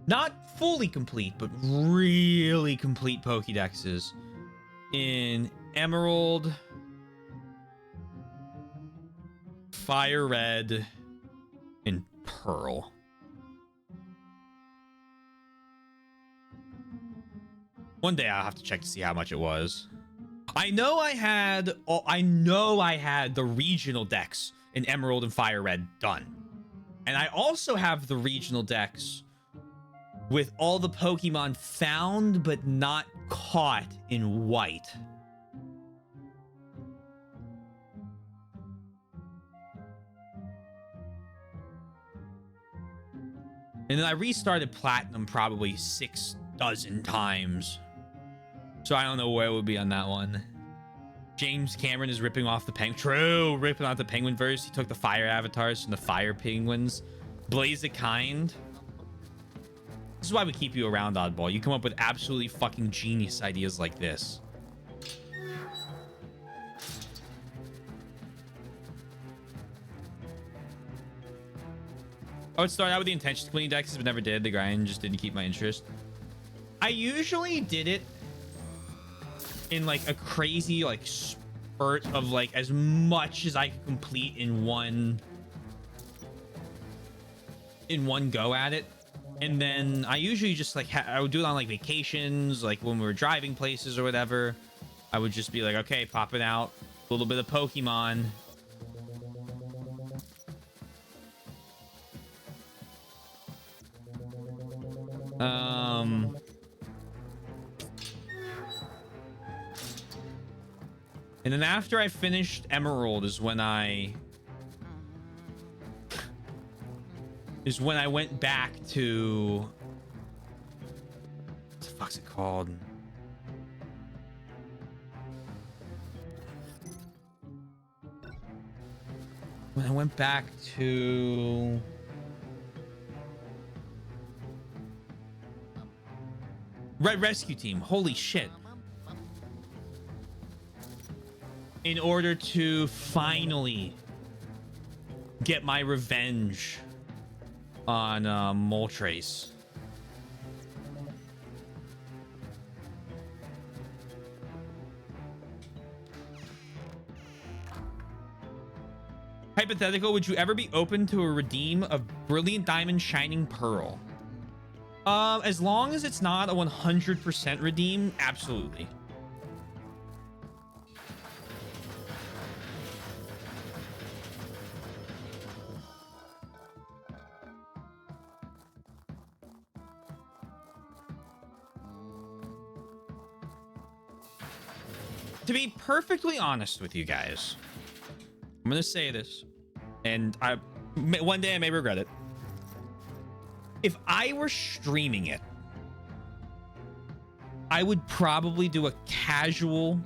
Not fully complete, but really complete Pokédexes in Emerald, Fire Red, and Pearl. One day I'll have to check to see how much it was. I know I had the regional decks in Emerald and Fire Red done. And I also have the regional decks with all the Pokemon found but not caught in White. And then I restarted Platinum probably 6 dozen times. So I don't know where it would be on that one. James Cameron is ripping off the penguin. True, ripping off the penguin verse. He took the fire avatars from the fire penguins. Blaziken. This is why we keep you around, Oddball. You come up with absolutely fucking genius ideas like this. I would start out with the intention to clean decks, but never did. The grind just didn't keep my interest. I usually did it in like a crazy like spurt of like as much as I could complete in one go at it. And then I usually just like I would do it on like vacations, like when we were driving places or whatever. I would just be like, okay, popping out a little bit of Pokemon. And then after I finished Emerald is when I went back to what the fuck's it called? When I went back to Red Rescue Team. Holy shit. In order to finally get my revenge on Moltres. Hypothetical, would you ever be open to a redeem of Brilliant Diamond Shining Pearl? As long as it's not a 100% redeem, absolutely. To be perfectly honest with you guys, I'm gonna say this, and one day I may regret it. If I were streaming it, I would probably do a casual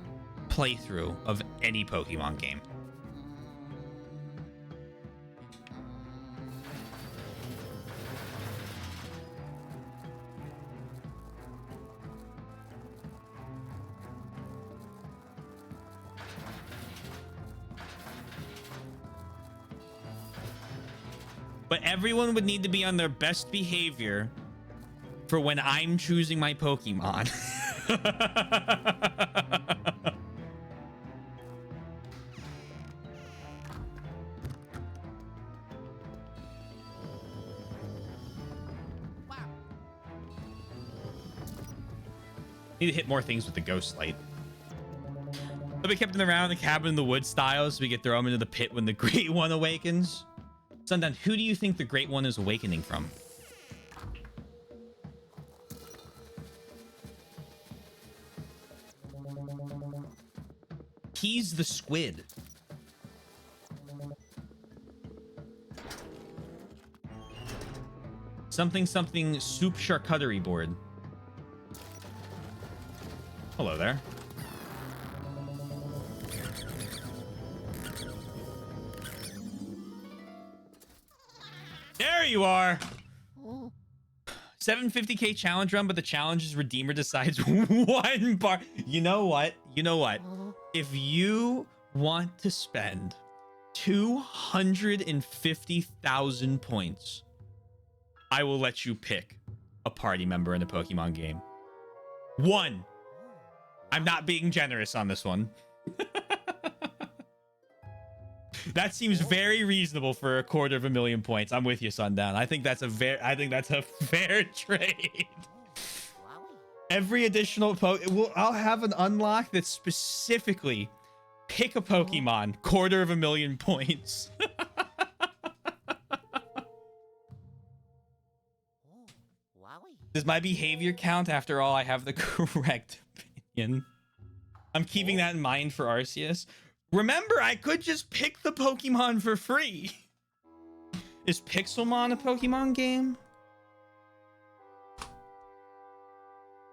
playthrough of any Pokemon game. But everyone would need to be on their best behavior for when I'm choosing my Pokemon. Wow. Need to hit more things with the Ghost Light. But we kept them around the cabin in the wood style so we could throw them into the pit when the Great One awakens. Sundown, who do you think the Great One is awakening from? He's the squid. Something soup charcuterie board. Hello there. There you are. 750k challenge run, but the challenge is Redeemer decides one bar. You know what? You know what? If you want to spend 250,000 points, I will let you pick a party member in a Pokemon game. One. I'm not being generous on this one. That seems very reasonable for 250,000 points. I'm with you, Sundown. I think that's a fair trade. Every additional I'll have an unlock that specifically pick a Pokemon 250,000 points. Does my behavior count? After all, I have the correct opinion. I'm keeping that in mind for Arceus. Remember, I could just pick the Pokemon for free. Is Pixelmon a Pokemon game?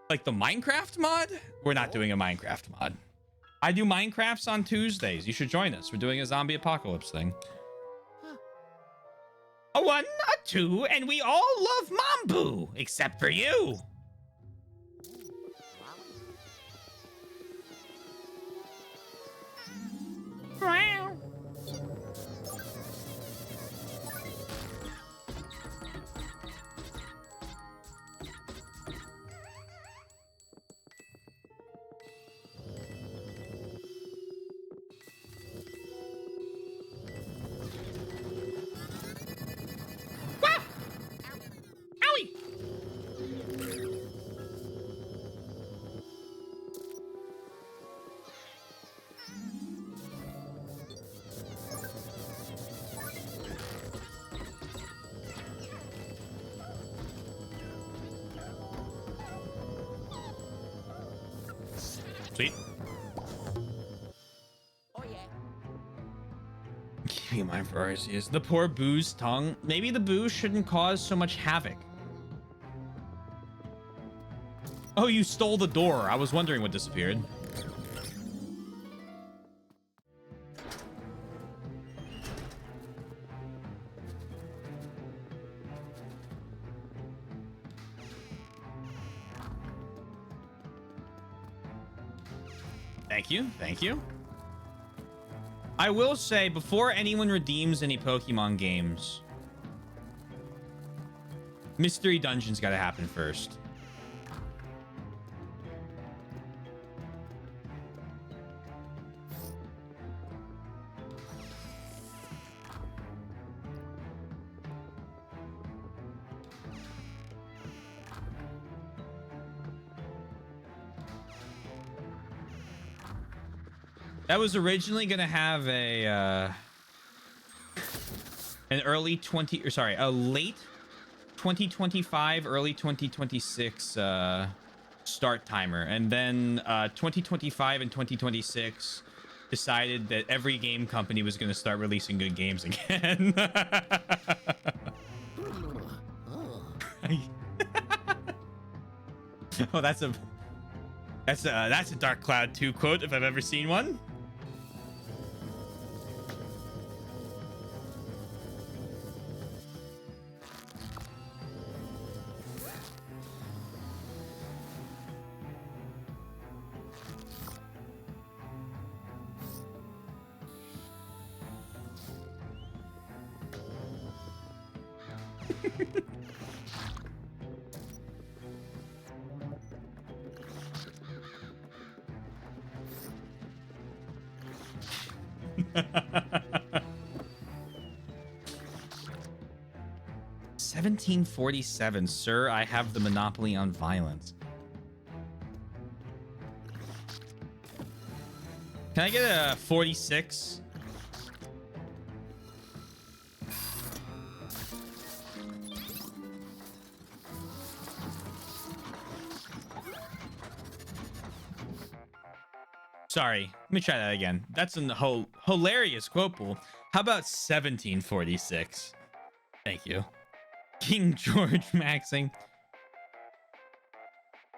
Like the Minecraft mod? We're not doing a Minecraft mod. I do Minecrafts on Tuesdays. You should join us. We're doing a zombie apocalypse thing. A 1, a 2, and we all love Mambu, except for you. Wow. Owie. Sweet. Oh yeah. Keeping in mind for Arceus. The poor Boo's tongue. Maybe the Boo shouldn't cause so much havoc. Oh, you stole the door. I was wondering what disappeared. Thank you. Thank you. I will say, before anyone redeems any Pokemon games, Mystery Dungeon's got to happen first. That was originally gonna have a an early 20 or sorry, a late 2025, early 2026 start timer, and then 2025 and 2026 decided that every game company was going to start releasing good games again. Oh, that's a Dark Cloud 2 quote if I've ever seen one. $17.47, sir. I have the monopoly on violence. Can I get a 46? Sorry, let me try that again. That's a hilarious quote pool. How about 1746? Thank you. King George maxing.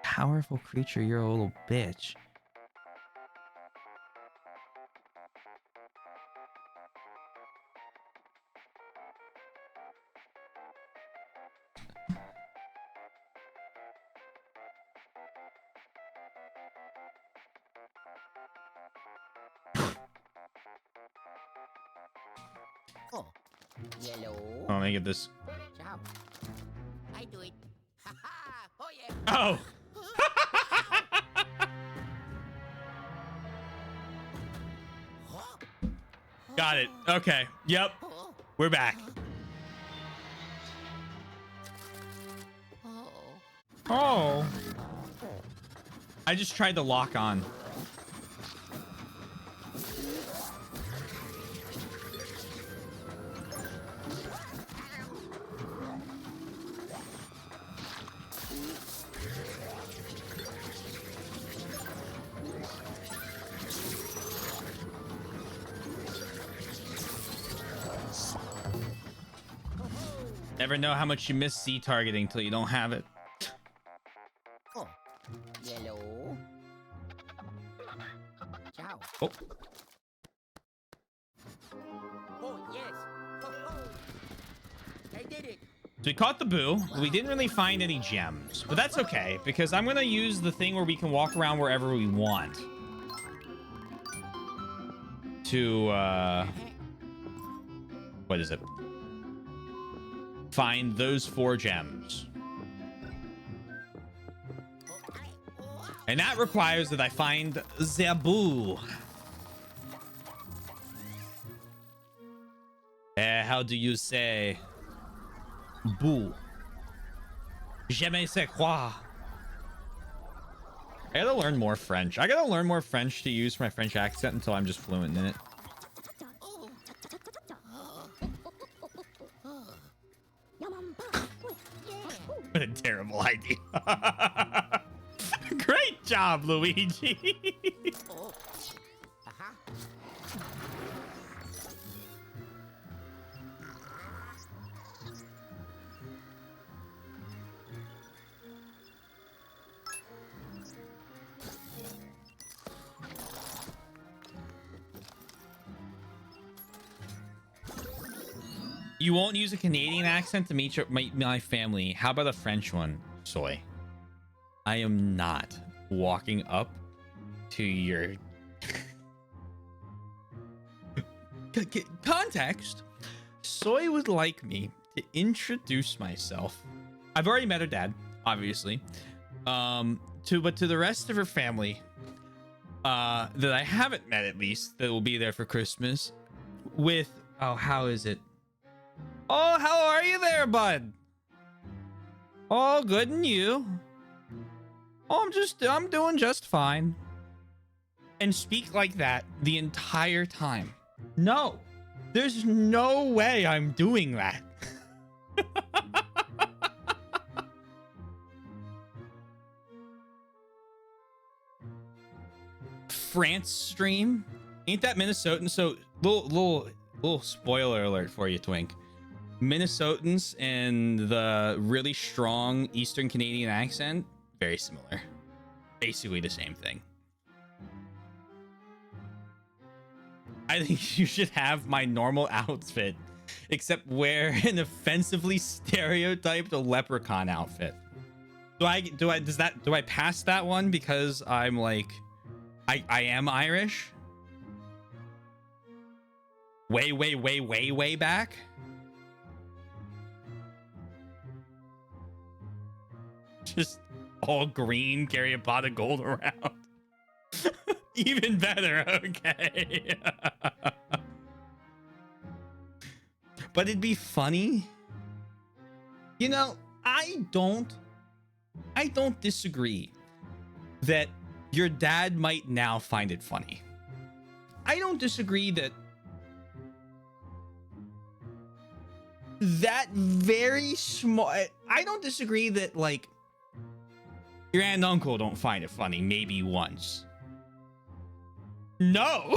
Powerful creature, you're a little bitch. Oh, yellow. Oh, let me get this. Ciao. I do it. Ha ha. Oh yeah. Oh! Got it. Okay. Yep. Oh, We're back. oh. Oh. I just tried to lock on. Never know how much you miss Z targeting till you don't have it. Oh, yellow. Ciao. Oh. Oh yes. Oh, oh. I did it. So we caught the boo. We didn't really find any gems, but that's okay because I'm gonna use the thing where we can walk around wherever we want to what is it? Find those 4 gems. And that requires that I find Zabu. How do you say boo? Je me sais quoi. I gotta learn more French. I gotta learn more French to use for my French accent until I'm just fluent in it. What a terrible idea. Great job, Luigi. Oh. Aha. You won't use a Canadian accent to meet my family. How about a French one, Soy? I am not walking up to your context. Soy would like me to introduce myself. I've already met her dad, obviously. But to the rest of her family, that I haven't met at least, that will be there for Christmas. With how is it? Oh, how are you there, bud? Oh, good, and you? Oh, I'm doing just fine. and speak like that the entire time. No, there's no way I'm doing that. France stream, ain't that Minnesotan? So little spoiler alert for you, Twink. Minnesotans and the really strong Eastern Canadian accent, very similar. Basically the same thing. I think you should have my normal outfit, except wear an offensively stereotyped leprechaun outfit. Do I pass that one because I'm like, I am Irish? Way back? Just all green, carry a pot of gold around. Even better, okay. But it'd be funny. You know, I don't disagree that your dad might now find it funny. I don't disagree that very small. I don't disagree that, like, your aunt and uncle don't find it funny maybe once. No.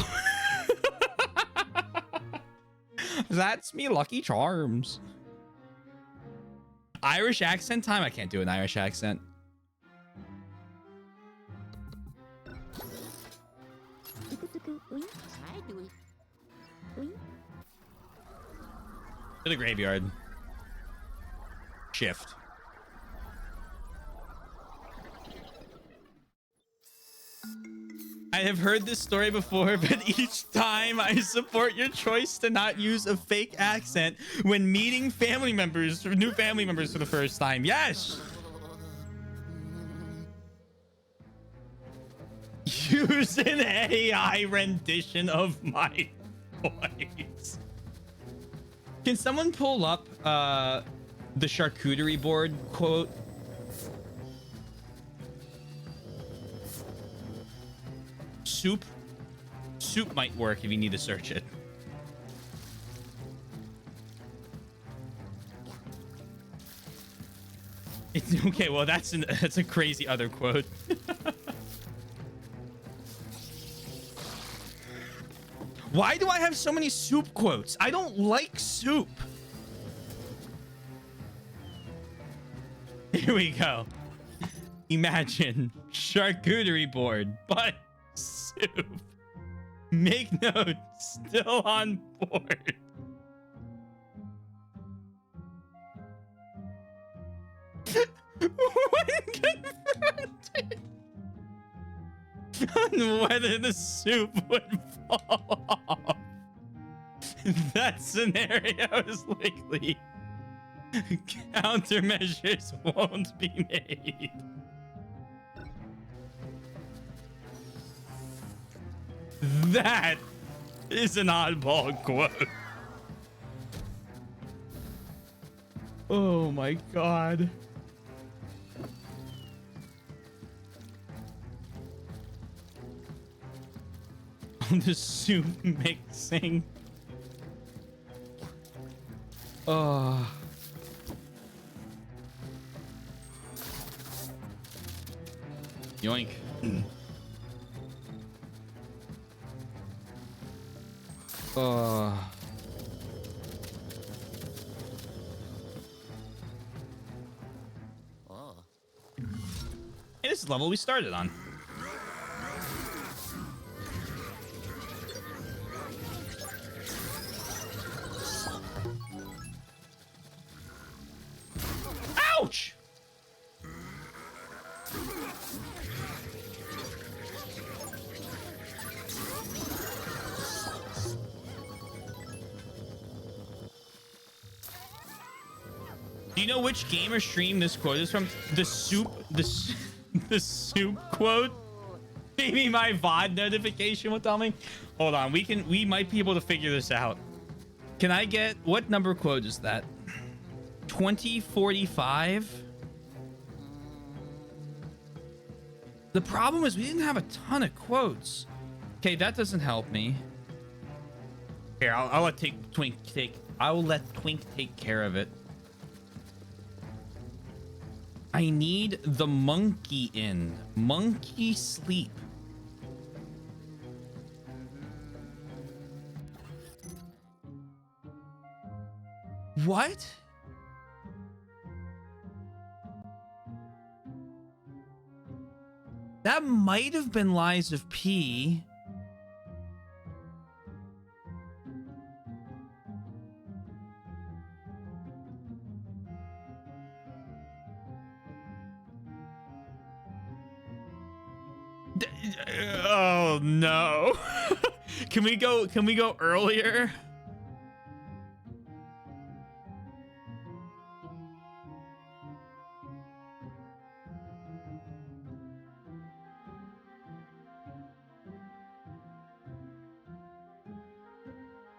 That's me Lucky Charms. Irish accent time? I can't do an Irish accent. Hi, Dewey. To the graveyard. Shift. I have heard this story before, but each time I support your choice to not use a fake accent when meeting family members, or new family members for the first time. Yes. Use an AI rendition of my voice. Can someone pull up the charcuterie board quote? Soup might work if you need to search it. It's okay. Well, that's a crazy other quote. Why do I have so many soup quotes? I don't like soup. Here we go. Imagine charcuterie board, but soup. Make note, still on board. When confronted on whether the soup would fall off, that scenario is likely. Countermeasures won't be made. That is an oddball quote. Oh my god. The soup mixing. Oh. Yoink. Oh. Oh. Hey, this is the level we started on. Ouch! Do you know which game or stream this quote is from? The soup quote? Maybe my VOD notification will tell me. Hold on, we might be able to figure this out. Can I get, what number quote is that? 2045? The problem is we didn't have a ton of quotes. Okay, that doesn't help me. Here, I'll let Twink take. I will let Twink take care of it. I need the monkey in. Monkey sleep. What? That might have been Lies of P. Oh no. Can we go earlier?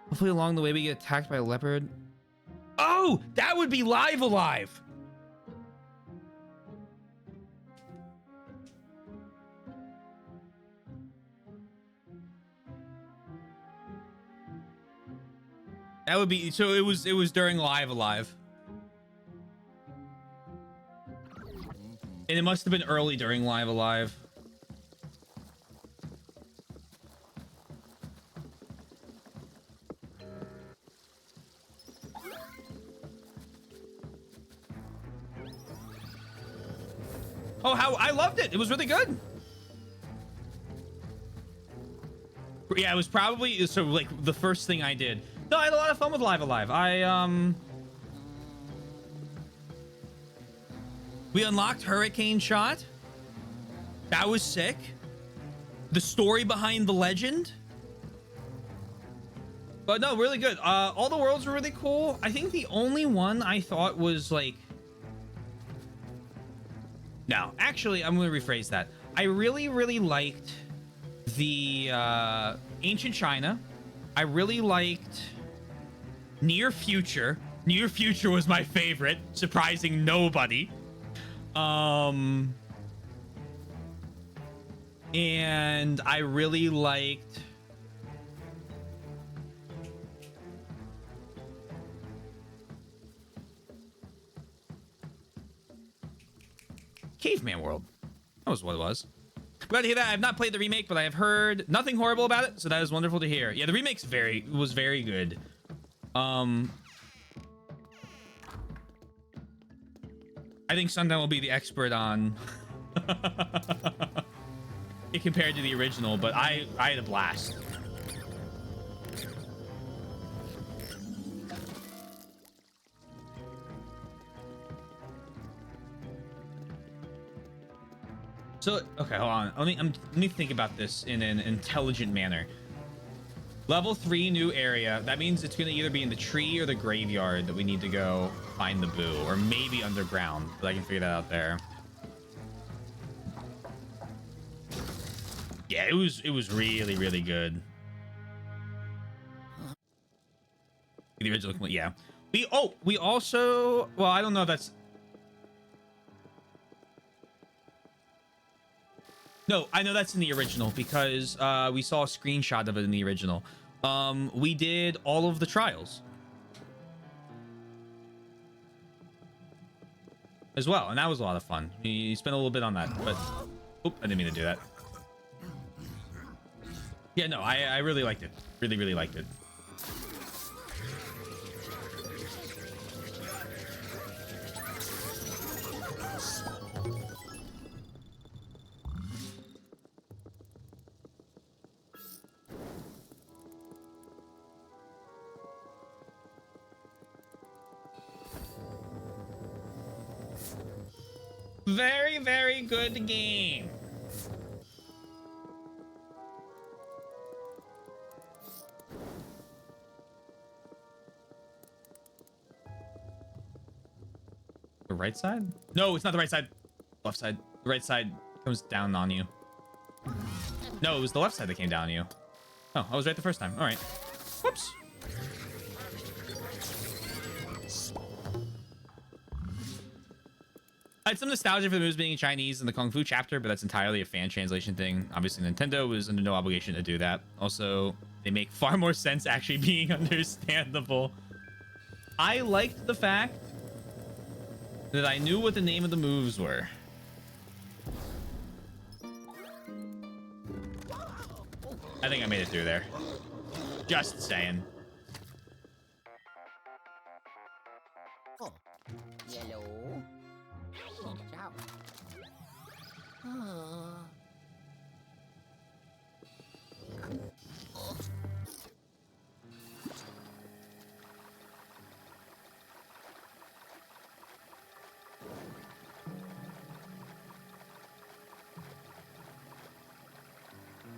Hopefully along the way we get attacked by a leopard. Oh, that would be Live Alive. That would be, so it was during Live Alive. And it must have been early during Live Alive. Oh, how I loved it. It was really good. Yeah, it was probably so like the first thing I did. No, I had a lot of fun with Live Alive. We unlocked Hurricane Shot. That was sick. The story behind the legend. But no, really good. All the worlds were really cool. I think the only one I thought was like... No, actually, I'm going to rephrase that. I really, really liked the Ancient China. I really liked Near Future. Near Future was my favorite, surprising nobody. And I really liked Caveman World. That was what it was. Glad to hear that. I have not played the remake, but I have heard nothing horrible about it, so that is wonderful to hear. Yeah, the remake's was very good. I think Sundown will be the expert on it compared to the original, but I had a blast. So, okay, hold on. Let me think about this in an intelligent manner. Level 3 new area. That means it's going to either be in the tree or the graveyard that we need to go find the boo, or maybe underground, but I can figure that out there. Yeah, it was really, really good. The original, yeah. We also, well, I don't know if that's... No, I know that's in the original because we saw a screenshot of it in the original. We did all of the trials as well, and that was a lot of fun. We spent a little bit on that, but oop, I didn't mean to do that. Yeah, no, I really liked it. Really, really liked it. Very, very good game. The right side? No, it's not the right side. Left side. The right side comes down on you. No, it was the left side that came down on you. Oh, I was right the first time. All right. Whoops. had some nostalgia for the moves being in Chinese in the Kung Fu chapter, but that's entirely a fan translation thing. Obviously, Nintendo was under no obligation to do that. Also, they make far more sense actually being understandable. I liked the fact that I knew what the name of the moves were. I think I made it through there. Just saying. Oh, yellow. Ciao. Oh.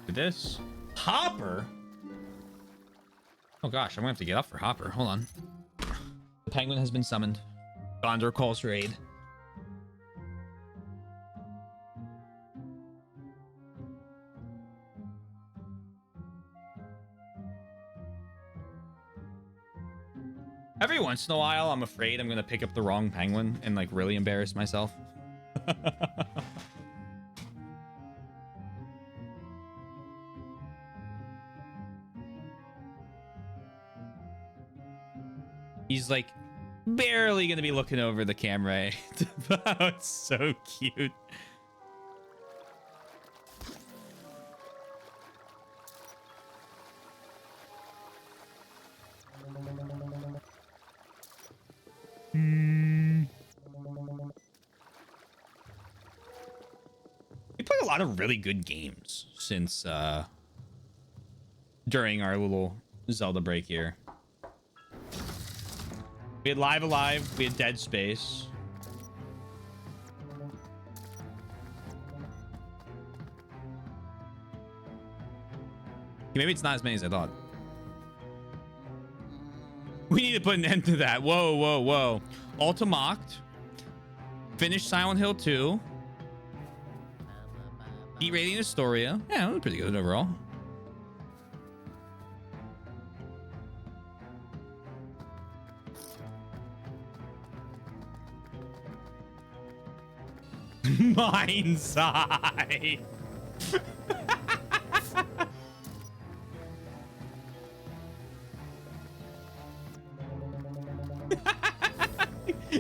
This Hopper. Oh gosh, I'm gonna have to get up for Hopper. Hold on. The penguin has been summoned. Gondor calls for aid. Every once in a while, I'm afraid I'm gonna pick up the wrong penguin and like really embarrass myself. He's like barely gonna be looking over the camera. Oh, it's so cute. We played a lot of really good games since during our little Zelda break here. We had Live Alive, we had Dead Space. Maybe it's not as many as I thought. We need to put an end to that. Whoa, whoa, whoa. Ultimocked. Finished Silent Hill 2. Beat Radiant Astoria. Yeah, it was pretty good overall. Mind's Eye.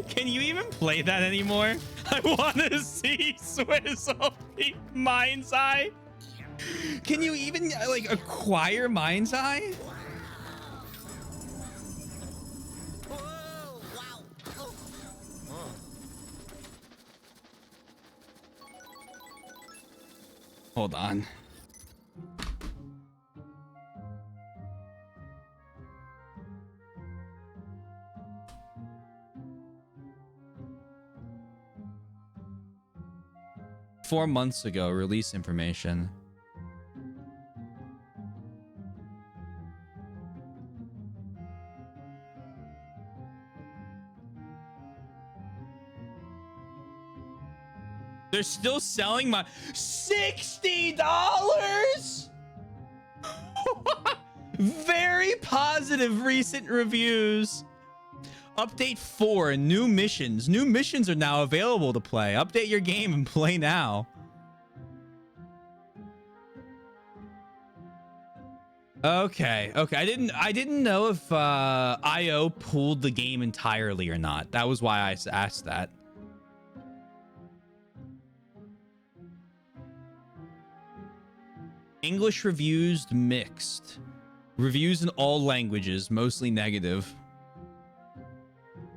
Can you even play that anymore? I want to see Swizzle beat Mind's Eye. Can you even like acquire Mind's Eye? Whoa, wow. Oh. Oh. 'Hold on. Four months ago, release information. They're still selling my $60. Very positive recent reviews. Update 4, new missions. New missions are now available to play. Update your game and play now. Okay. I didn't know if IO pulled the game entirely or not. That was why I asked that. English reviews mixed. Reviews in all languages, mostly negative.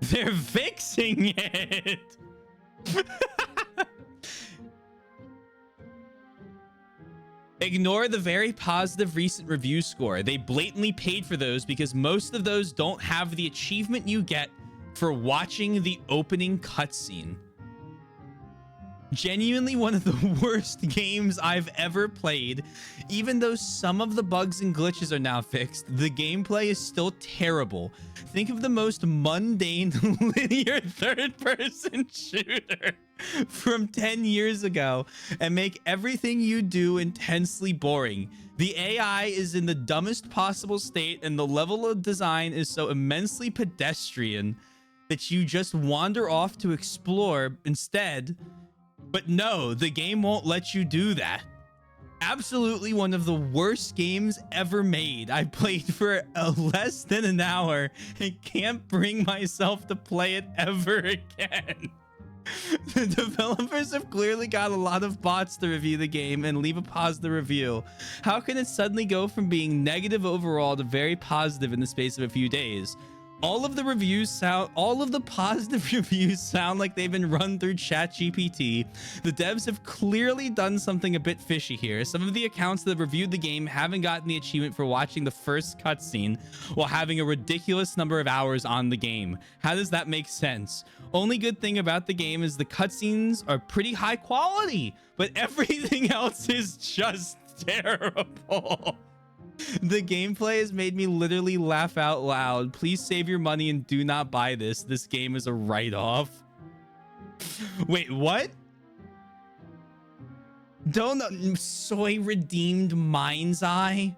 They're fixing it. Ignore the very positive recent review score. They blatantly paid for those because most of those don't have the achievement you get for watching the opening cutscene. Genuinely one of the worst games I've ever played. Even though some of the bugs and glitches are now fixed, the gameplay is still terrible. Think of the most mundane linear third-person shooter from 10 years ago and make everything you do intensely boring. The AI is in the dumbest possible state and the level of design is so immensely pedestrian. that you just wander off to explore instead. But no, the game won't let you do that. Absolutely one of the worst games ever made. I played for less than an hour and can't bring myself to play it ever again. The developers have clearly got a lot of bots to review the game and leave a positive review. How can it suddenly go from being negative overall to very positive in the space of a few days? All of the positive reviews sound like they've been run through ChatGPT. The devs have clearly done something a bit fishy here. Some of the accounts that have reviewed the game haven't gotten the achievement for watching the first cutscene while having a ridiculous number of hours on the game. How does that make sense? Only good thing about the game is the cutscenes are pretty high quality, but everything else is just terrible. The gameplay has made me literally laugh out loud. Please save your money and do not buy this. This game is a write-off. Wait, what? Don't Soy redeemed Mind's Eye?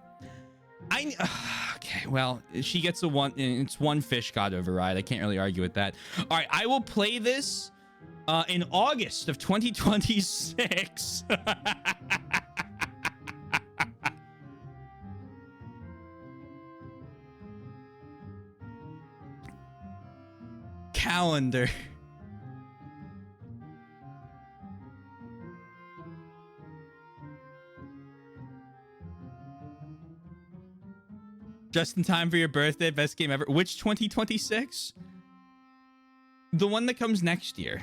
Okay, well, she gets a one. It's one fish god override. I can't really argue with that. All right, I will play this in August of 2026. Calendar. Just in time for your birthday, best game ever. Which 2026? The one that comes next year.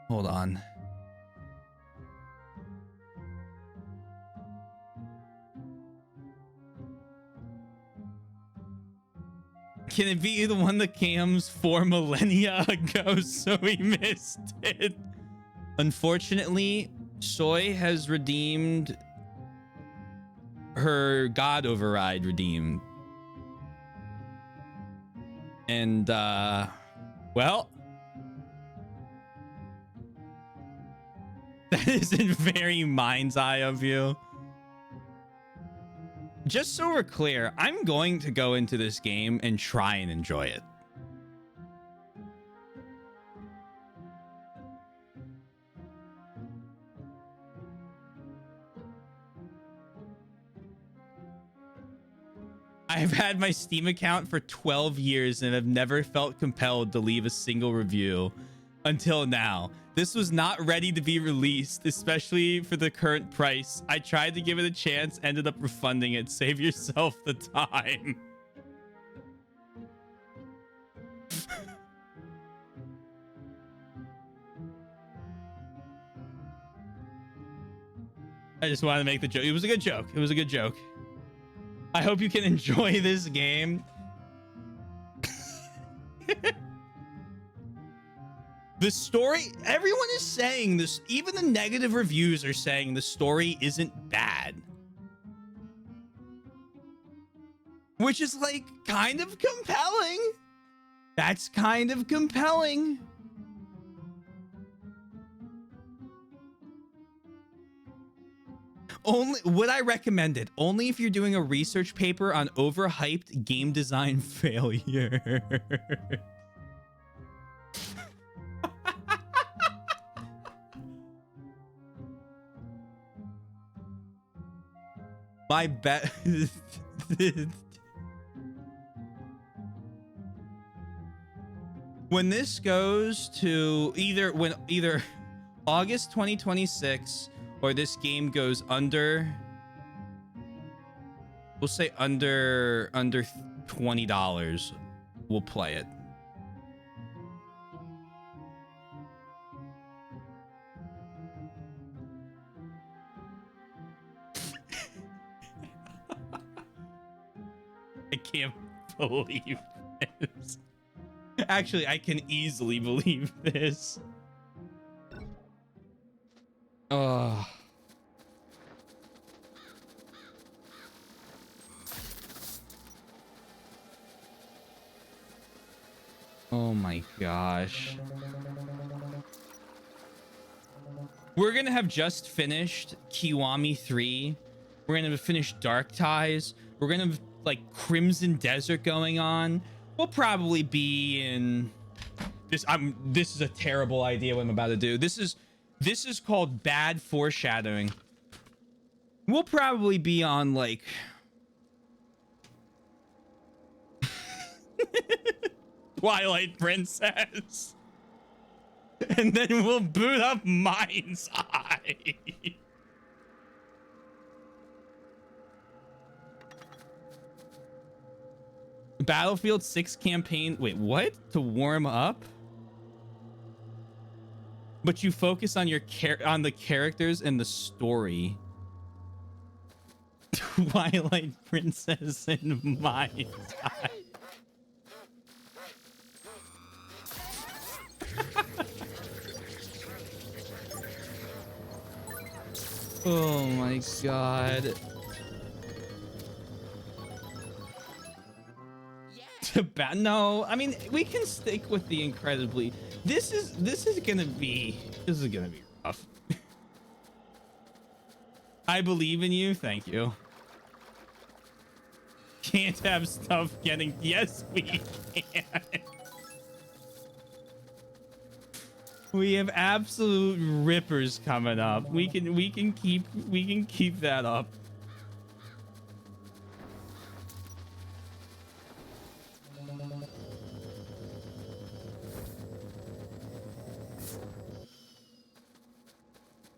Hold on. Can it be the one that comes 4 millennia ago, so we missed it? Unfortunately, Soy has redeemed her God override redeemed. And, well, that isn't very Mind's Eye of you. Just so we're clear, I'm going to go into this game and try and enjoy it. I've had my Steam account for 12 years and have never felt compelled to leave a single review until now. This was not ready to be released, especially for the current price. I tried to give it a chance, ended up refunding it. Save yourself the time. I just wanted to make the joke. It was a good joke. It was a good joke. I hope you can enjoy this game. The story, everyone is saying this, even the negative reviews are saying the story isn't bad. Which is like kind of compelling. That's kind of compelling. Only would I recommend it? Only if you're doing a research paper on overhyped game design failure. My bet. When this goes to either August 2026 or this game goes under, we'll say under $20, we'll play it. I can't believe this. Actually, I can easily believe this. Oh. Oh my gosh. We're gonna have just finished Kiwami 3. We're gonna finish Dark Ties. We're gonna have like Crimson Desert going on. We'll probably be in this. This is a terrible idea what I'm about to do. This is called bad foreshadowing. We'll probably be on like Twilight Princess. And then we'll boot up Mind's Eye. Battlefield 6 campaign. Wait, what? To warm up? But you focus on on the characters and the story. Twilight Princess and Mind's Eye. Oh my god. No, I mean we can stick with the incredibly. This is gonna be rough. I believe in you. Thank you. Can't have stuff getting. Yes, we can. We have absolute rippers coming up. We can keep that up.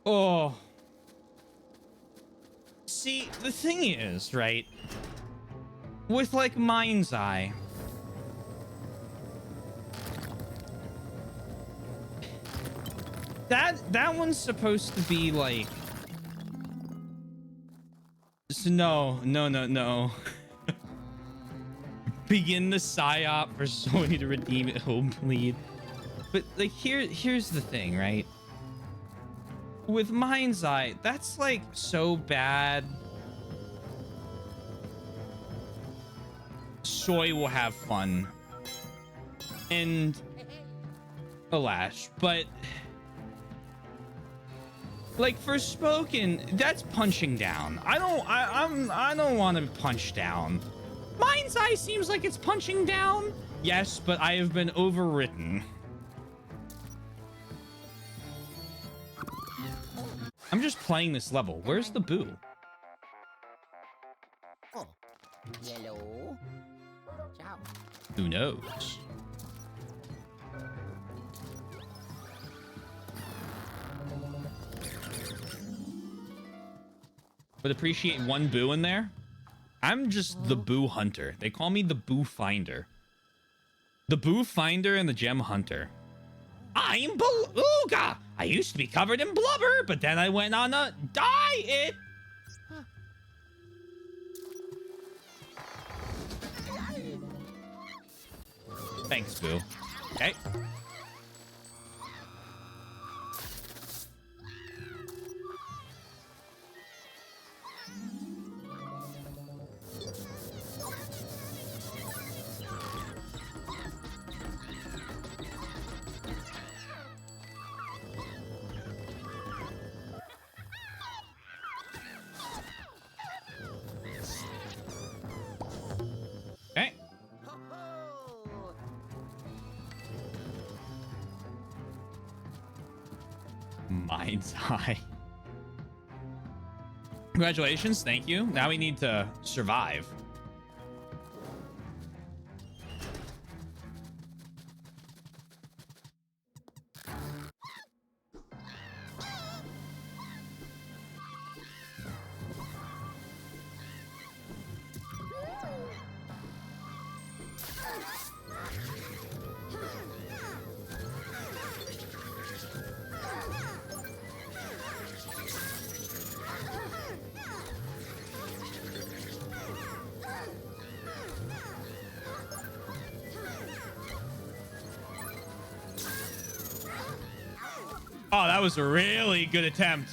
Oh. See, the thing is, right? With like Mind's Eye. That one's supposed to be like no. Begin the psyop for Sony to redeem it home bleed. But like here's the thing, right? With Mind's Eye, that's like so bad. Soy will have fun. And alas, but like for Spoken, that's punching down. I don't want to punch down. Mind's Eye seems like it's punching down. Yes, but I have been overwritten. I'm just playing this level. Where's the boo? Oh. Yellow. Ciao. Who knows? Would appreciate one boo in there. I'm just the boo hunter. They call me the boo finder. The boo finder and the gem hunter. I'm Beluga. I used to be covered in blubber, but then I went on a diet. Thanks, boo. Okay. Okay. Mind's Eye. Congratulations. Thank you. Now we need to survive. Oh, that was a really good attempt.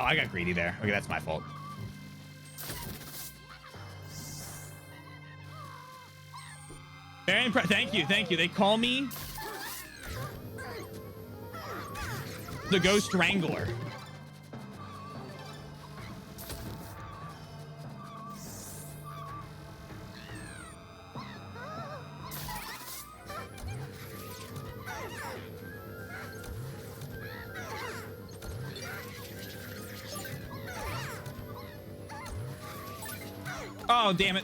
I got greedy there. Okay, that's my fault. Very impressed. Thank you. Thank you. They call me the Ghost Wrangler. Oh, damn it.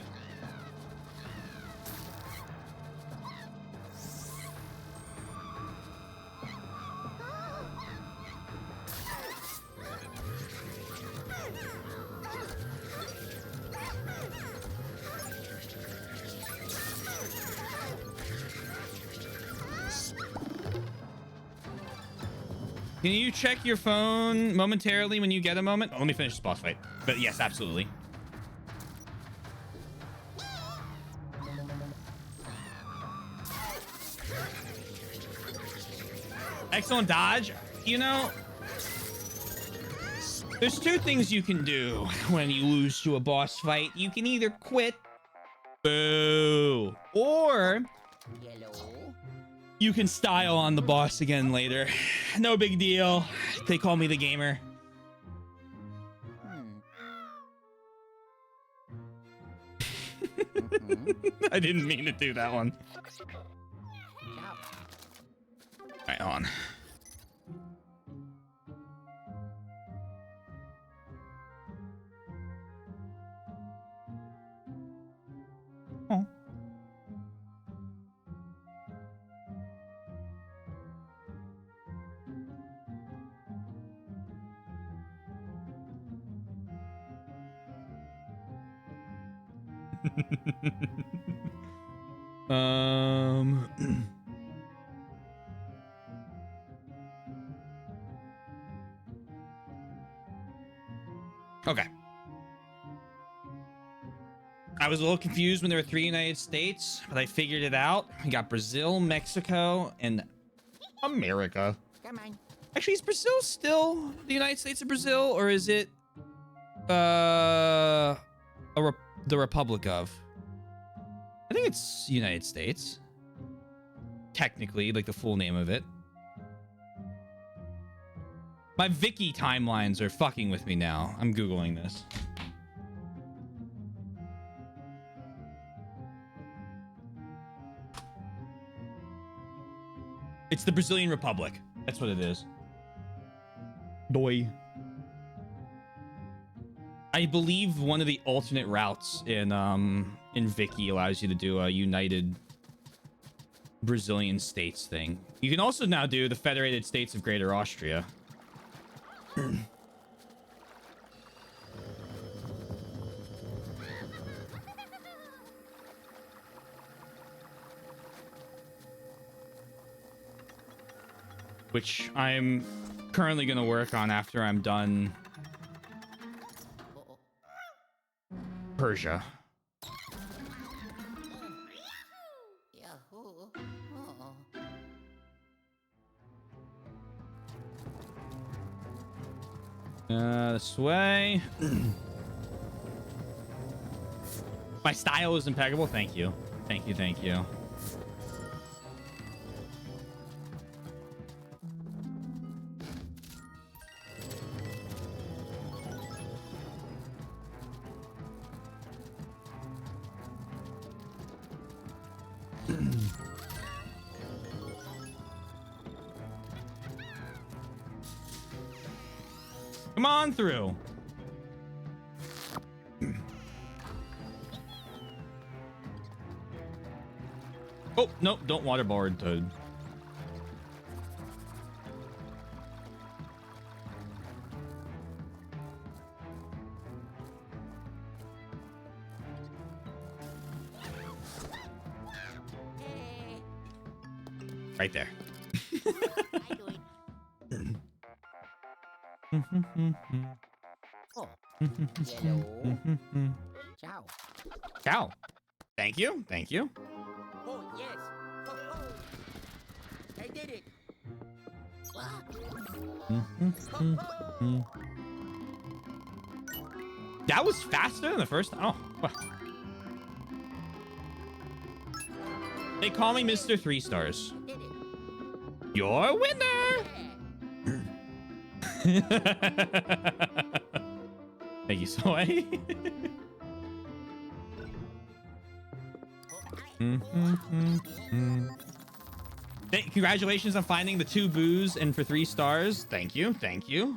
Can you check your phone momentarily when you get a moment? Oh, let me finish this boss fight. But yes, absolutely. Excellent dodge. You know, there's two things you can do when you lose to a boss fight. You can either quit, boo, or Yellow. you can style on the boss again later. No big deal. They call me the gamer. I didn't mean to do that one. All right, on. Oh. Okay. I was a little confused when there were 3 United States, but I figured it out. We got Brazil, Mexico, and America. Come on. Actually, is Brazil still the United States of Brazil, or is it the Republic of? I think it's United States. Technically, like the full name of it. My Viki timelines are fucking with me now. I'm Googling this. It's the Brazilian Republic. That's what it is. Doi. I believe one of the alternate routes in Viki allows you to do a United Brazilian States thing. You can also now do the Federated States of Greater Austria. Which I'm currently going to work on after I'm done Persia. Yahoo. Oh. This way. My style is impeccable. Thank you. Thank you. Thank you. Come on through. Oh, no, don't waterboard, Toad. Hey. Right there. I do it. Oh. Yellow. Ciao. Cow. Thank you. Thank you. Oh, yes. Oh, oh. I did it. What? Oh, oh. That was faster than the first. Oh. They call me Mr. 3 Stars. You're a winner. Thank you, Soy. Congratulations on finding the 2 boos and for 3 stars. Thank you. Thank you.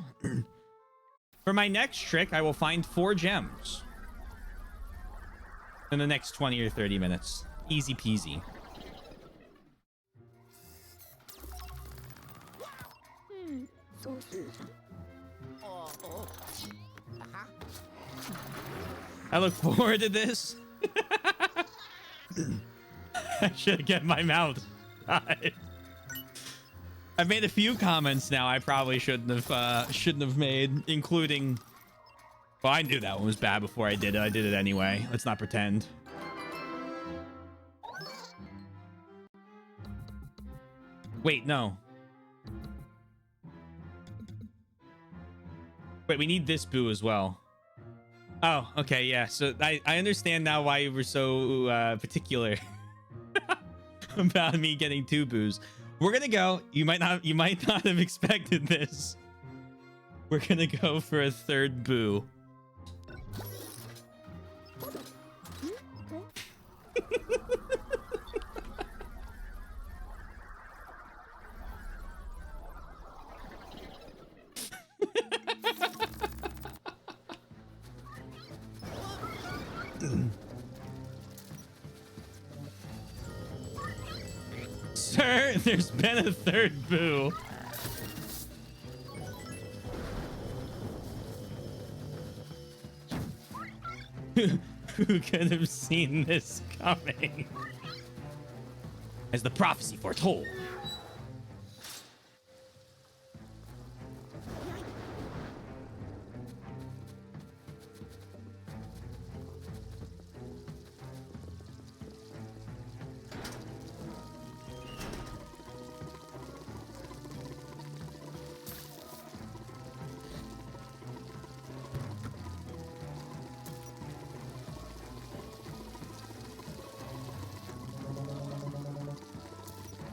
For my next trick, I will find 4 gems in the next 20 or 30 minutes. Easy peasy. I look forward to this. I should get my mouth. I've made a few comments now I probably shouldn't have made, including, well, I knew that one was bad before I did it. I did it anyway. Let's not pretend. Wait, no. Wait, we need this boo as well. Oh, okay, yeah. So I understand now why you were so particular about me getting 2 boos. We're gonna go. You might not have expected this. We're gonna go for a 3rd boo. Sir, there's been a 3rd boo. Who could have seen this coming? As the prophecy foretold.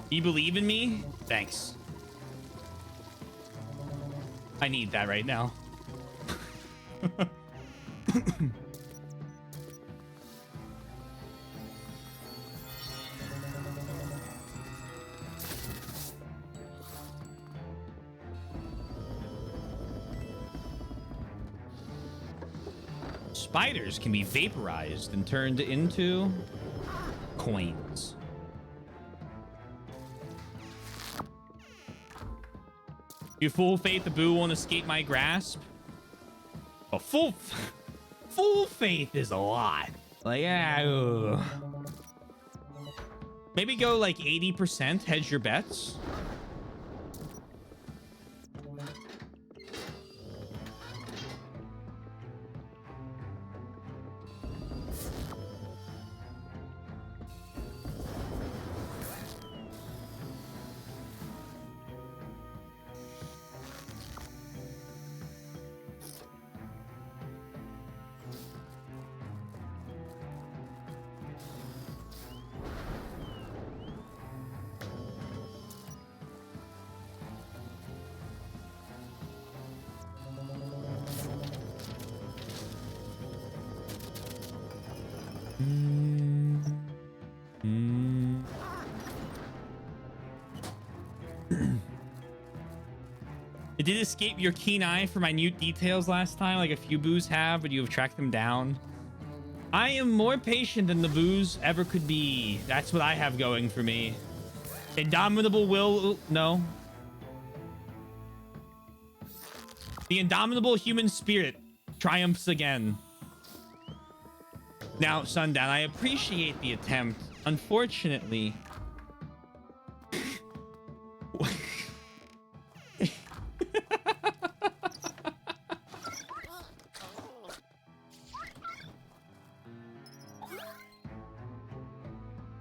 You believe in me? Thanks. I need that right now. Spiders can be vaporized and turned into coins. You full faith the boo won't escape my grasp? Oh, full faith is a lot. Like, yeah. Maybe go like 80%, hedge your bets. It did escape your keen eye for minute details last time, like a few boos have, but you have tracked them down. I am more patient than the boos ever could be. That's what I have going for me. Indomitable will... No. The indomitable human spirit triumphs again. Now, Sundown, I appreciate the attempt. Unfortunately...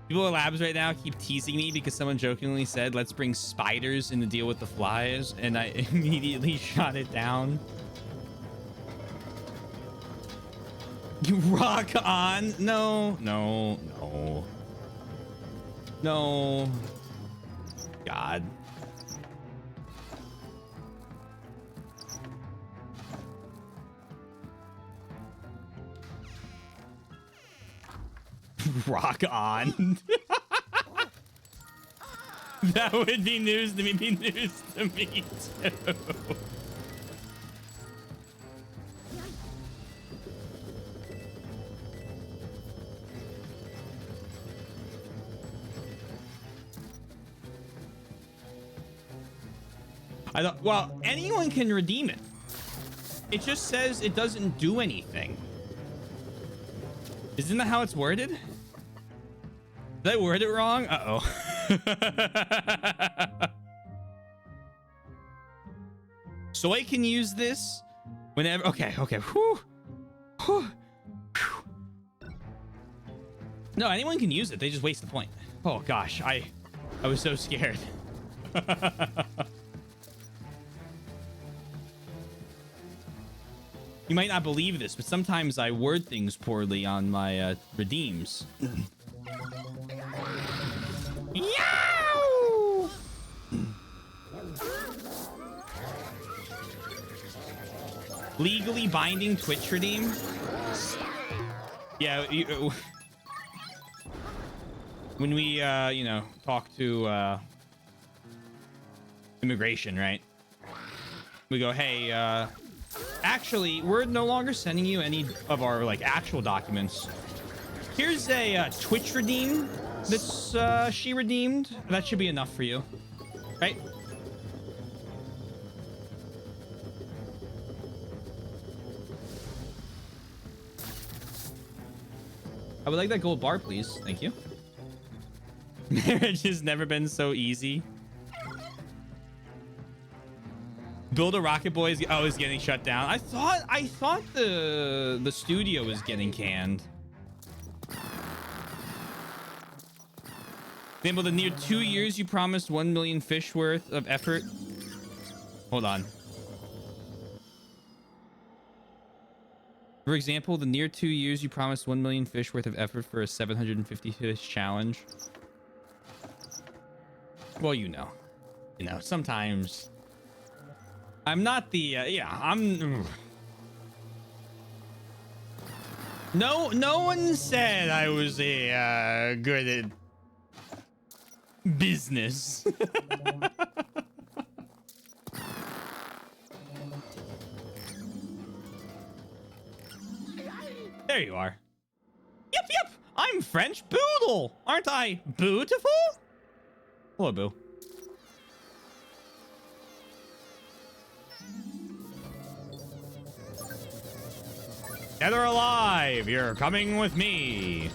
People at labs right now keep teasing me because someone jokingly said, let's bring spiders in to deal with the flies, and I immediately shot it down. You rock on. No, no, no. No. God. Rock on. That would be news to me. Be news to me too. I don't. Well, anyone can redeem it. It just says it doesn't do anything. Isn't that how it's worded? Did I word it wrong? Uh-oh. So I can use this whenever. Okay, okay. Whew. Whew. Whew. No, anyone can use it. They just waste the point. Oh gosh, I was so scared. You might not believe this, but sometimes I word things poorly on my redeems. Yow! Legally binding Twitch redeem? Yeah, when we, you know, talk to immigration, right? We go, hey, actually, we're no longer sending you any of our like actual documents. Here's a Twitch redeem that's she redeemed. That should be enough for you, right? I would like that gold bar, please. Thank you. Marriage has never been so easy. Build a Rocket Boy is is getting shut down. I thought the studio was getting canned. Then with the near 2 years you promised 1 million fish worth of effort. Hold on. For example, the near 2 years you promised 1 million fish worth of effort for a 750 fish challenge. Well, you know, sometimes I'm not the yeah, I'm no one said I was a good at business. There you are. Yep, yep. I'm French Boodle. Aren't I beautiful? Hello, Boo. Dead or alive, you're coming with me.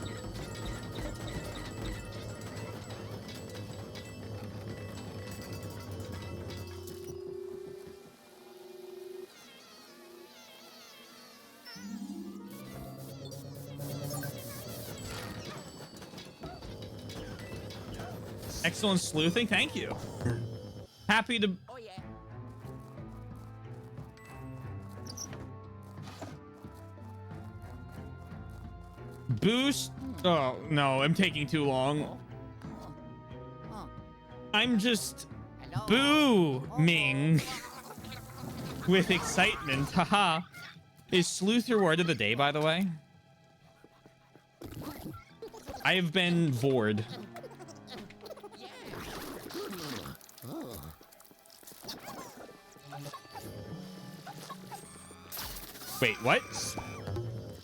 Excellent sleuthing, thank you. Happy to... Oh yeah. Boost... Oh, no, I'm taking too long. Oh, I'm just hello. booming with excitement. Haha. Is sleuth your word of the day, by the way? I have been bored. Wait, what?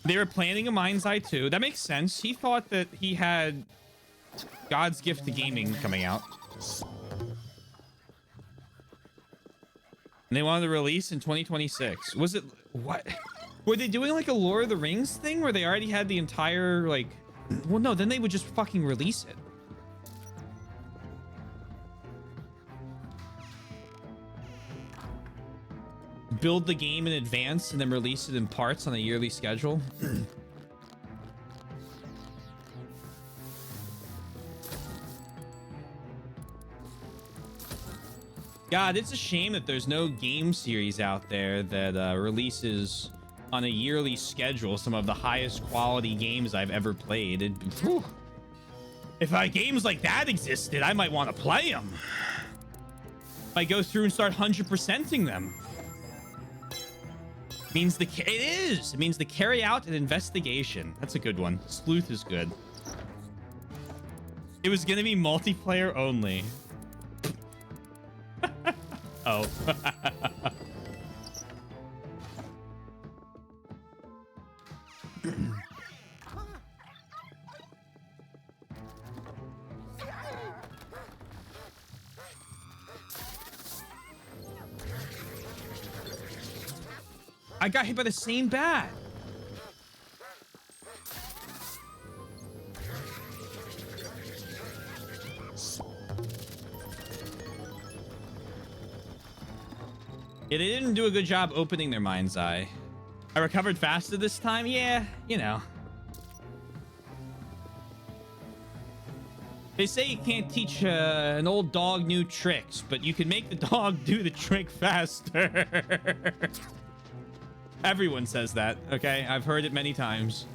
They were planning a Mind's Eye 2. That makes sense. He thought that he had God's Gift to Gaming coming out. And they wanted to release in 2026. Was it... What? Were they doing like a Lord of the Rings thing where they already had the entire, like... Well, no, then they would just fucking release it. Build the game in advance and then release it in parts on a yearly schedule. God, it's a shame that there's no game series out there that releases on a yearly schedule some of the highest quality games I've ever played. Whew. If games like that existed, I might want to play them. I go through and start 100%ing them. It means it means to carry out an investigation. That's a good one. Sleuth is good. It was gonna be multiplayer only. Oh. I got hit by the same bat. Yeah, they didn't do a good job opening their mind's eye. I recovered faster this time. Yeah, you know. They say you can't teach an old dog new tricks, but you can make the dog do the trick faster. Everyone says that, okay? I've heard it many times.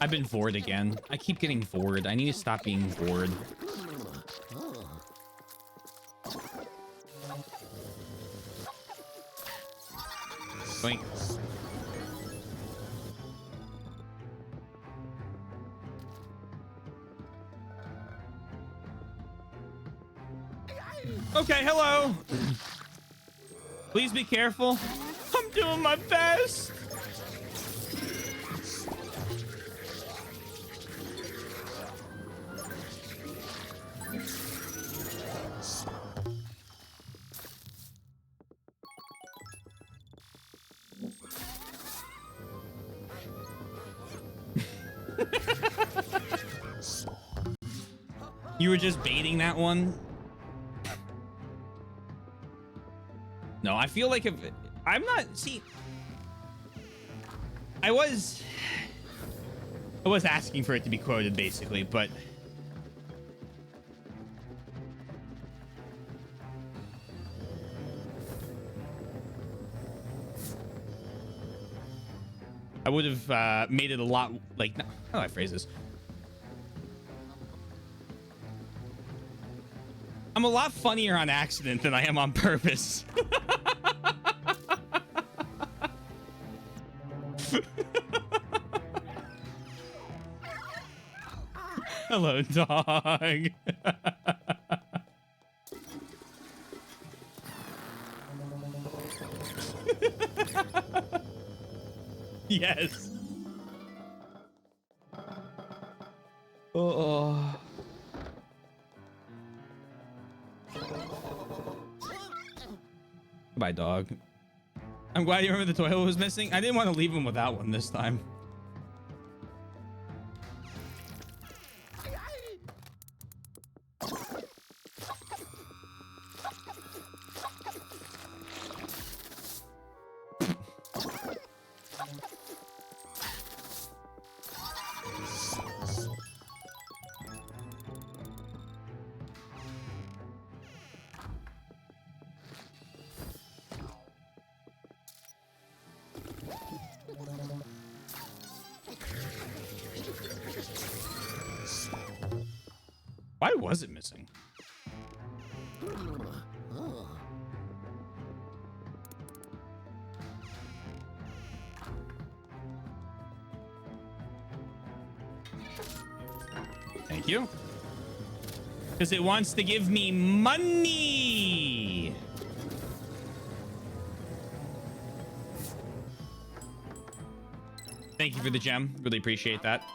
I've been bored again. I keep getting bored. I need to stop being bored. Boink. Okay, hello. Please be careful. I'm doing my best. You were just baiting that one? No, I feel like if I'm not, see, I was asking for it to be quoted basically, but I would have made it a lot like, how do I phrase this? I'm a lot funnier on accident than I am on purpose. Hello, dog. Yes. Oh. Goodbye, dog. I'm glad you remember the toilet was missing. I didn't want to leave him without one this time. Why was it missing? Thank you. Because it wants to give me money. Thank you for the gem. Really appreciate that.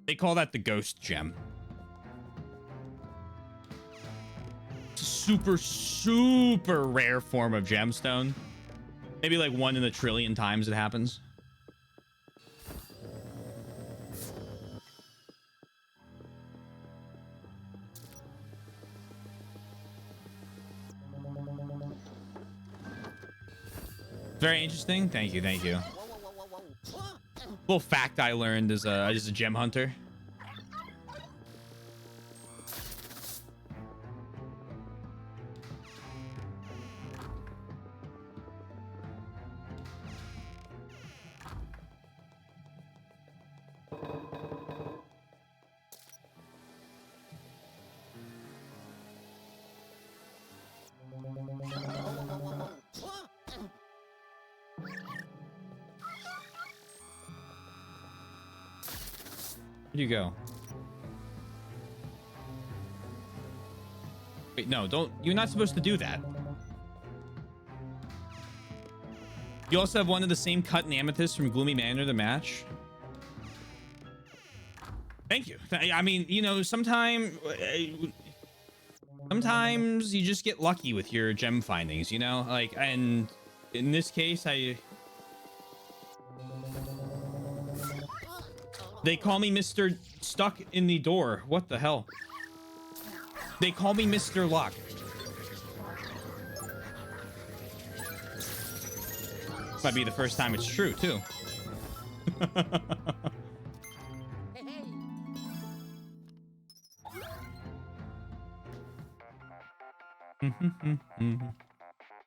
They call that the ghost gem. super, super rare form of gemstone. Maybe like 1 in a trillion times it happens. Very interesting. Thank you, thank you. Little fact I learned as a gem hunter. Where'd you go? Wait, no, don't. You're not supposed to do that. You also have one of the same cut and amethyst from Gloomy Manor to match. Thank you. I mean, you know, sometimes you just get lucky with your gem findings, you know? Like, and in this case, they call me Mr. Stuck in the Door. What the hell? They call me Mr. Luck. Might be the first time it's true, too.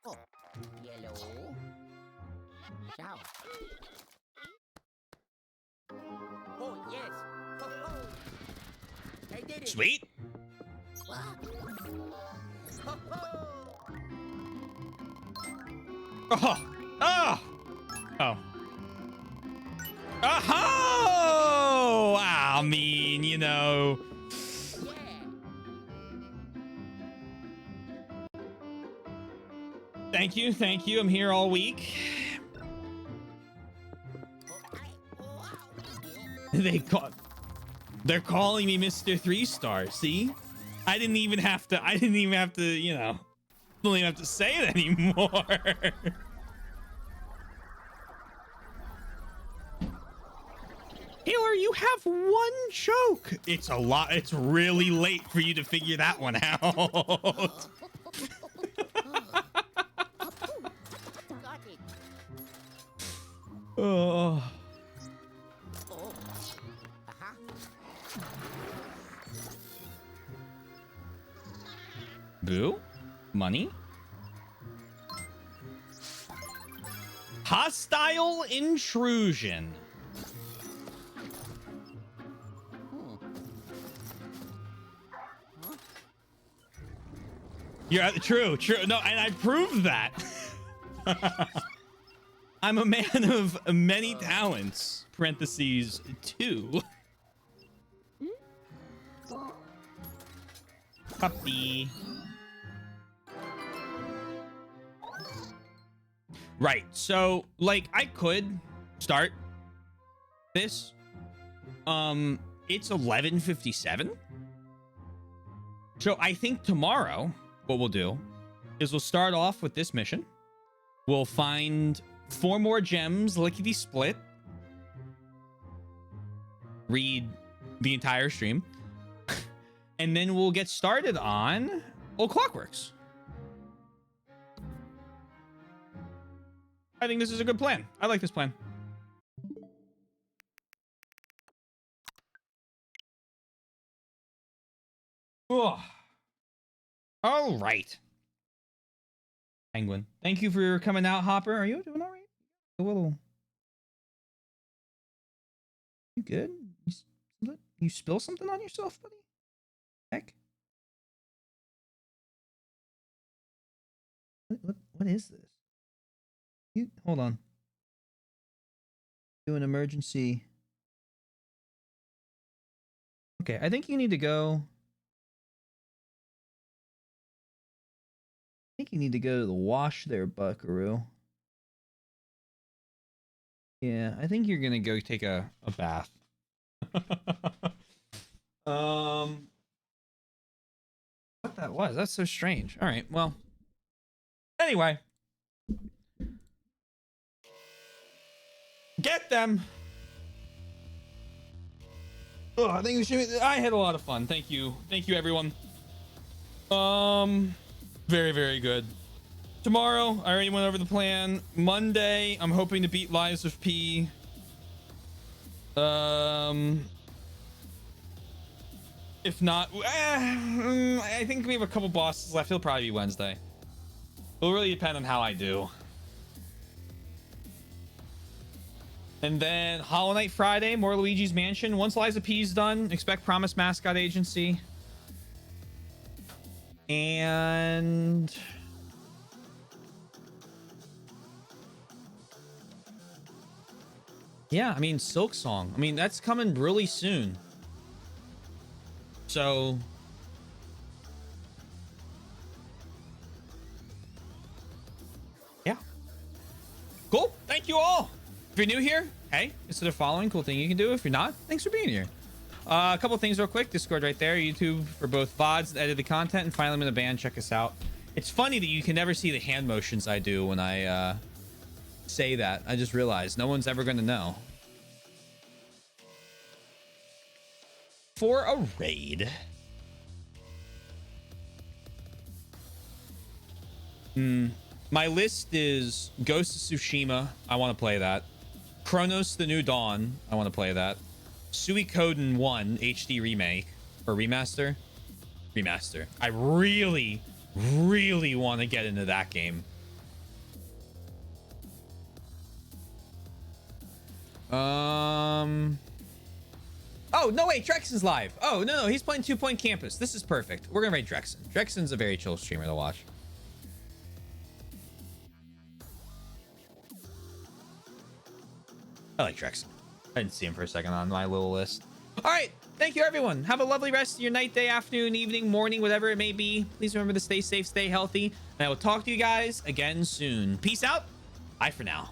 Oh, yellow. Shower. Oh, yes. Ho, ho. I did it. Sweet. What? Ho, ho. Oh. Oh. Oh. Oh. I mean, you know. Yeah. Thank you. Thank you. I'm here all week. Wow. They're calling me Mr. 3-star. See? I didn't even have to, you know, don't even have to say it anymore. Taylor, you have 1 choke. It's a lot. It's really late for you to figure that one out. Got it. Oh. Oh. Uh-huh. Boo? Money? Hostile intrusion. Yeah, true. No, and I proved that. I'm a man of many talents. Parentheses 2. Puppy. Right. So, like, I could start this. It's 11:57. So I think tomorrow what we'll do is we'll start off with this mission. We'll find 4 more gems, lickety split. Read the entire stream. And then we'll get started on Old Clockworks. I think this is a good plan. I like this plan. Oh. All right. Penguin. Thank you for coming out, Hopper. Are you doing all right? A little. You good? You spill something on yourself, buddy? Heck. What is this? You hold on. Do an emergency. Okay, I think you need to go. I think you need to go to the wash there, Buckaroo. Yeah, I think you're gonna go take a bath. what that was. That's so strange. All right, well. Anyway. Get them. Oh, I think I had a lot of fun. Thank you. Thank you, everyone. Very, very good. Tomorrow, I already went over the plan. Monday, I'm hoping to beat Lives of P. If not, I think we have a couple bosses left. It'll probably be Wednesday. It'll really depend on how I do. And then Hollow Knight Friday, more Luigi's Mansion. Once Liza P's done, expect Promise Mascot Agency. And yeah, I mean, Silk Song. I mean, that's coming really soon. So yeah, cool. Thank you all. If you're new here, hey, consider following. Cool thing you can do. If you're not, thanks for being here. A couple things real quick. Discord right there. YouTube for both VODs and edited content. And finally, I'm in the band. Check us out. It's funny that you can never see the hand motions I do when I say that. I just realized no one's ever going to know. For a raid. My list is Ghost of Tsushima. I want to play that. Chronos: The New Dawn. I want to play that. Suikoden 1 HD remake or remaster. Remaster. I really, really want to get into that game. Oh, no, wait, Drexen's live. Oh, no, he's playing 2 Point Campus. This is perfect. We're gonna raid Drexen. Drexen's a very chill streamer to watch. I like Drexen. I didn't see him for a second on my little list. All right, thank you, everyone. Have a lovely rest of your night, day, afternoon, evening, morning, whatever it may be. Please remember to stay safe, stay healthy, and I will talk to you guys again soon. Peace out. Bye for now.